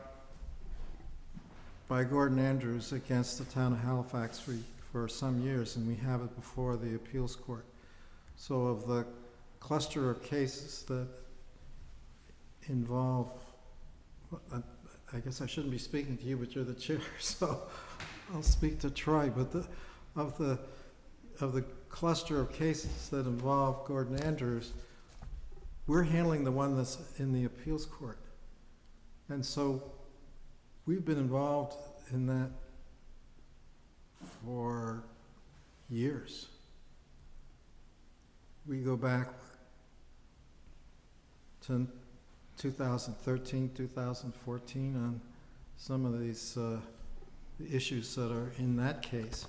by Gordon Andrews against the town of Halifax for some years, and we have it before the appeals court. So of the cluster of cases that involve, I guess I shouldn't be speaking to you, but you're the chair, so I'll speak to Troy. But of the cluster of cases that involve Gordon Andrews, we're handling the one that's in the appeals court. And so we've been involved in that for years. We go back to 2013, 2014 on some of these issues that are in that case.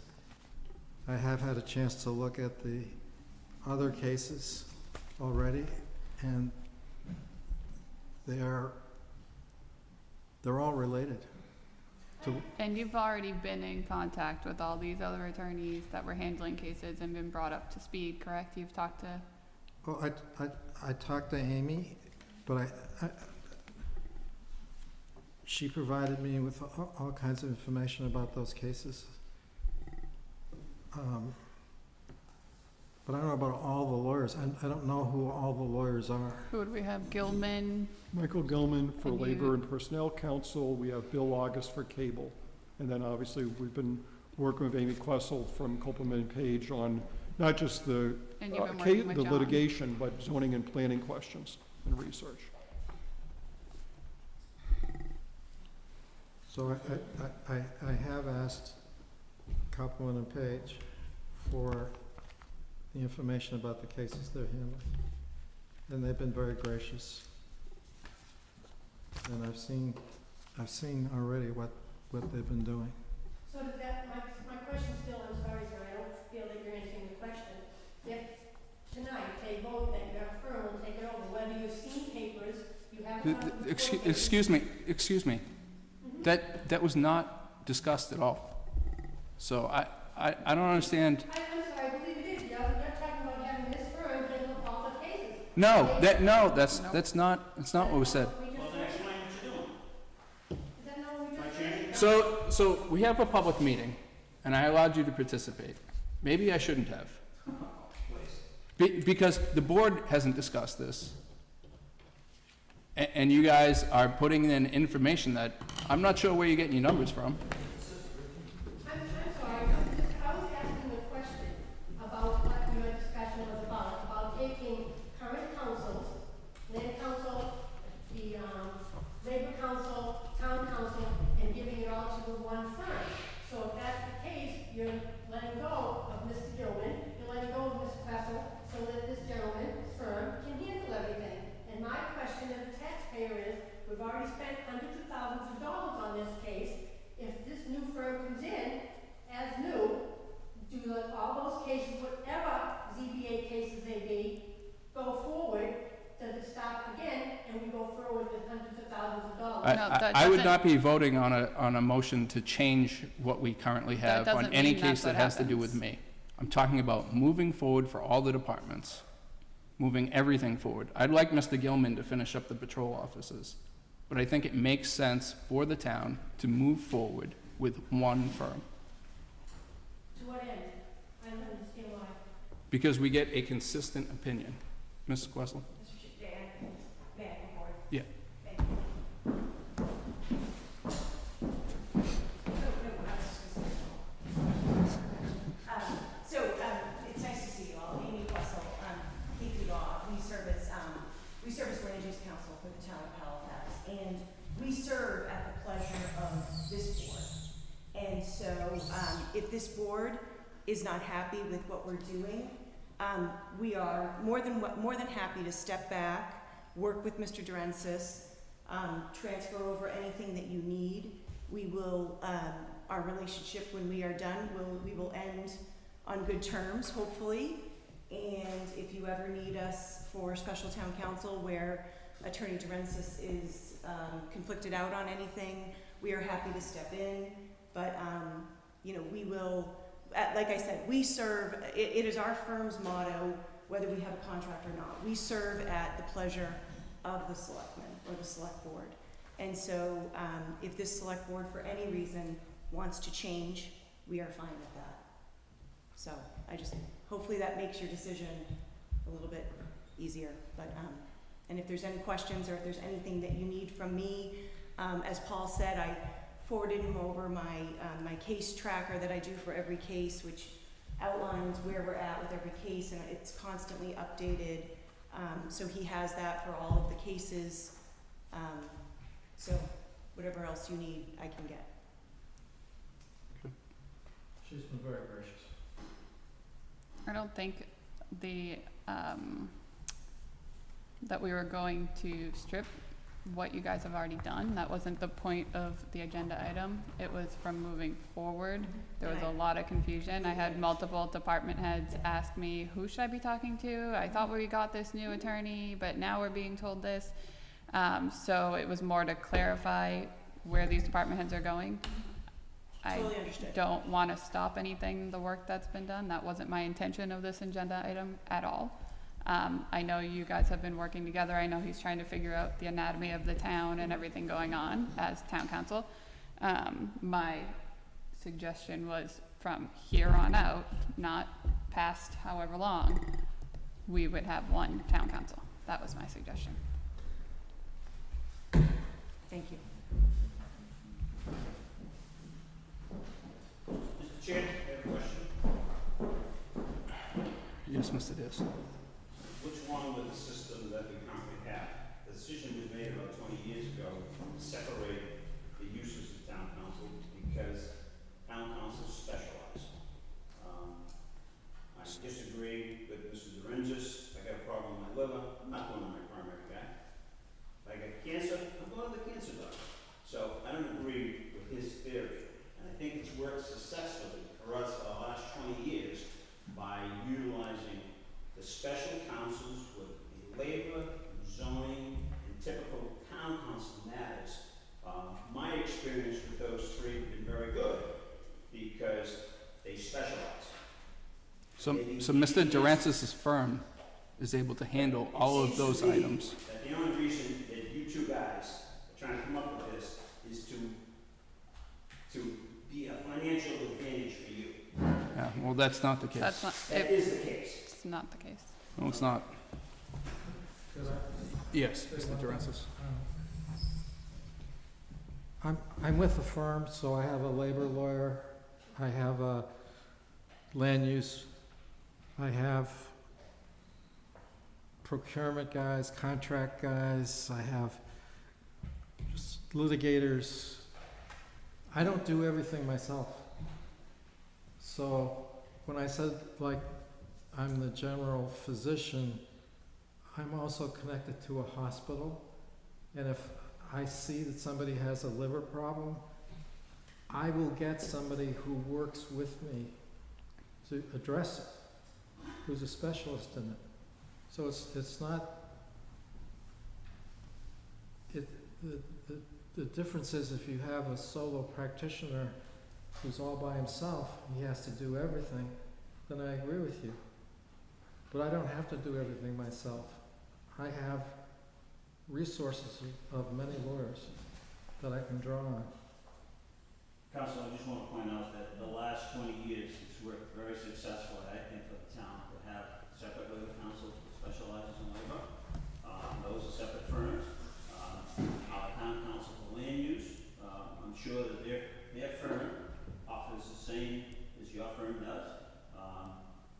I have had a chance to look at the other cases already, and they're all related. And you've already been in contact with all these other attorneys that were handling cases and been brought up to speed, correct? You've talked to, Well, I talked to Amy, but she provided me with all kinds of information about those cases. But I don't know about all the lawyers. I don't know who all the lawyers are. who would we have? Gilman? Michael Gilman for And you- Labor and Personnel Council, we have Bill August for Cable. And then obviously, we've been working with Amy Questle from Copeland and Page on not just the And you've been working with the John. litigation, but zoning and planning questions and research. So I have asked Copeland and Page for the information about the cases they're handling. And they've been very gracious. And I've seen I've seen already what they've been doing. So does that, my question still, I'm sorry, sir, I don't feel that you're answering the question. If tonight they vote that your firm will take it over, whether you've seen papers, you haven't gone to the court papers. Excuse me. That was not discussed at all. So I don't understand. I'm sorry, I believe it is. You're talking about having this firm handle all the cases. That's not what was said. Well, then explain what you're doing. Is that not what we just said? So we have a public meeting, and I allowed you to participate. Maybe I shouldn't have. Because the board hasn't discussed this. And you guys are putting in information that I'm not sure where you're getting your numbers from. I'm sorry, I was asking a question about what your discussion was about taking current councils, land council, the, labor council, town council, and giving it all to the one firm. So if that's the case, you're letting go of Mr. Gilman, you're letting go of Mr. Questle, so that this gentleman's firm can handle everything. And my question as a taxpayer is, we've already spent hundreds of thousands of dollars on this case. If this new firm comes in as new, all those cases, whatever ZBA cases they be, go forward, does it stop again, and we go forward with hundreds of thousands of dollars? I would not be voting on a motion to change what we currently have That on doesn't any mean case that's that what has to do with happens. me. I'm talking about moving forward for all the departments, moving everything forward. I'd like Mr. Gilman to finish up the patrol offices, but I think it makes sense for the town to move forward with one firm, To what end? I don't understand why. because we get a consistent opinion. Mrs. Questle? Yeah. It's nice to see you all. Amy Russell, KP Law. We serve as land use council for the town of Halifax, and we serve at the pleasure of this board. And so, if this board is not happy with what we're doing, we are more than happy to step back, work with Mr. Durensis, transfer over anything that you need. We will, our relationship when we are done, we will end on good terms, hopefully. And if you ever need us for special town council where Attorney Durensis is conflicted out on anything, we are happy to step in. But, we will, like I said, we serve, it is our firm's motto, whether we have a contract or not. We serve at the pleasure of the selectmen or the select board. And so, if this select board for any reason wants to change, we are fine with that. So, hopefully that makes your decision a little bit easier. But, and if there's any questions or if there's anything that you need from me, as Paul said, I forwarded him over my case tracker that I do for every case, which outlines where we're at with every case, and it's constantly updated. So he has that for all of the cases. So whatever else you need, I can get. She's been very gracious. I don't think that we were going to strip what you guys have already done. That wasn't the point of the agenda item. It was from moving forward. There was a lot of confusion. I had multiple department heads ask me, who should I be talking to? I thought we got this new attorney, but now we're being told this. So it was more to clarify where these department heads are going. Totally I understood. don't want to stop anything, the work that's been done. That wasn't my intention of this agenda item at all. I know you guys have been working together. I know he's trying to figure out the anatomy of the town and everything going on as town council. My suggestion was from here on out, not past however long, we would have one town council. That was my suggestion. Thank you. Mr. Chair, I have a question. Yes, Mr. Diaz. What's wrong with the system that we currently have? The decision was made about 20 years ago to separate the uses of town council because town councils specialize. I disagree with Mr. Durensis. I got a problem with my liver, I'm not going to my primary guy. If I get cancer, I'm going to the cancer doctor. So I So Mr. Durantzis's firm is able to handle all of those items. That the only reason that you two guys are trying to come up with this is to be a financial advantage for you. Yeah, well, that's not the case. That's not, That is the case. it's not the case. No, it's not. Yes, Mr. Durantzis. I'm with the firm, so I have a labor lawyer, I have a land use, I have procurement guys, contract guys, I have just litigators. I don't do everything myself. So when I said, like, I'm the general physician, I'm also connected to a hospital, and if I see that somebody has a liver problem, I will get somebody who works with me to address it, who's a specialist in it. So it's not, the difference is if you have a solo practitioner who's all by himself, he has to do everything, then I agree with you. But I don't have to do everything myself. I have resources of many lawyers that I can draw on. Council, I just want to point out that the last 20 years, it's worked very successfully, I think, for the town to have separate labor council that specializes in labor. Those are separate firms. Our town council for land use, I'm sure that their firm offers the same as your firm does.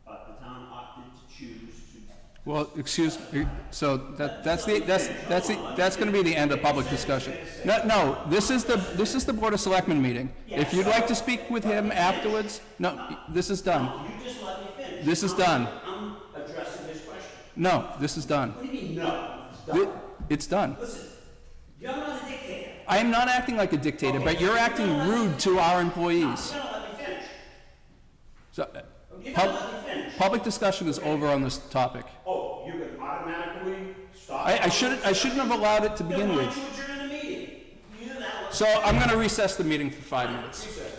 But the town opted to choose to. Well, excuse me, so that's gonna be the end of public discussion. No, this is the Board of Selectmen meeting. If you'd like to speak with him afterwards, no, this is done. You just let me finish. This is done. I'm addressing his question. No, this is done. What do you mean, no? It's done. It's done. Listen, you're not a dictator. I am not acting like a dictator, but you're acting rude to our employees. You're gonna let me finish. So, You're gonna let me finish. public discussion is over on this topic. Oh, you can automatically stop. I shouldn't have allowed it to begin Then why with. don't you adjourn the meeting? You now let So I'm gonna recess the meeting for 5 minutes. Recess.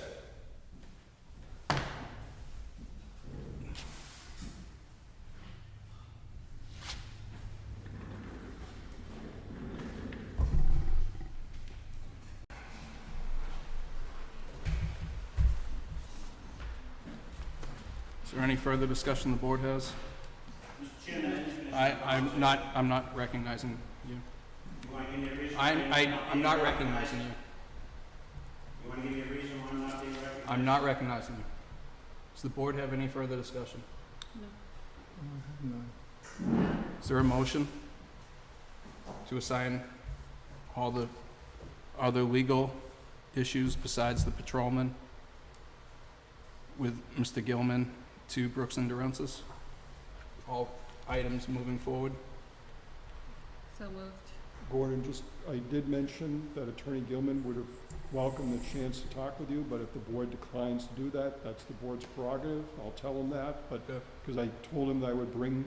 Is there any further discussion the board has? Mr. Chairman, I didn't finish. I'm not recognizing you. You wanna give me a reason? I'm not recognizing you. You wanna give me a reason why I'm not being recognized? I'm not recognizing you. Does the board have any further discussion? No. Is there a motion to assign all the other legal issues besides the patrolman with Mr. Gilman to Brooks and Durantzis? All items moving forward? So moved. Gordon, I did mention that Attorney Gilman would have welcomed the chance to talk with you, but if the board declines to do that, that's the board's prerogative. I'll tell him that, but, because I told him that I would bring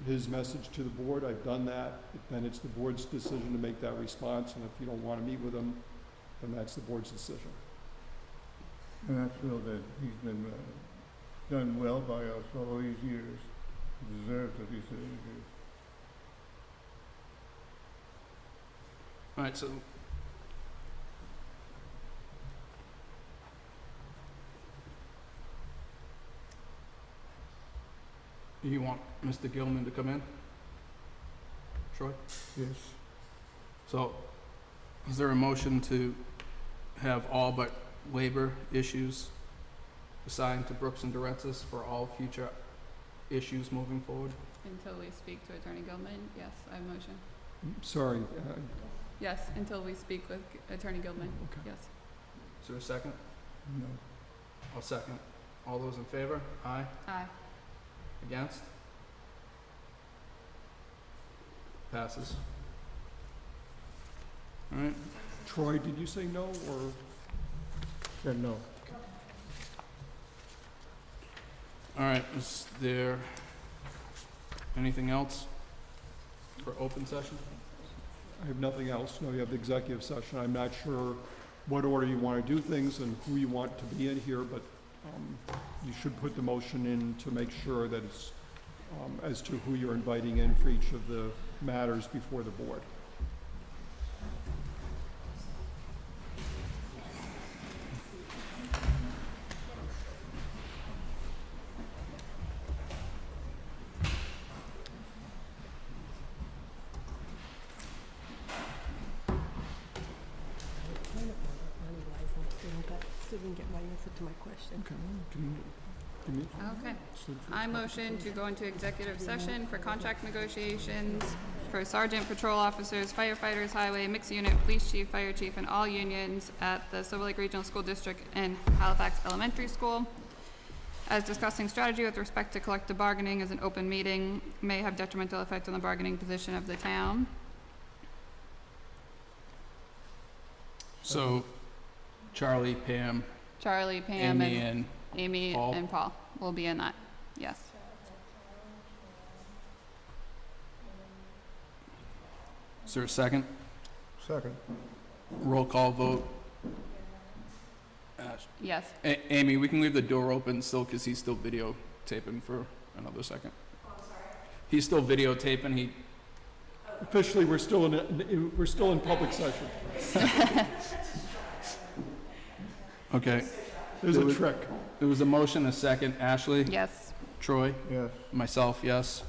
his message to the board, I've done that. Then it's the board's decision to make that response, and if you don't want to meet with him, then that's the board's decision. And I feel that he's been done well by us all these years. He deserves what he's doing. All right, so you want Mr. Gilman to come in? Troy? Yes. So, is there a motion to have all but labor issues assigned to Brooks and Durantzis for all future issues moving forward? Until we speak to Attorney Gilman, yes, I motion. Sorry, Yes, until we speak with Attorney Gilman, Okay. yes. Is there a second? No. I'll second. All those in favor? Aye. Aye. Against? Passes. All right. Troy, did you say no, or? Said no. All right, is there anything else for open session? I have nothing else. No, you have the executive session. I'm not sure what order you want to do things and who you want to be in here, but you should put the motion in to make sure that it's as to who you're inviting in for each of the matters before the board. Didn't get my answer to my question. Okay, can you give me? Okay. I motion to go into executive session for contract negotiations for sergeant, patrol officers, firefighters, highway, mixed unit, police chief, fire chief, and all unions at the Silver Lake Regional School District and Halifax Elementary School. As discussing strategy with respect to collective bargaining as an open meeting may have detrimental effect on the bargaining position of the town. So, Charlie, Pam, Charlie, Pam, Amy, and and Amy Paul. and Paul will be in that, yes. is there a second? Second. Roll call vote. Yes. Amy, we can leave the door open still because he's still videotaping for another second. He's still videotaping. He Officially, we're still in public session. okay. There's a trick. There was a motion, a second. Ashley, Yes. Troy, Yes. myself, yes.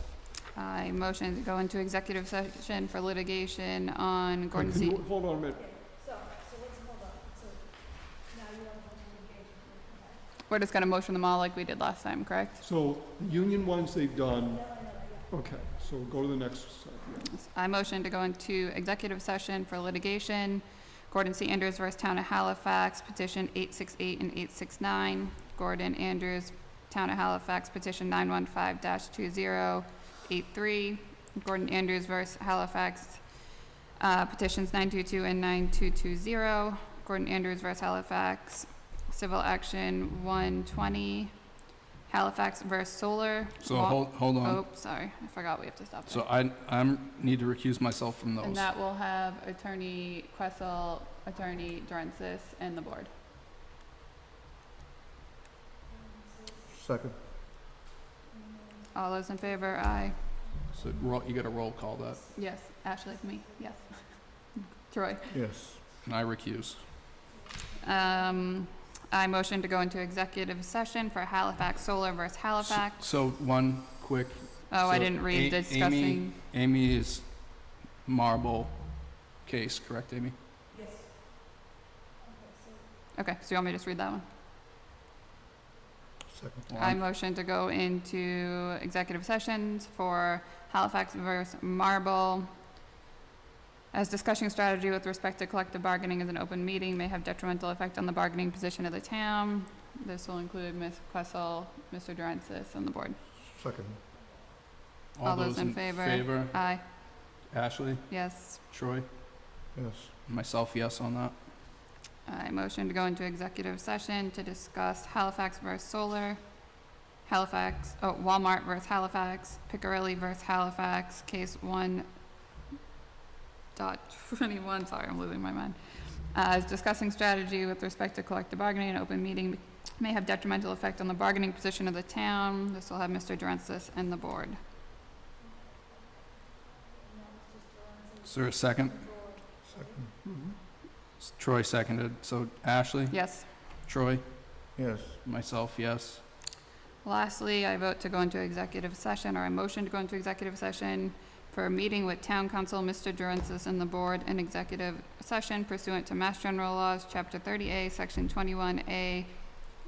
I motion to go into executive session for litigation on Gordon Can C. you hold on a minute? So let's hold on. So now you want to go to engagement. We're just gonna motion them all like we did last time, correct? So the union ones they've done. Okay, so go to the next slide. Yeah. I motion to go into executive session for litigation. Gordon C. Andrews versus Town of Halifax, petition 868 and 869. Gordon Andrews, Town of Halifax, petition 915-2083. Gordon Andrews versus Halifax, petitions 922 and 9220. Gordon Andrews versus Halifax, civil action 120. Halifax versus Solar. So hold on. Oh, sorry, I forgot we have to stop there. So I need to recuse myself from those. And that will have Attorney Questle, Attorney Durensis, and the board. Second. All those in favor, aye. So you got to roll call that. Yes. Ashley, me, yes. Troy. Yes. And I recuse. I motion to go into executive session for Halifax Solar versus Halifax. So one quick. Oh, I so didn't read A- discussing. Amy is marble case, correct, Amy? Yes. Okay, so you want me to just read that one? Second. I motion to go into executive sessions for Halifax versus Marble. As discussing strategy with respect to collective bargaining as an open meeting may have detrimental effect on the bargaining position of the town. This will include Ms. Questle, Mr. Durensis, and the board. Second. All those in favor? Aye. Ashley, Yes. Troy, Yes. myself, yes on that. I motion to go into executive session to discuss Halifax versus Solar, Walmart versus Halifax, Picarelli versus Halifax, case 1.21, sorry, I'm losing my mind. As discussing strategy with respect to collective bargaining, an open meeting may have detrimental effect on the bargaining position of the town. This will have Mr. Durensis and the board. Is there a second? Second. Troy seconded. So Ashley, Yes. Troy, Yes. myself, yes. Lastly, I vote to go into executive session, or I motion to go into executive session for a meeting with Town Council, Mr. Durensis, and the board in executive session pursuant to Mass General Laws, Chapter 30A, Section 21A,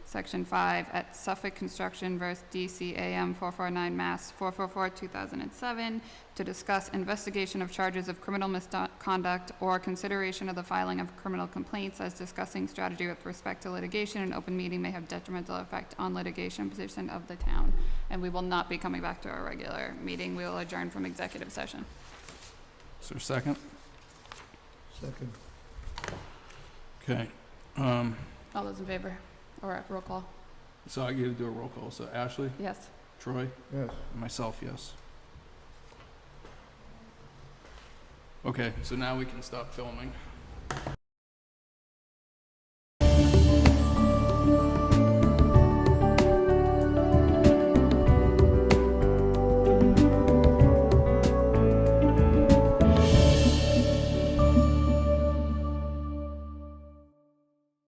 Section 5, at Suffolk Construction versus DCAM 449 Mass 444, 2007, to discuss investigation of charges of criminal misconduct or consideration of the filing of criminal complaints, as discussing strategy with respect to litigation. An open meeting may have detrimental effect on litigation position of the town. And we will not be coming back to our regular meeting. We will adjourn from executive session. Is there a second? Second. Okay. All those in favor? Or roll call? So I get to do a roll call. So Ashley, Yes. Troy, Yes. myself, yes. Okay, so now we can stop filming.